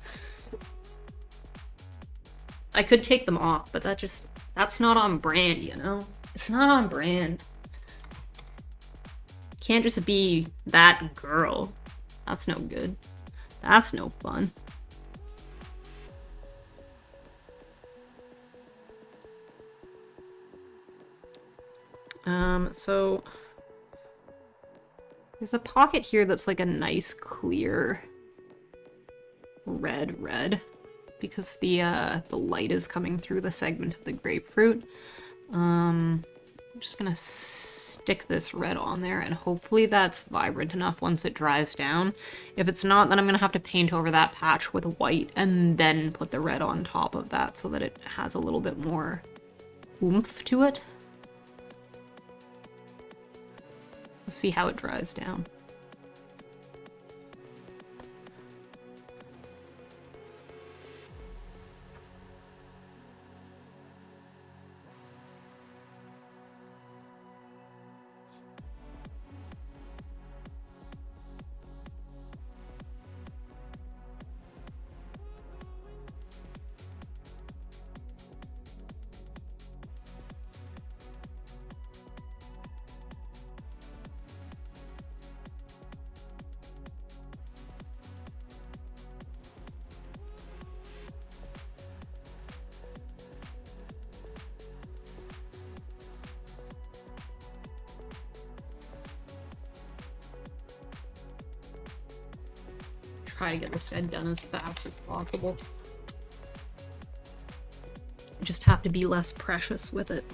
I could take them off, but that's not on brand, you know? It's not on brand. Can't just be that girl. That's no good. That's no fun. So there's a pocket here that's like a nice clear red because the light is coming through the segment of the grapefruit. I'm just gonna stick this red on there and hopefully that's vibrant enough once it dries down. If it's not, then I'm gonna have to paint over that patch with white and then put the red on top of that so that it has a little bit more oomph to it. We'll see how it dries down. Try to get this head done as fast as possible. Just have to be less precious with it.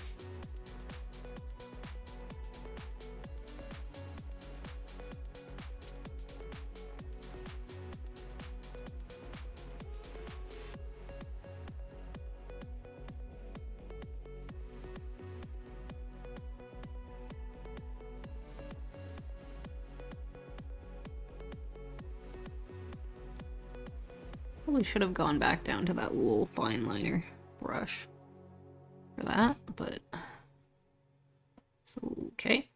Probably should have gone back down to that little fine liner brush for that, but so okay.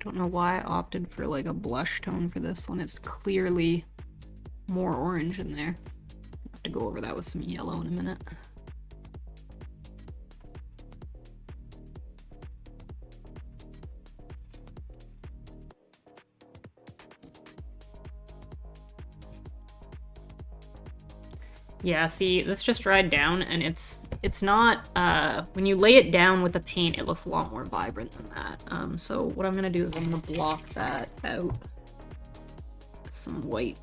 Don't know why I opted for like a blush tone for this one. It's clearly more orange in there. I have to go over that with some yellow in a minute. Yeah, see, this just dried down, and it's not, when you lay it down with the paint, it looks a lot more vibrant than that. So what I'm gonna do is I'm gonna block that out with some white.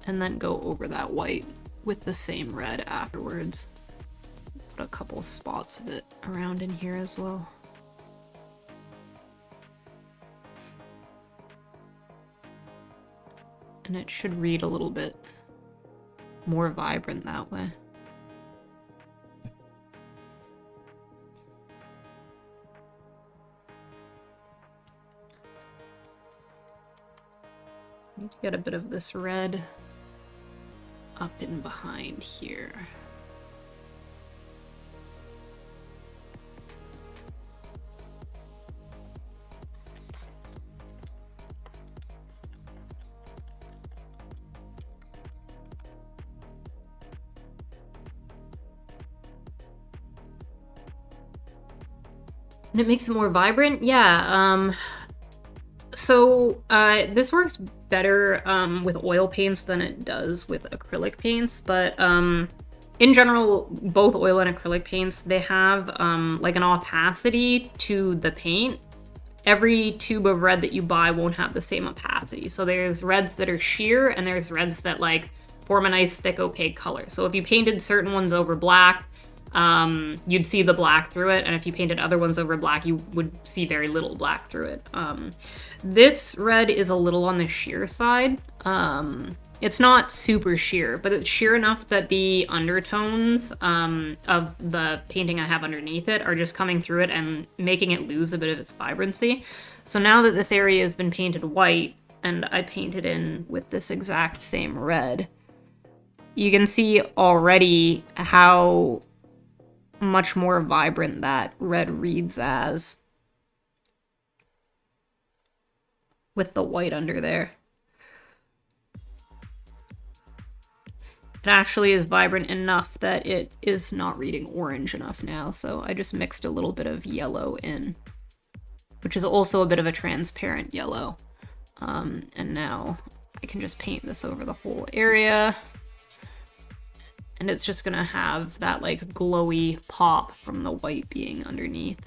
And then go over that white with the same red afterwards. Put a couple of spots of it around in here as well. And it should read a little bit more vibrant that way. Need to get a bit of this red up in behind here. And it makes it more vibrant? Yeah, so this works better with oil paints than it does with acrylic paints, but in general, both oil and acrylic paints, they have like an opacity to the paint. Every tube of red that you buy won't have the same opacity. So there's reds that are sheer, and there's reds that like form a nice thick opaque color. So if you painted certain ones over black, you'd see the black through it, and if you painted other ones over black, you would see very little black through it. This red is a little on the sheer side. It's not super sheer, but it's sheer enough that the undertones of the painting I have underneath it are just coming through it and making it lose a bit of its vibrancy. So now that this area has been painted white, and I painted in with this exact same red, you can see already how much more vibrant that red reads as with the white under there. It actually is vibrant enough that it is not reading orange enough now, so I just mixed a little bit of yellow in, which is also a bit of a transparent yellow. And now I can just paint this over the whole area. And it's just gonna have that like glowy pop from the white being underneath.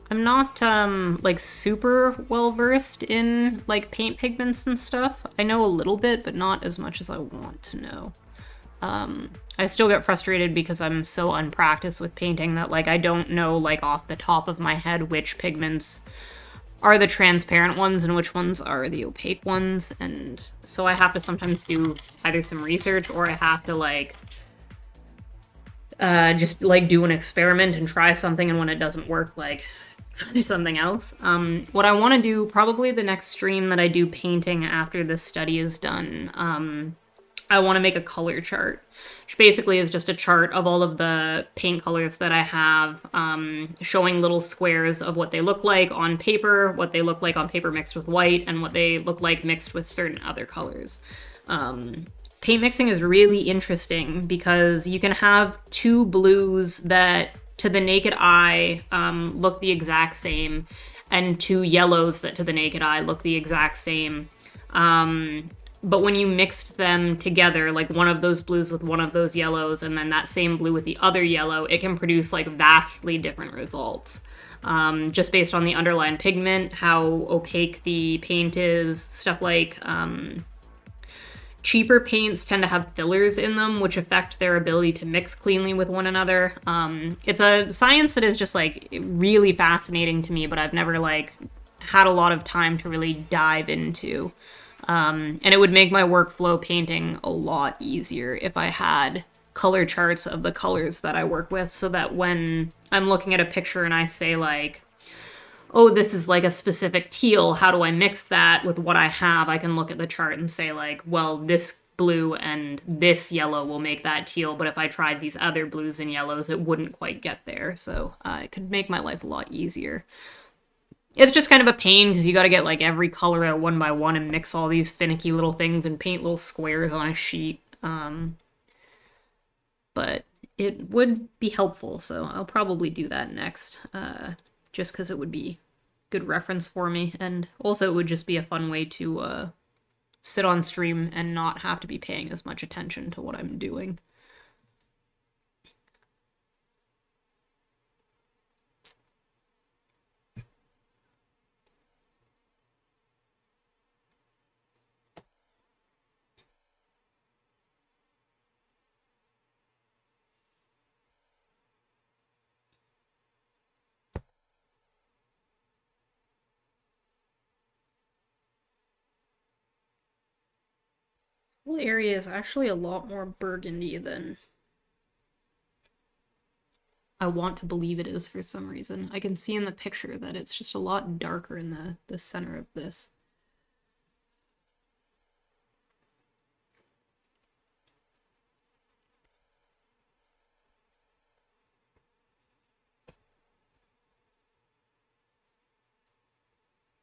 I'm not like super well versed in like paint pigments and stuff. I know a little bit, but not as much as I want to know. I still get frustrated because I'm so unpracticed with painting that like I don't know like off the top of my head which pigments are the transparent ones and which ones are the opaque ones, and so I have to sometimes do either some research or I have to like just like do an experiment and try something, and when it doesn't work, like try something else. What I want to do, probably the next stream that I do painting after this study is done, I want to make a color chart, which basically is just a chart of all of the paint colors that I have, showing little squares of what they look like on paper, what they look like on paper mixed with white, and what they look like mixed with certain other colors. Paint mixing is really interesting because you can have two blues that to the naked eye look the exact same, and two yellows that to the naked eye look the exact same. But when you mixed them together, like one of those blues with one of those yellows, and then that same blue with the other yellow, it can produce like vastly different results. Just based on the underlying pigment, how opaque the paint is, stuff like cheaper paints tend to have fillers in them, which affect their ability to mix cleanly with one another. It's a science that is just like really fascinating to me, but I've never like had a lot of time to really dive into. And it would make my workflow painting a lot easier if I had color charts of the colors that I work with, so that when I'm looking at a picture and I say like, oh, this is like a specific teal, how do I mix that with what I have? I can look at the chart and say like, well, this blue and this yellow will make that teal, but if I tried these other blues and yellows, it wouldn't quite get there. So it could make my life a lot easier. It's just kind of a pain because you got to get like every color out one by one and mix all these finicky little things and paint little squares on a sheet. But it would be helpful, so I'll probably do that next, just because it would be good reference for me, and also it would just be a fun way to sit on stream and not have to be paying as much attention to what I'm doing. The whole area is actually a lot more burgundy than I want to believe it is for some reason. I can see in the picture that it's just a lot darker in the center of this.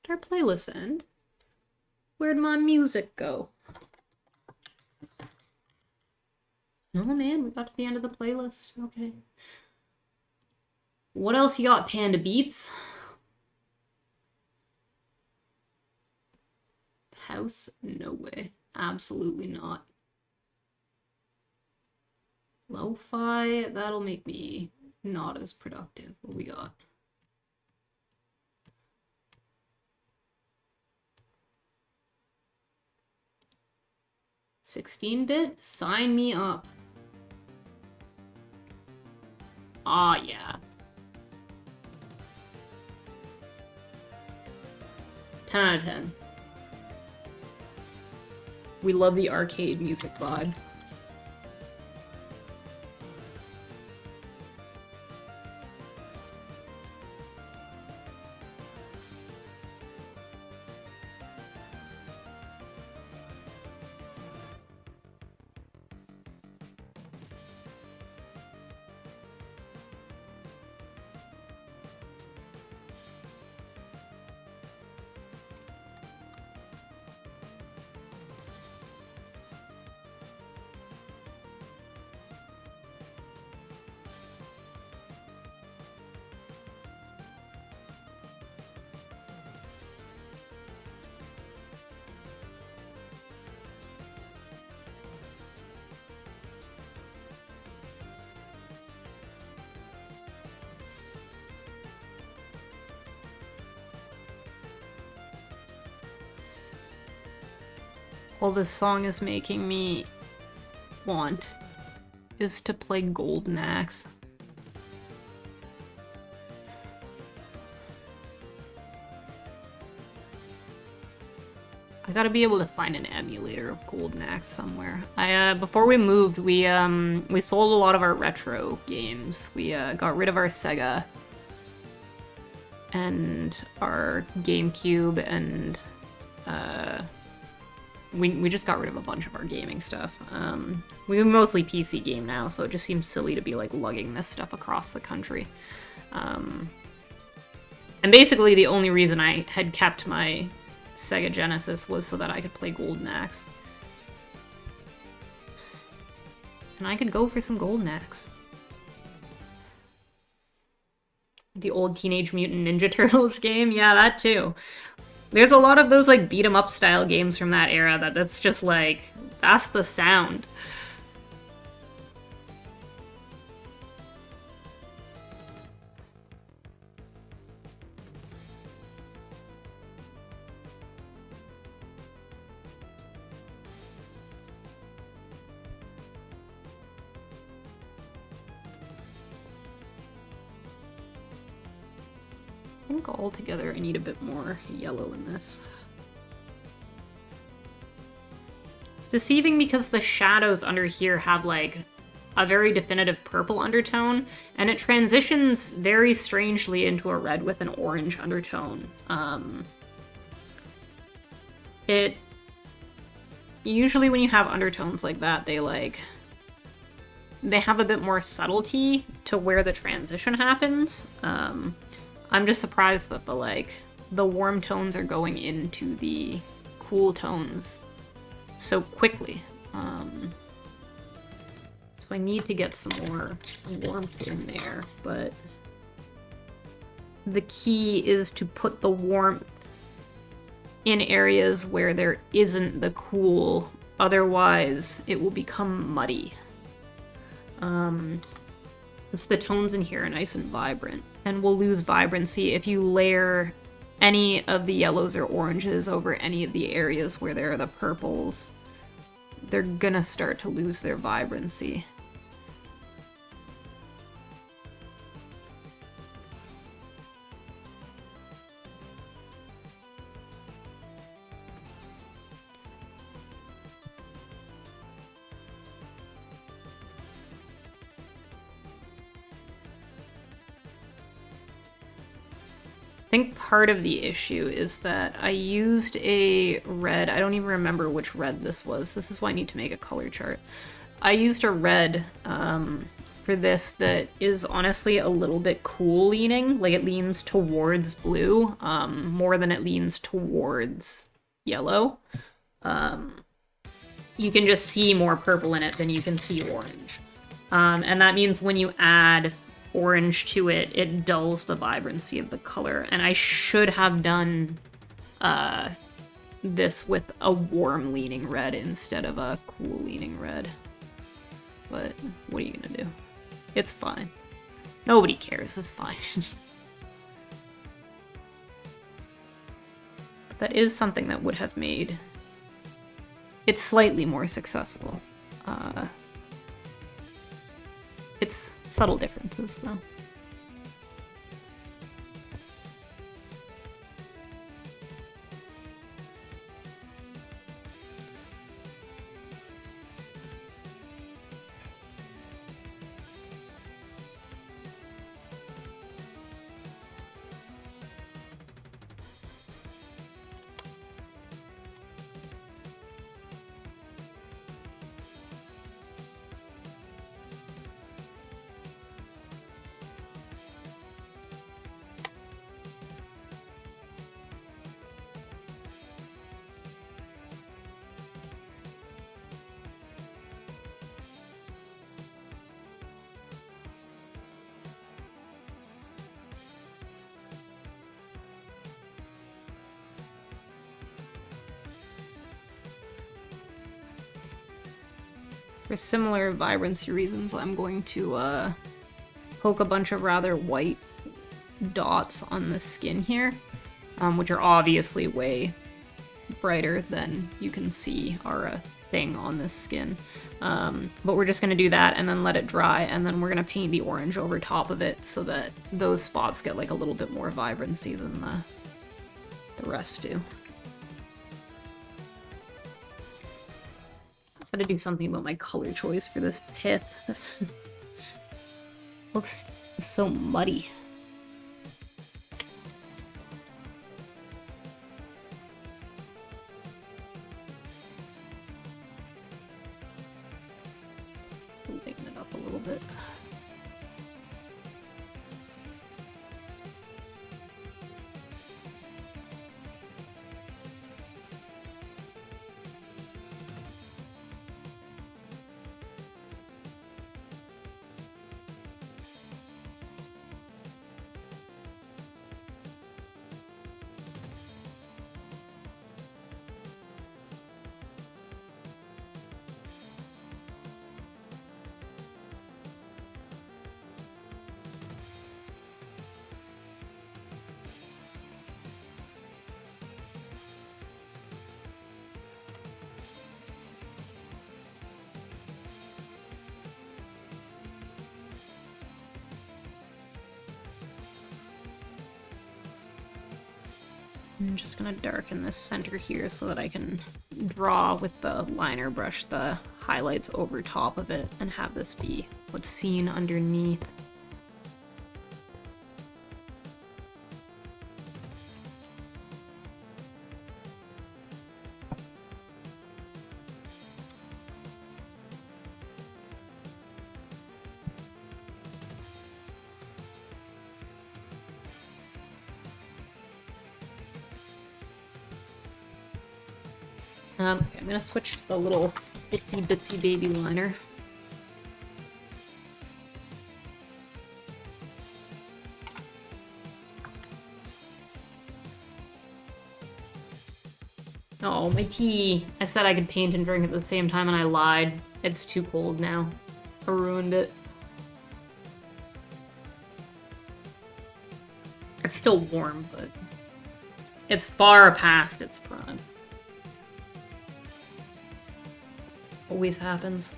Did our playlist end? Where'd my music go? Oh man, we got to the end of the playlist. Okay. What else you got, Panda Beats? House? No way. Absolutely not. Lo-fi? That'll make me not as productive. What we got? 16-bit? Sign me up. Ah, yeah. 10 out of 10. We love the arcade music vibe. All this song is making me want is to play Golden Axe. I gotta be able to find an emulator of Golden Axe somewhere. Before we moved, we sold a lot of our retro games. We got rid of our Sega and our GameCube, and we just got rid of a bunch of our gaming stuff. We mostly PC game now, so it just seems silly to be like lugging this stuff across the country. And basically the only reason I had kept my Sega Genesis was so that I could play Golden Axe. And I could go for some Golden Axe. the old Teenage Mutant Ninja Turtles game. Yeah, that too. There's a lot of those like beat 'em up style games from that era that's just like, that's the sound. I think altogether I need a bit more yellow in this. It's deceiving because the shadows under here have like a very definitive purple undertone, and it transitions very strangely into a red with an orange undertone. It usually when you have undertones like that, they have a bit more subtlety to where the transition happens. I'm just surprised that the warm tones are going into the cool tones so quickly. So I need to get some more warmth in there, but the key is to put the warmth in areas where there isn't the cool, otherwise it will become muddy. The tones in here are nice and vibrant, and we'll lose vibrancy if you layer any of the yellows or oranges over any of the areas where there are the purples. They're gonna start to lose their vibrancy. I think part of the issue is that I used a red, I don't even remember which red this was. This is why I need to make a color chart. I used a red for this that is honestly a little bit cool leaning. Like it leans towards blue more than it leans towards yellow. You can just see more purple in it than you can see orange. And that means when you add orange to it, it dulls the vibrancy of the color. And I should have done this with a warm leaning red instead of a cool leaning red. But what are you gonna do? It's fine. Nobody cares, it's fine. But that is something that would have made it slightly more successful. It's subtle differences, though. For similar vibrancy reasons, I'm going to poke a bunch of rather white dots on the skin here, which are obviously way brighter than you can see are a thing on this skin. But we're just going to do that and then let it dry, and then we're going to paint the orange over top of it so that those spots get like a little bit more vibrancy than the rest do. I'm gonna do something about my color choice for this pith. Looks so muddy. Lighten it up a little bit. I'm just gonna darken this center here so that I can draw with the liner brush the highlights over top of it and have this be what's seen underneath. Okay, I'm gonna switch to the little itsy bitsy baby liner. Oh, my tea! I said I could paint and drink at the same time and I lied. It's too cold now. I ruined it. It's still warm, but it's far past its prime. Always happens.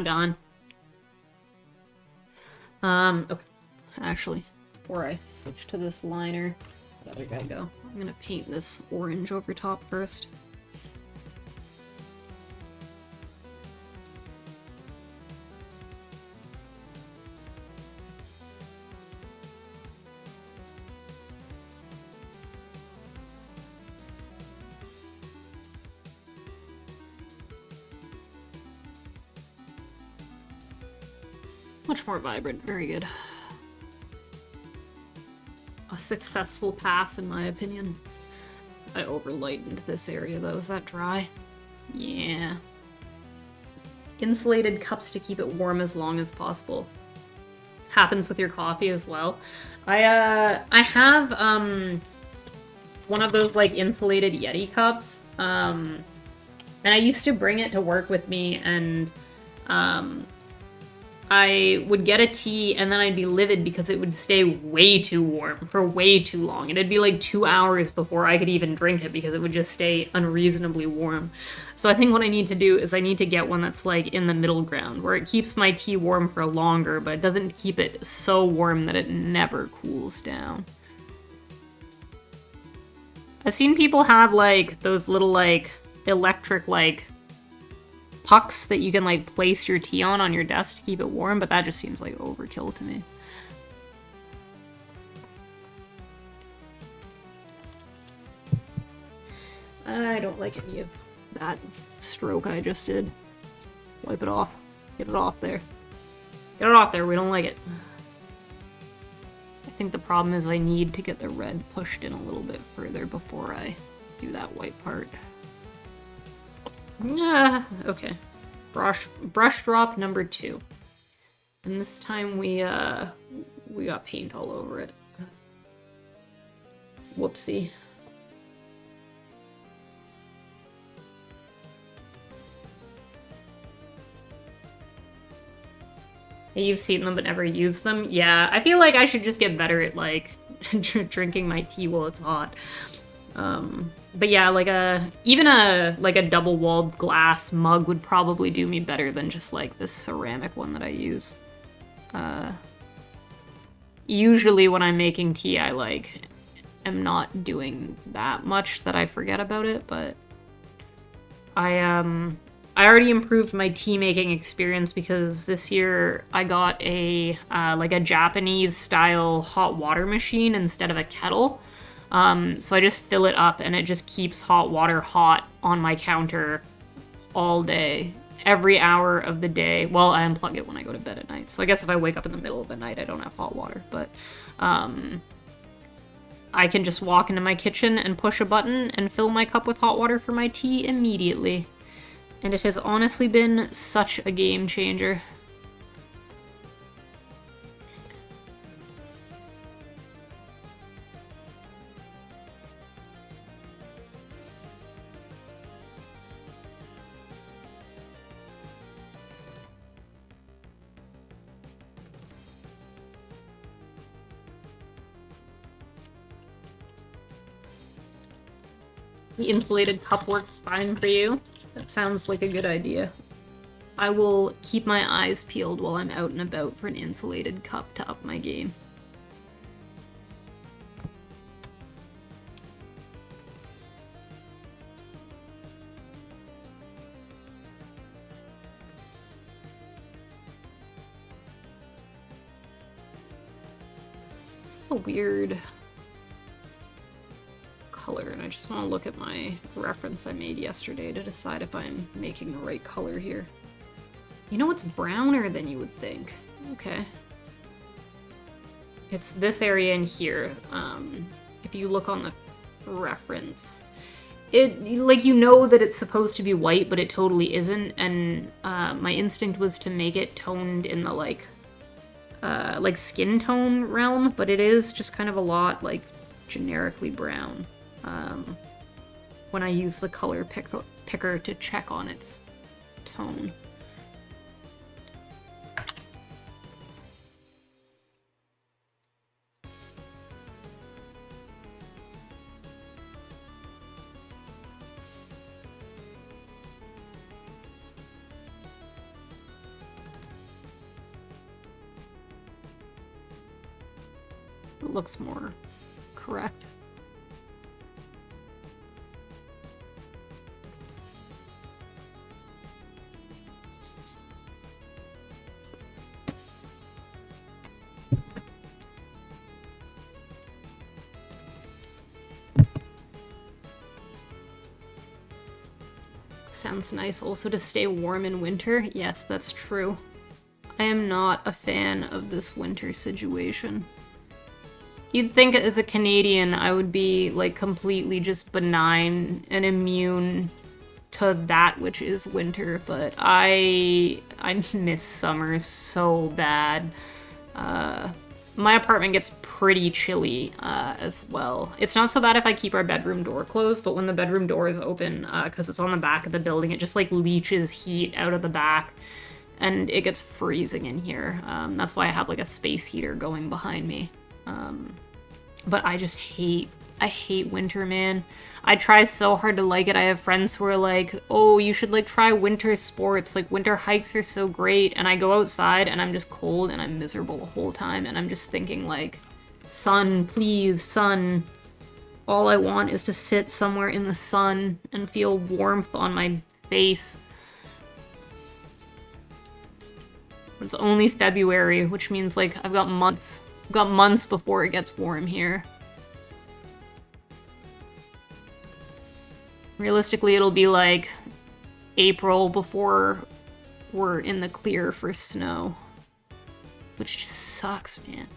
Gone. Okay. Actually, before I switch to this liner, where'd the other guy go? I'm gonna paint this orange over top first. Much more vibrant, very good. A successful pass, in my opinion. I over-lightened this area, though. Is that dry? Yeah. Insulated cups to keep it warm as long as possible. Happens with your coffee as well. I have, one of those, like, insulated Yeti cups, and I used to bring it to work with me, and, I would get a tea and then I'd be livid because it would stay way too warm for way too long. It'd be like 2 hours before I could even drink it because it would just stay unreasonably warm. So I think what I need to do is I need to get one that's like in the middle ground where it keeps my tea warm for longer, but it doesn't keep it so warm that it never cools down. I've seen people have like those little like electric like pucks that you can like place your tea on your desk to keep it warm, but that just seems like overkill to me. I don't like any of that stroke I just did. Wipe it off. Get it off there. Get it off there, we don't like it. I think the problem is I need to get the red pushed in a little bit further before I do that white part. Yeah, okay. Brush drop number 2. And this time we got paint all over it. Whoopsie. You've seen them but never used them? Yeah, I feel like I should just get better at, like, drinking my tea while it's hot. But yeah, like even a double-walled glass mug would probably do me better than just like this ceramic one that I use. Usually when I'm making tea, I like am not doing that much that I forget about it, but I already improved my tea making experience because this year I got a like a Japanese style hot water machine instead of a kettle. So I just fill it up and it just keeps hot water hot on my counter all day, every hour of the day. Well, I unplug it when I go to bed at night. So I guess if I wake up in the middle of the night, I don't have hot water, but I can just walk into my kitchen and push a button and fill my cup with hot water for my tea immediately. And it has honestly been such a game changer. The insulated cup works fine for you. That sounds like a good idea. I will keep my eyes peeled while I'm out and about for an insulated cup to up my game. This is a weird color, and I just want to look at my reference I made yesterday to decide if I'm making the right color here. You know, it's browner than you would think. Okay. It's this area in here. If you look on the reference, it, like, you know that it's supposed to be white, but it totally isn't, and my instinct was to make it toned in the, like skin tone realm, but it is just kind of a lot, like, generically brown. When I use the color picker to check on its tone. It looks more correct. Sounds nice also to stay warm in winter. Yes, that's true. I am not a fan of this winter situation. You'd think as a Canadian I would be, like, completely just benign and immune to that which is winter, but I miss summers so bad. My apartment gets pretty chilly as well. It's not so bad if I keep our bedroom door closed, but when the bedroom door is open, because it's on the back of the building, it just, like, leaches heat out of the back, and it gets freezing in here. That's why I have, like, a space heater going behind me. But I just I hate winter, man. I try so hard to like it. I have friends who are like, oh, you should, like, try winter sports. Like, winter hikes are so great. And I go outside and I'm just cold and I'm miserable the whole time. And I'm just thinking, like, sun, please, sun. All I want is to sit somewhere in the sun and feel warmth on my face. It's only February, which means, like, I've got months. I've got months before it gets warm here. Realistically, it'll be like April before we're in the clear for snow. Which just sucks, man.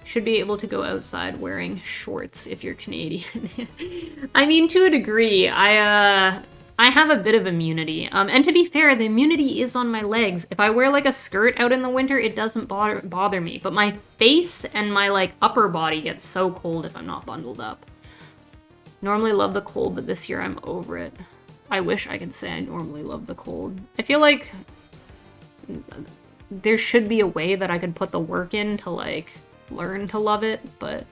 Should be able to go outside wearing shorts if you're Canadian. I mean, to a degree. I have a bit of immunity. And to be fair, the immunity is on my legs. If I wear, like, a skirt out in the winter, it doesn't bother me. But my face and my, like, upper body gets so cold if I'm not bundled up. Normally love the cold, but this year I'm over it. I wish I could say I normally love the cold. I feel like there should be a way that I could put the work in to, like, learn to love it, but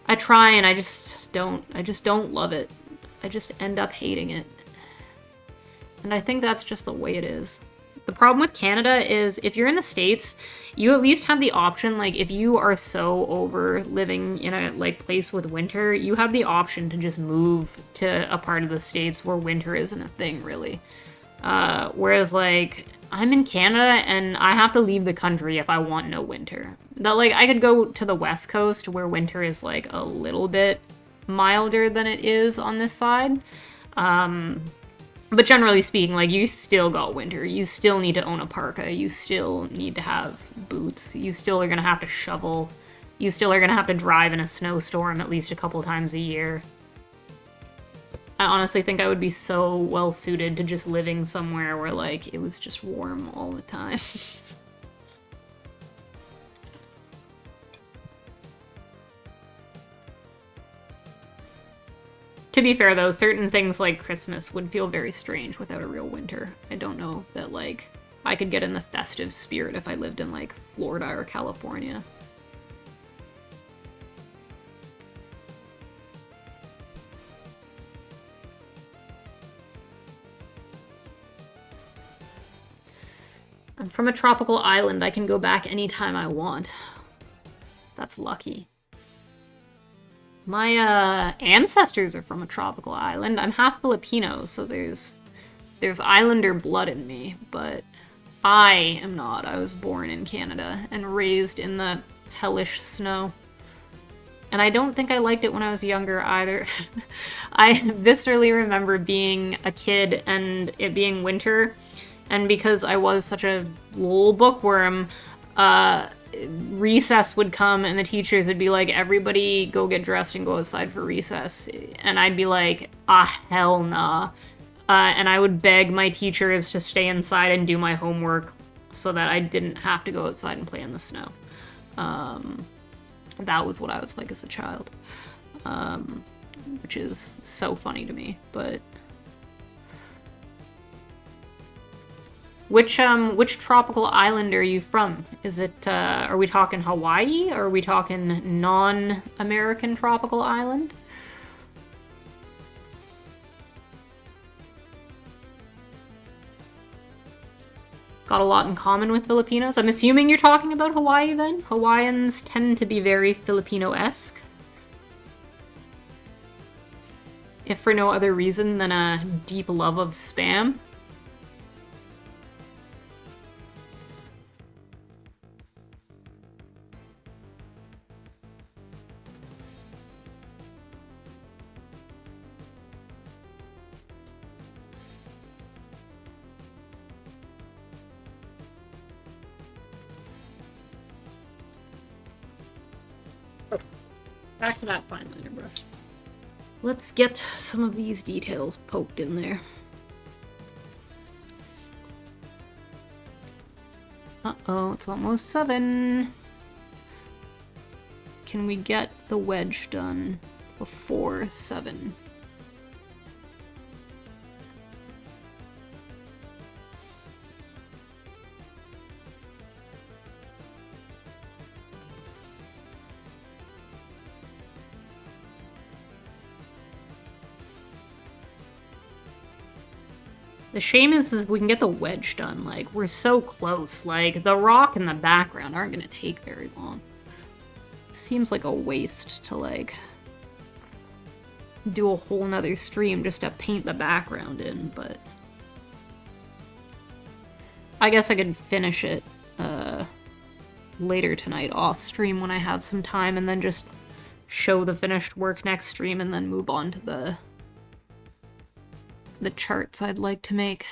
I try and I just don't love it. I just end up hating it. And I think that's just the way it is. The problem with Canada is if you're in the States, you at least have the option, like, if you are so over living in a, like, place with winter, you have the option to just move to a part of the States where winter isn't a thing, really. Whereas, like, I'm in Canada and I have to leave the country if I want no winter. That, like, I could go to the West Coast where winter is, like, a little bit milder than it is on this side. But generally speaking, like, you still got winter. You still need to own a parka. You still need to have boots. You still are going to have to shovel. You still are going to have to drive in a snowstorm at least a couple times a year. I honestly think I would be so well suited to just living somewhere where, like, it was just warm all the time. To be fair, though, certain things like Christmas would feel very strange without a real winter. I don't know that, like, I could get in the festive spirit if I lived in, like, Florida or California. I'm from a tropical island. I can go back anytime I want. That's lucky. My ancestors are from a tropical island. I'm half Filipino, so there's islander blood in me, but I am not. I was born in Canada and raised in the hellish snow. And I don't think I liked it when I was younger either. I viscerally remember being a kid and it being winter, and because I was such a little bookworm, recess would come and the teachers would be like, everybody go get dressed and go outside for recess. And I'd be like, ah, hell nah. And I would beg my teachers to stay inside and do my homework so that I didn't have to go outside and play in the snow. That was what I was like as a child, which is so funny to me. But which tropical island are you from? Is it are we talking Hawaii, or are we talking non-American tropical island? Got a lot in common with Filipinos. I'm assuming you're talking about Hawaii then? Hawaiians tend to be very Filipino-esque. If for no other reason than a deep love of Spam. Back to that fine liner brush. Let's get some of these details poked in there. Uh-oh, it's almost 7. Can we get the wedge done before 7? The shame is we can get the wedge done. Like, we're so close. Like, the rock and the background aren't gonna take very long. Seems like a waste to, like, do a whole nother stream just to paint the background in, but I guess I could finish it later tonight off stream when I have some time, and then just show the finished work next stream and then move on to the charts I'd like to make.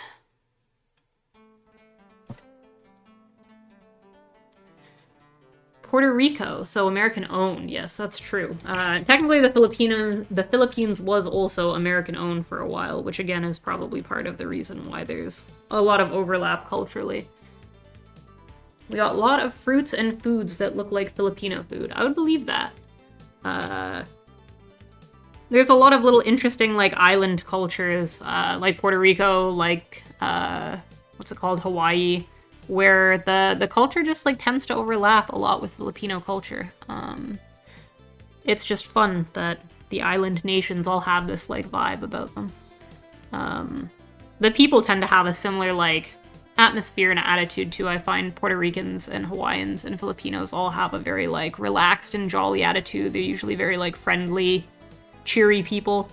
Puerto Rico, so American owned. Yes, that's true. Technically, the Philippines was also American owned for a while, which again is probably part of the reason why there's a lot of overlap culturally. We got a lot of fruits and foods that look like Filipino food. I would believe that. There's a lot of little interesting, like, island cultures, like Puerto Rico, like, what's it called, Hawaii, where the culture just, like, tends to overlap a lot with Filipino culture. It's just fun that the island nations all have this, like, vibe about them. The people tend to have a similar, like, atmosphere and attitude, too. I find Puerto Ricans and Hawaiians and Filipinos all have a very, like, relaxed and jolly attitude. They're usually very, like, friendly, cheery people.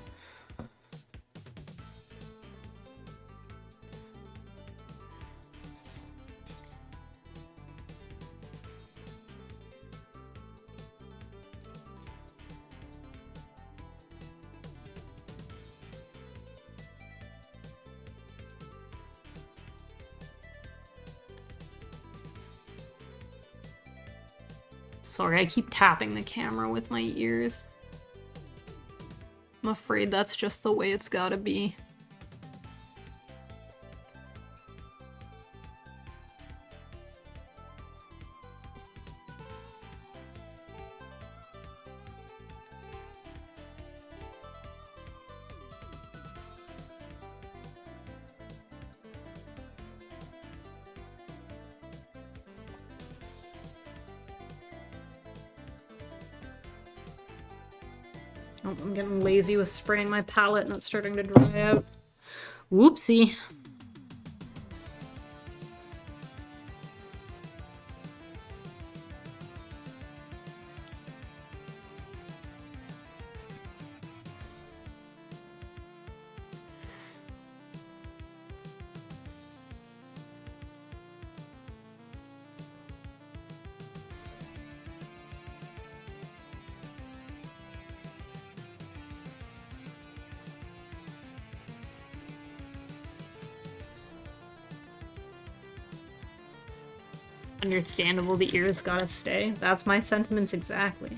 Sorry, I keep tapping the camera with my ears. I'm afraid that's just the way it's gotta be. Oh, I'm getting lazy with spraying my palette and it's starting to dry out. Whoopsie. Understandable, the ears gotta stay. That's my sentiments exactly.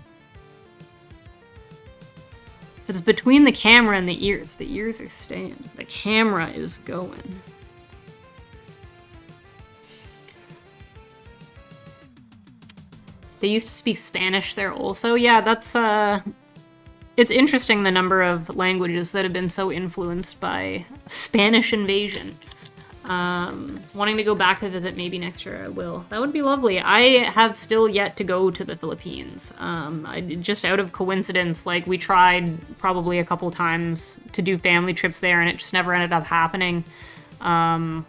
If it's between the camera and the ears are staying. The camera is going. They used to speak Spanish there also. Yeah, that's, it's interesting the number of languages that have been so influenced by Spanish invasion. Wanting to go back to visit maybe next year, I will. That would be lovely. I have still yet to go to the Philippines. Just out of coincidence, like, we tried probably a couple times to do family trips there, and it just never ended up happening. And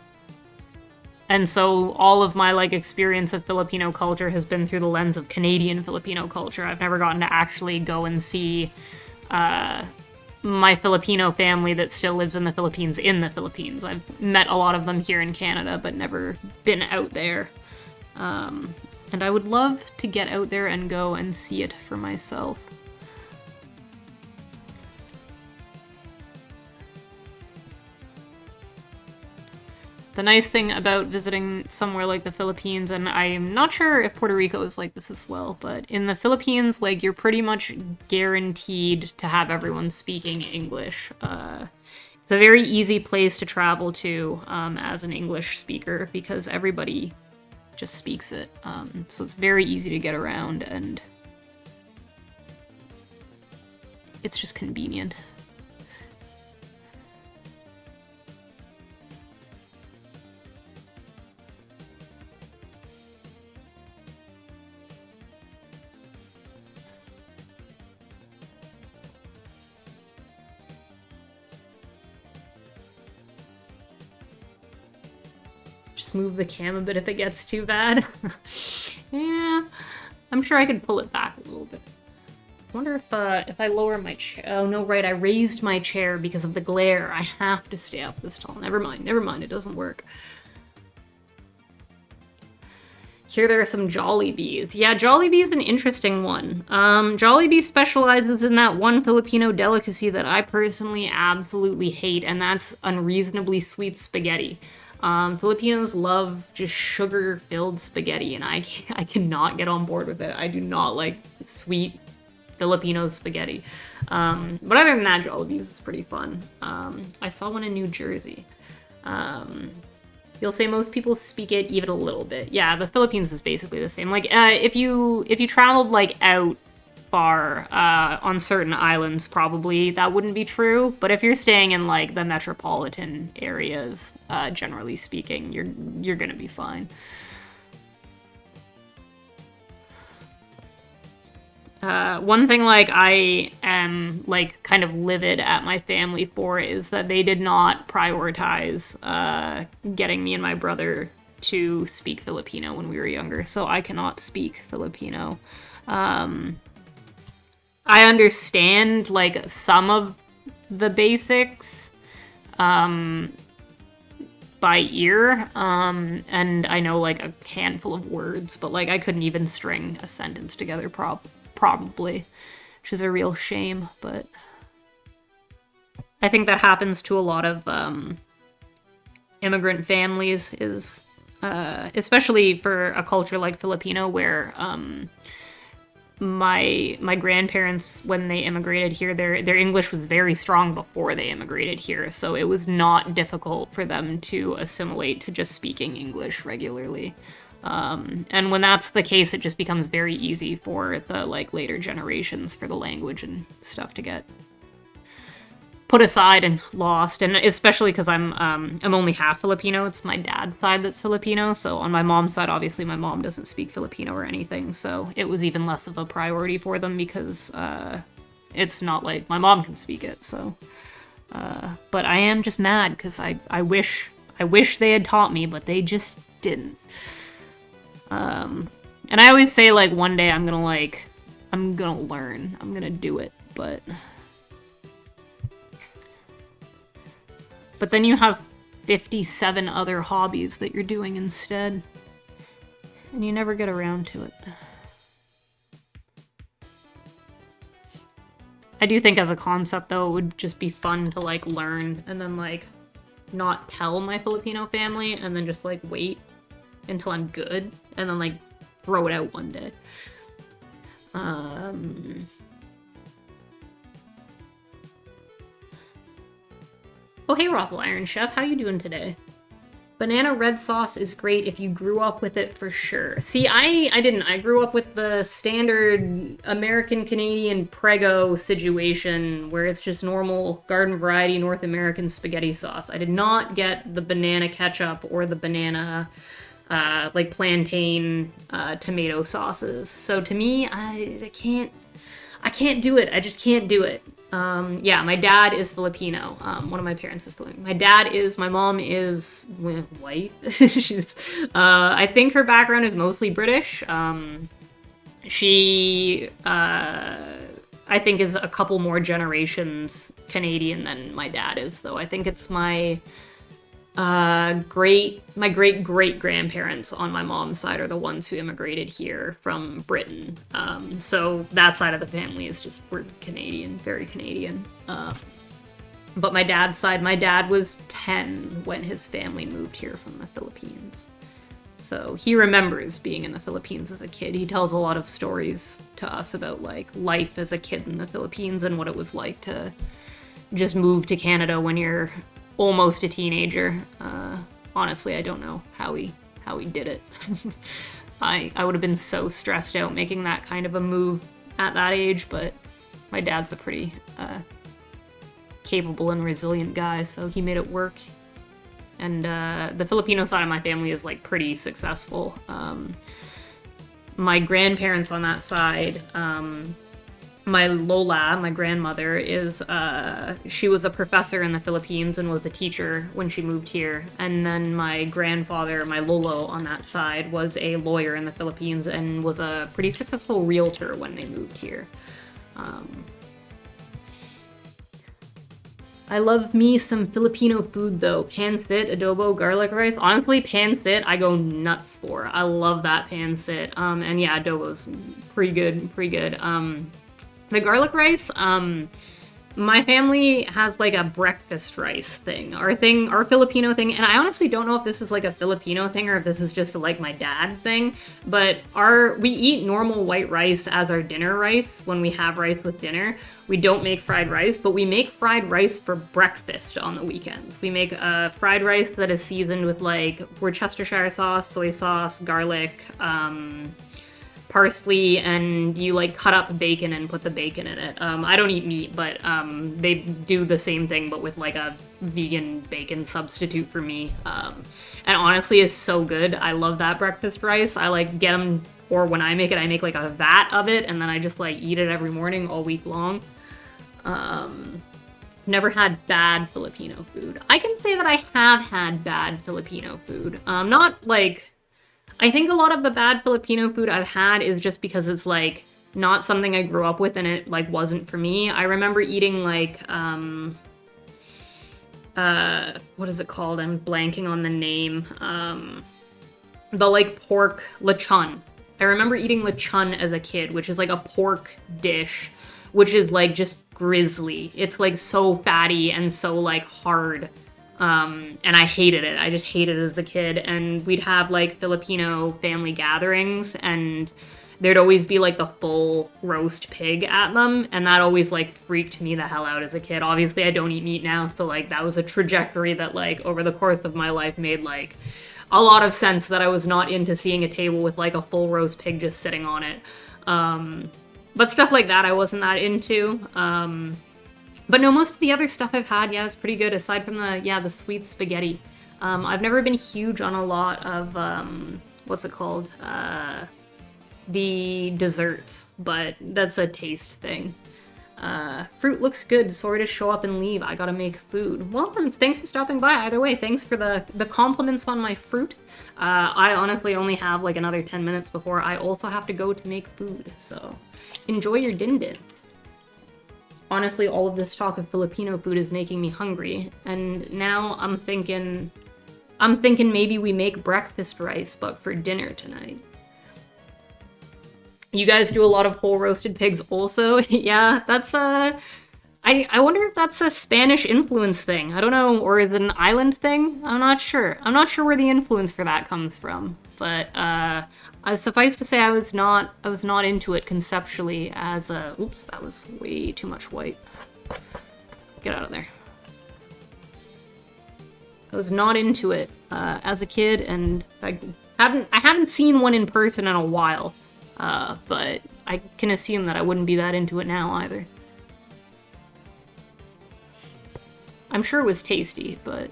so all of my, like, experience of Filipino culture has been through the lens of Canadian Filipino culture. I've never gotten to actually go and see, my Filipino family that still lives in the Philippines. I've met a lot of them here in Canada, but never been out there. And I would love to get out there and go and see it for myself. The nice thing about visiting somewhere like the Philippines, and I'm not sure if Puerto Rico is like this as well, but in the Philippines, like, you're pretty much guaranteed to have everyone speaking English. It's a very easy place to travel to as an English speaker because everybody just speaks it. So it's very easy to get around, and it's just convenient. Just move the cam a bit if it gets too bad. Yeah, I'm sure I could pull it back a little bit. I wonder if I lower my chair. Oh no, right, I raised my chair because of the glare. I have to stay up this tall. Never mind, it doesn't work. Here there are some Jollibees. Yeah, Jollibee is an interesting one. Jollibee specializes in that one Filipino delicacy that I personally absolutely hate, and that's unreasonably sweet spaghetti. Filipinos love just sugar-filled spaghetti, and I cannot get on board with it. I do not like sweet Filipino spaghetti. But other than that, Jollibee's is pretty fun. I saw one in New Jersey. You'll say most people speak it even a little bit. Yeah, the Philippines is basically the same. Like, if you traveled, like, out far on certain islands, probably that wouldn't be true, but if you're staying in, like, the metropolitan areas, generally speaking, you're gonna be fine. One thing, like, I am, like, kind of livid at my family for is that they did not prioritize getting me and my brother to speak Filipino when we were younger, so I cannot speak Filipino. I understand, like, some of the basics by ear, and I know, like, a handful of words, but, like, I couldn't even string a sentence together probably, which is a real shame, but I think that happens to a lot of immigrant families, is especially for a culture like Filipino, where my grandparents, when they immigrated here, their English was very strong before they immigrated here, so it was not difficult for them to assimilate to just speaking English regularly. And when that's the case, it just becomes very easy for the, like, later generations for the language and stuff to get put aside and lost, and especially because I'm only half Filipino. It's my dad's side that's Filipino, so on my mom's side, obviously my mom doesn't speak Filipino or anything, so it was even less of a priority for them because it's not like my mom can speak it, so. But I am just mad because I wish they had taught me, but they just didn't. And I always say, like, one day I'm gonna learn, I'm gonna do it, but then you have 57 other hobbies that you're doing instead, and you never get around to it. I do think as a concept, though, it would just be fun to, like, learn and then, like, not tell my Filipino family and then just, like, wait until I'm good and then like throw it out one day. Oh, hey, Raffle Iron Chef, how you doing today? Banana red sauce is great if you grew up with it for sure. See, I didn't. I grew up with the standard American-Canadian Prego situation where it's just normal garden variety North American spaghetti sauce. I did not get the banana ketchup or the banana, like plantain tomato sauces. So to me, I can't do it. I just can't do it. Yeah, my dad is Filipino. One of my parents is Filipino. My mom is white. She's, I think her background is mostly British. She, I think is a couple more generations Canadian than my dad is, though. I think it's my great-great-grandparents on my mom's side are the ones who immigrated here from Britain. So that side of the family is just, we're Canadian, very Canadian. But my dad's side, my dad was 10 when his family moved here from the Philippines. So he remembers being in the Philippines as a kid. He tells a lot of stories to us about like life as a kid in the Philippines and what it was like to just move to Canada when you're almost a teenager. Honestly, I don't know how he did it. I would have been so stressed out making that kind of a move at that age, but my dad's a pretty capable and resilient guy, so he made it work. And the Filipino side of my family is like pretty successful. My grandparents on that side, my Lola, my grandmother, is, she was a professor in the Philippines and was a teacher when she moved here. And then my grandfather, my Lolo on that side, was a lawyer in the Philippines and was a pretty successful realtor when they moved here. I love me some Filipino food though. Pancit, adobo, garlic rice. Honestly, pancit I go nuts for. I love that pancit. And yeah, adobo's pretty good, pretty good. The garlic rice, my family has like a breakfast rice thing. Our Filipino thing, and I honestly don't know if this is like a Filipino thing or if this is just like my dad thing, but we eat normal white rice as our dinner rice when we have rice with dinner. We don't make fried rice, but we make fried rice for breakfast on the weekends. We make fried rice that is seasoned with like Worcestershire sauce, soy sauce, garlic, parsley, and you like cut up bacon and put the bacon in it. I don't eat meat, but they do the same thing but with like a vegan bacon substitute for me. And honestly, it's so good. I love that breakfast rice. I like get them, or when I make it, I make like a vat of it and then I just like eat it every morning all week long. Never had bad Filipino food. I can say that I have had bad Filipino food. Not like, I think a lot of the bad Filipino food I've had is just because it's like not something I grew up with and it like wasn't for me. I remember eating like, what is it called? I'm blanking on the name. The like pork lechon. I remember eating lechon as a kid, which is like a pork dish, which is like just grisly. It's like so fatty and so like hard. And I hated it. I just hated it as a kid. And we'd have like Filipino family gatherings and there'd always be like the full roast pig at them. And that always like freaked me the hell out as a kid. Obviously I don't eat meat now. So like that was a trajectory that like over the course of my life made like a lot of sense that I was not into seeing a table with like a full roast pig just sitting on it. But stuff like that I wasn't that into. But no, most of the other stuff I've had, yeah, is pretty good, aside from the sweet spaghetti. I've never been huge on a lot of, what's it called? The desserts, but that's a taste thing. Fruit looks good, sorry to show up and leave, I gotta make food. Well, thanks for stopping by, either way, thanks for the compliments on my fruit. I honestly only have like another 10 minutes before I also have to go to make food, so enjoy your din din. Honestly, all of this talk of Filipino food is making me hungry, and now I'm thinking maybe we make breakfast rice, but for dinner tonight. You guys do a lot of whole roasted pigs also? Yeah, that's I wonder if that's a Spanish influence thing. I don't know, or is it an island thing? I'm not sure. I'm not sure where the influence for that comes from. but suffice to say, I was not into it conceptually as a. Oops, that was way too much white. Get out of there. I was not into it as a kid, and I haven't seen one in person in a while. But I can assume that I wouldn't be that into it now either. I'm sure it was tasty, but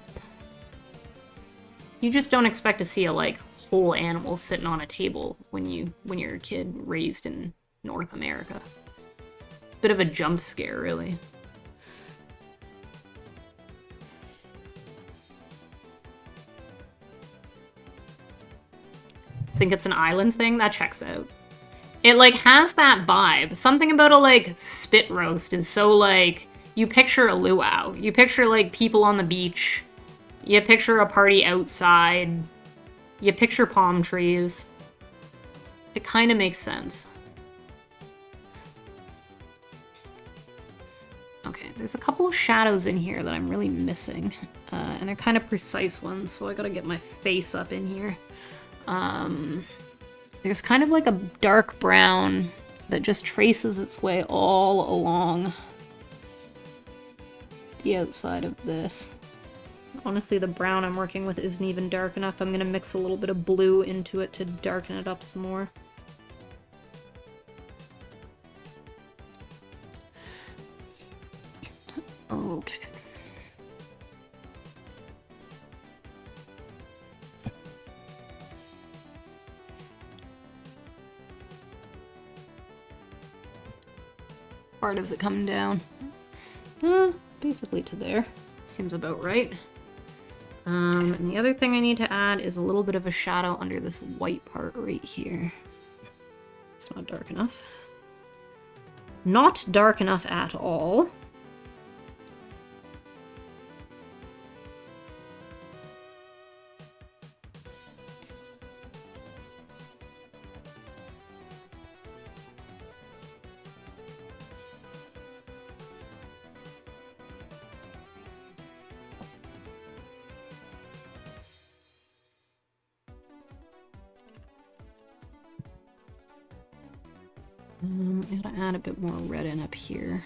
you just don't expect to see a like whole animal sitting on a table when you're a kid raised in North America. Bit of a jump scare, really. Think it's an island thing? That checks out. It like has that vibe. Something about a like spit roast is so like, you picture a luau. You picture like people on the beach. You picture a party outside. You picture palm trees. It kind of makes sense. Okay, there's a couple of shadows in here that I'm really missing. And they're kind of precise ones, so I gotta get my face up in here. There's kind of like a dark brown that just traces its way all along the outside of this. Honestly, the brown I'm working with isn't even dark enough. I'm gonna mix a little bit of blue into it to darken it up some more. Okay. Far does it come down? Basically to there. Seems about right. And the other thing I need to add is a little bit of a shadow under this white part right here. It's not dark enough. Not dark enough at all. I gotta add a bit more red in up here.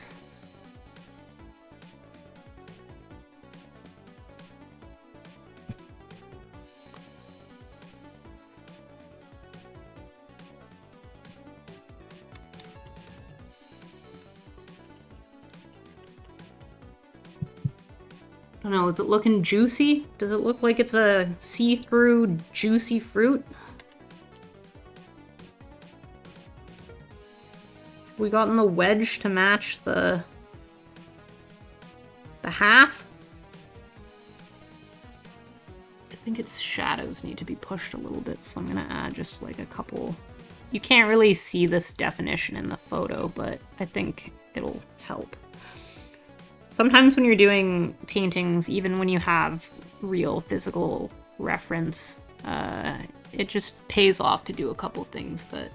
I don't know, is it looking juicy? Does it look like it's a see-through, juicy fruit? We gotten the wedge to match the half? I think its shadows need to be pushed a little bit, so I'm gonna add just like a couple. You can't really see this definition in the photo, but I think it'll help. Sometimes when you're doing paintings, even when you have real physical reference, it just pays off to do a couple things that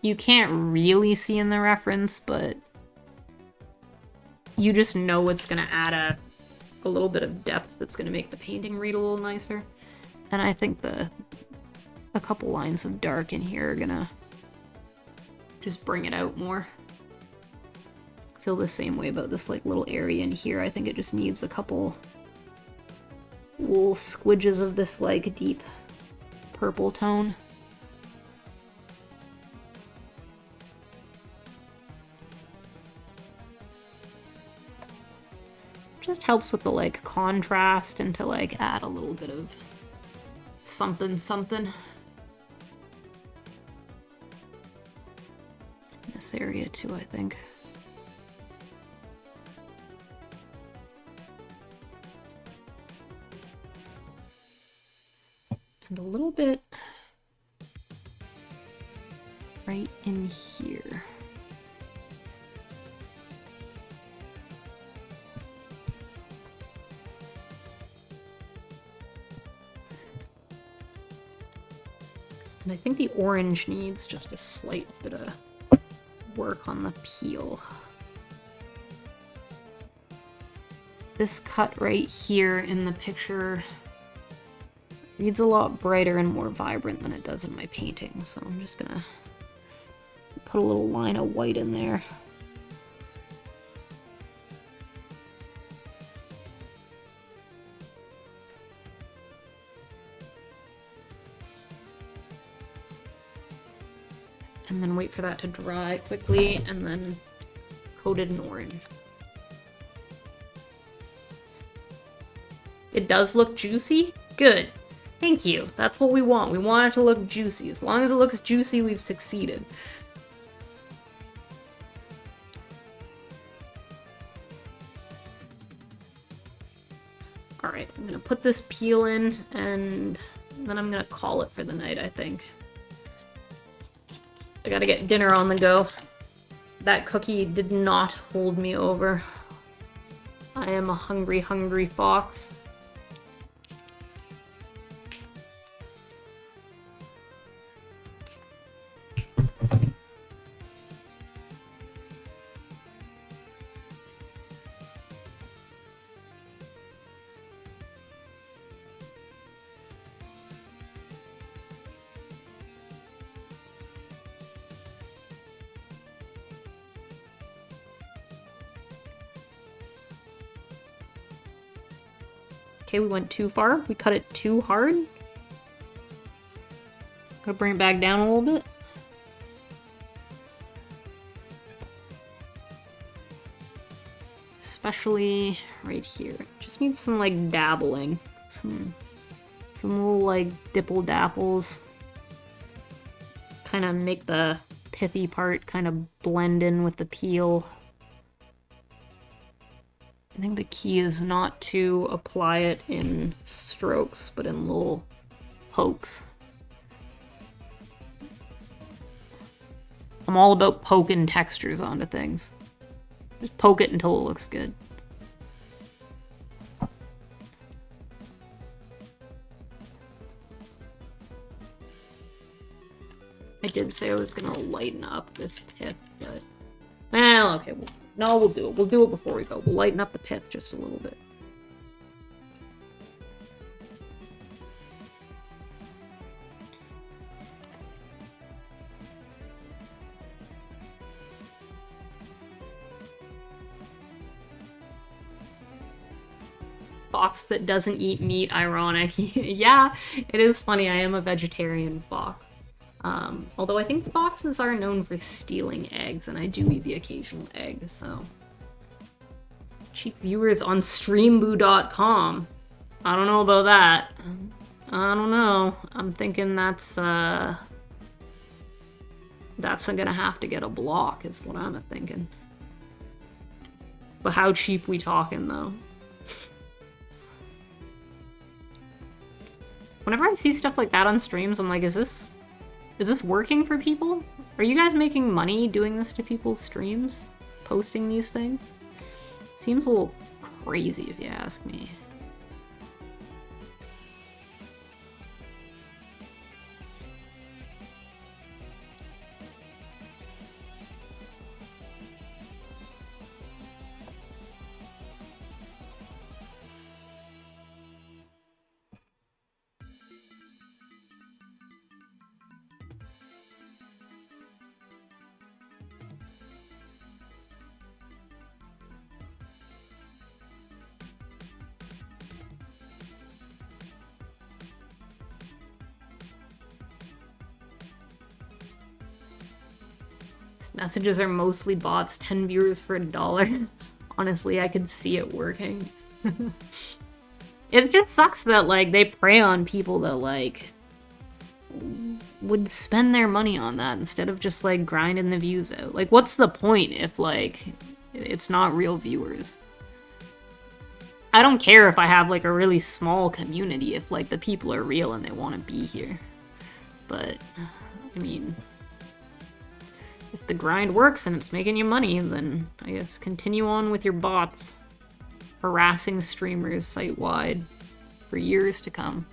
you can't really see in the reference, but you just know it's going to add a little bit of depth that's going to make the painting read a little nicer. And I think a couple lines of dark in here are going to just bring it out more. I feel the same way about this like little area in here. I think it just needs a couple little squidges of this like deep purple tone. Just helps with the like contrast and to like add a little bit of something something in this area too, I think. And a little bit right in here. And I think the orange needs just a slight bit of work on the peel. This cut right here in the picture, reads a lot brighter and more vibrant than it does in my painting, so I'm just gonna put a little line of white in there. And then wait for that to dry quickly, and then coat it in orange. It does look juicy? Good. Thank you. That's what we want. We want it to look juicy. As long as it looks juicy, we've succeeded. Alright, I'm gonna put this peel in, and then I'm gonna call it for the night, I think. I gotta get dinner on the go. That cookie did not hold me over. I am a hungry, hungry fox. Okay, we went too far. We cut it too hard. Gotta bring it back down a little bit. Especially right here. Just need some, like, dabbling. Some little, like, dipple-dapples. Kind of make the pithy part kind of blend in with the peel. I think the key is not to apply it in strokes, but in little pokes. I'm all about poking textures onto things. Just poke it until it looks good. I did say I was gonna lighten up this pith, but... Well, okay, we'll do it. We'll do it before we go. We'll lighten up the pith just a little bit. Fox that doesn't eat meat, ironic. Yeah, it is funny. I am a vegetarian fox. Although I think foxes are known for stealing eggs, and I do eat the occasional egg, so... Cheap viewers on streamboo.com. I don't know about that. I don't know. I'm thinking that's gonna have to get a block, is what I'm thinking. But how cheap we talking, though? Whenever I see stuff like that on streams, I'm like, is this working for people? Are you guys making money doing this to people's streams? Posting these things? Seems a little crazy if you ask me. Messages are mostly bots, 10 viewers for $1. Honestly, I could see it working. It just sucks that, like, they prey on people that, like, would spend their money on that instead of just, like, grinding the views out. Like, what's the point if, like, it's not real viewers? I don't care if I have, like, a really small community if, like, the people are real and they want to be here. But, I mean... if the grind works and it's making you money, then I guess continue on with your bots, harassing streamers site-wide for years to come.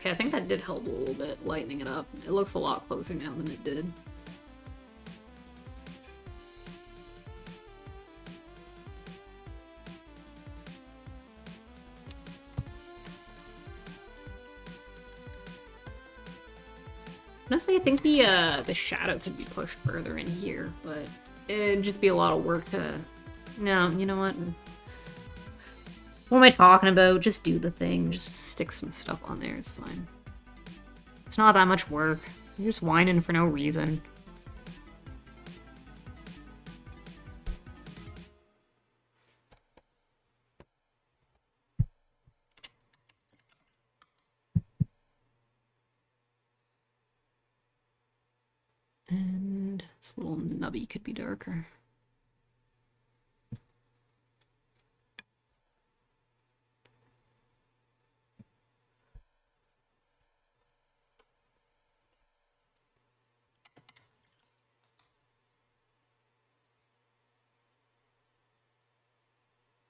Okay, I think that did help a little bit, lightening it up. It looks a lot closer now than it did. Honestly, I think the shadow could be pushed further in here, but it'd just be a lot of work to... No, you know what? What am I talking about? Just do the thing. Just stick some stuff on there. It's fine. It's not that much work. You're just whining for no reason. And this little nubby could be darker.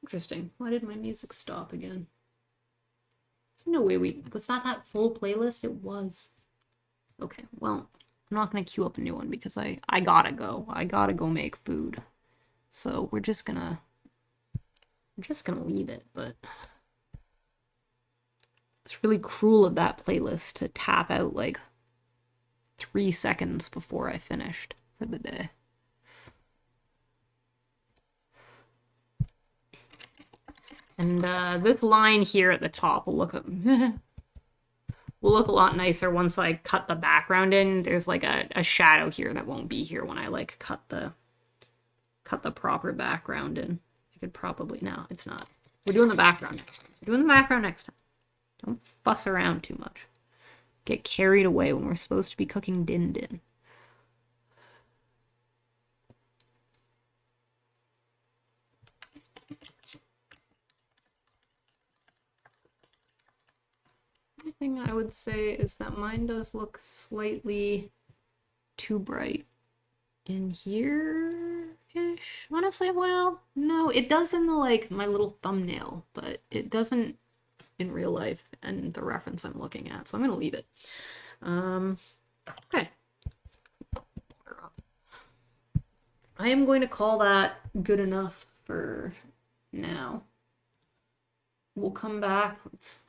Interesting. Why did my music stop again? There's no way we... Was that full playlist? It was. Okay, well, I'm not gonna queue up a new one because I gotta go. I gotta go make food. So we're just gonna... I'm just gonna leave it, but... It's really cruel of that playlist to tap out like 3 seconds before I finished for the day. And this line here at the top will look will look a lot nicer once I cut the background in. There's like a shadow here that won't be here when I like cut the proper background in. I could probably... No, it's not. We're doing the background next time. We're doing the background next time. Don't fuss around too much. Get carried away when we're supposed to be cooking din din. The thing I would say is that mine does look slightly too bright in here-ish. Honestly, well, no, it does in the, like, my little thumbnail, but it doesn't in real life and the reference I'm looking at, so I'm gonna leave it. Okay. I am going to call that good enough for now. We'll come back.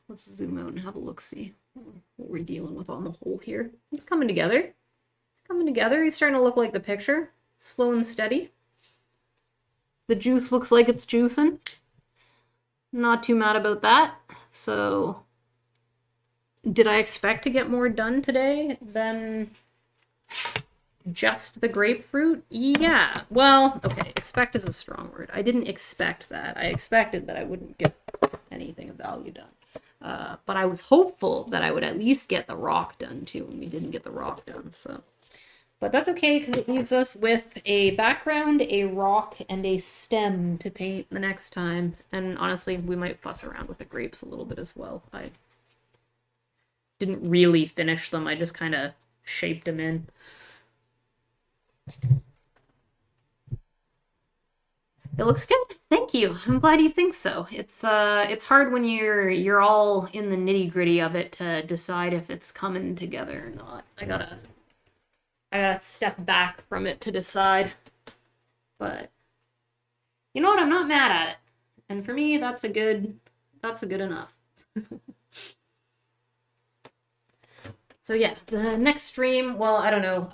Let's zoom out and have a look-see what we're dealing with on the whole here. It's coming together. It's coming together. He's starting to look like the picture. Slow and steady. The juice looks like it's juicing. Not too mad about that. So, did I expect to get more done today than just the grapefruit? Yeah. Well, okay, expect is a strong word. I didn't expect that. I expected that I wouldn't get anything of value done. But I was hopeful that I would at least get the rock done too, and we didn't get the rock done, so. But that's okay, because it leaves us with a background, a rock, and a stem to paint the next time. And honestly, we might fuss around with the grapes a little bit as well. I didn't really finish them, I just kind of shaped them in. It looks good. Thank you. I'm glad you think so. It's hard when you're all in the nitty-gritty of it to decide if it's coming together or not. I gotta step back from it to decide. But you know what? I'm not mad at it. And for me, that's a good enough. So yeah, the next stream, well, I don't know.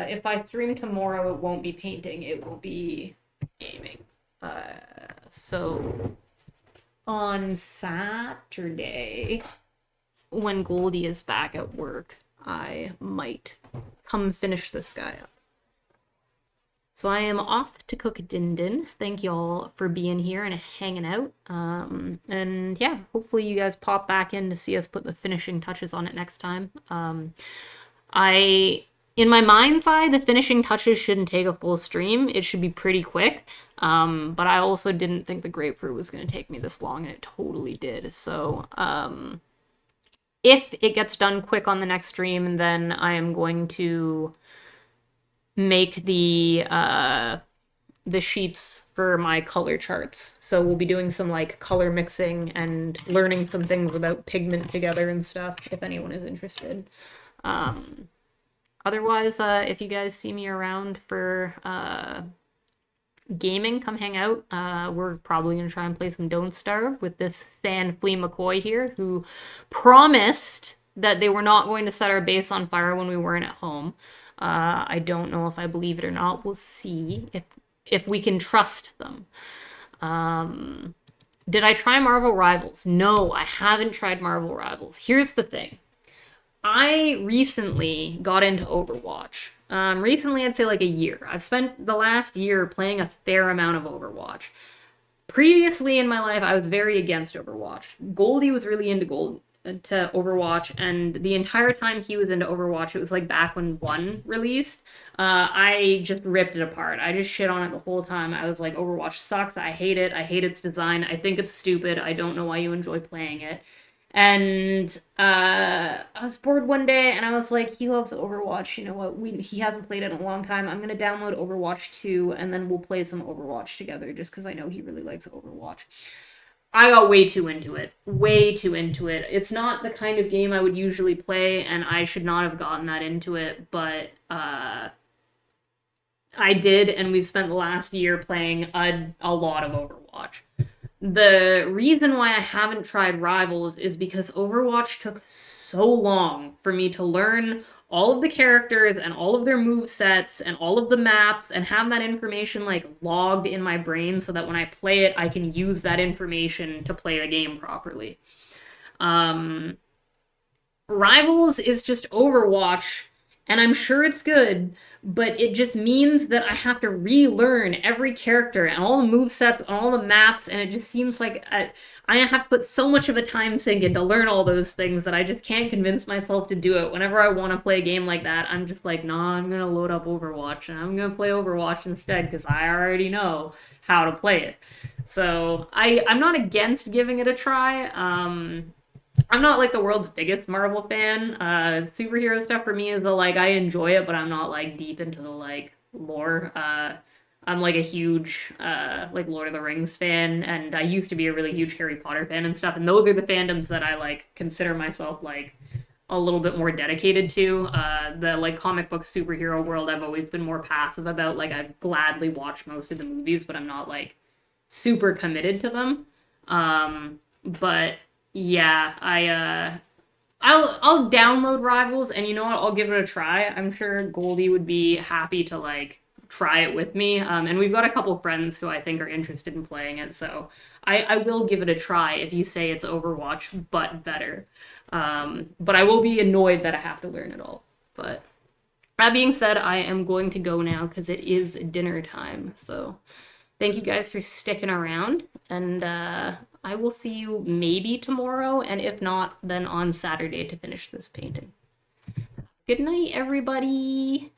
If I stream tomorrow, it won't be painting. It will be gaming. So on Saturday, when Goldie is back at work, I might come finish this guy up. So I am off to cook din din. Thank y'all for being here and hanging out. And yeah, hopefully you guys pop back in to see us put the finishing touches on it next time. In my mind's eye, the finishing touches shouldn't take a full stream. It should be pretty quick. But I also didn't think the grapefruit was going to take me this long, and it totally did. So, if it gets done quick on the next stream, then I am going to make the the sheets for my color charts. So we'll be doing some like color mixing and learning some things about pigment together and stuff if anyone is interested. Otherwise, if you guys see me around for gaming, come hang out. We're probably going to try and play some Don't Starve with this Sand Flea McCoy here, who promised that they were not going to set our base on fire when we weren't at home. I don't know if I believe it or not. We'll see if we can trust them. Did I try Marvel Rivals? No, I haven't tried Marvel Rivals. Here's the thing. I recently got into Overwatch. Recently, I'd say like a year. I've spent the last year playing a fair amount of Overwatch. Previously in my life, I was very against Overwatch. Goldie was really into Overwatch, and the entire time he was into Overwatch, it was like back when 1 released. I just ripped it apart. I just shit on it the whole time. I was like, Overwatch sucks. I hate it. I hate its design. I think it's stupid. I don't know why you enjoy playing it. And I was bored one day, and I was like, he loves Overwatch. You know what? He hasn't played it in a long time. I'm gonna download Overwatch 2, and then we'll play some Overwatch together, just because I know he really likes Overwatch. I got way too into it. Way too into it. It's not the kind of game I would usually play, and I should not have gotten that into it, but I did, and we spent the last year playing a lot of Overwatch. The reason why I haven't tried Rivals is because Overwatch took so long for me to learn all of the characters and all of their move sets and all of the maps and have that information like logged in my brain so that when I play it, I can use that information to play the game properly. Rivals is just Overwatch, and I'm sure it's good, but it just means that I have to relearn every character and all the movesets and all the maps, and it just seems like I have to put so much of a time sink in to learn all those things that I just can't convince myself to do it. Whenever I want to play a game like that, I'm just like, nah, I'm going to load up Overwatch, and I'm going to play Overwatch instead, because I already know how to play it. So I'm not against giving it a try. I'm not like the world's biggest Marvel fan. Superhero stuff for me is like I enjoy it, but I'm not like deep into the like lore. I'm like a huge like Lord of the Rings fan, and I used to be a really huge Harry Potter fan and stuff. And those are the fandoms that I like consider myself like a little bit more dedicated to. The like comic book superhero world, I've always been more passive about. Like I've gladly watched most of the movies, but I'm not like super committed to them. But yeah, I'll download Rivals, and you know what? I'll give it a try. I'm sure Goldie would be happy to like try it with me. And we've got a couple friends who I think are interested in playing it, so I will give it a try if you say it's Overwatch but better. But I will be annoyed that I have to learn it all. But that being said, I am going to go now because it is dinner time. So thank you guys for sticking around, and I will see you maybe tomorrow, and if not, then on Saturday to finish this painting. Good night, everybody!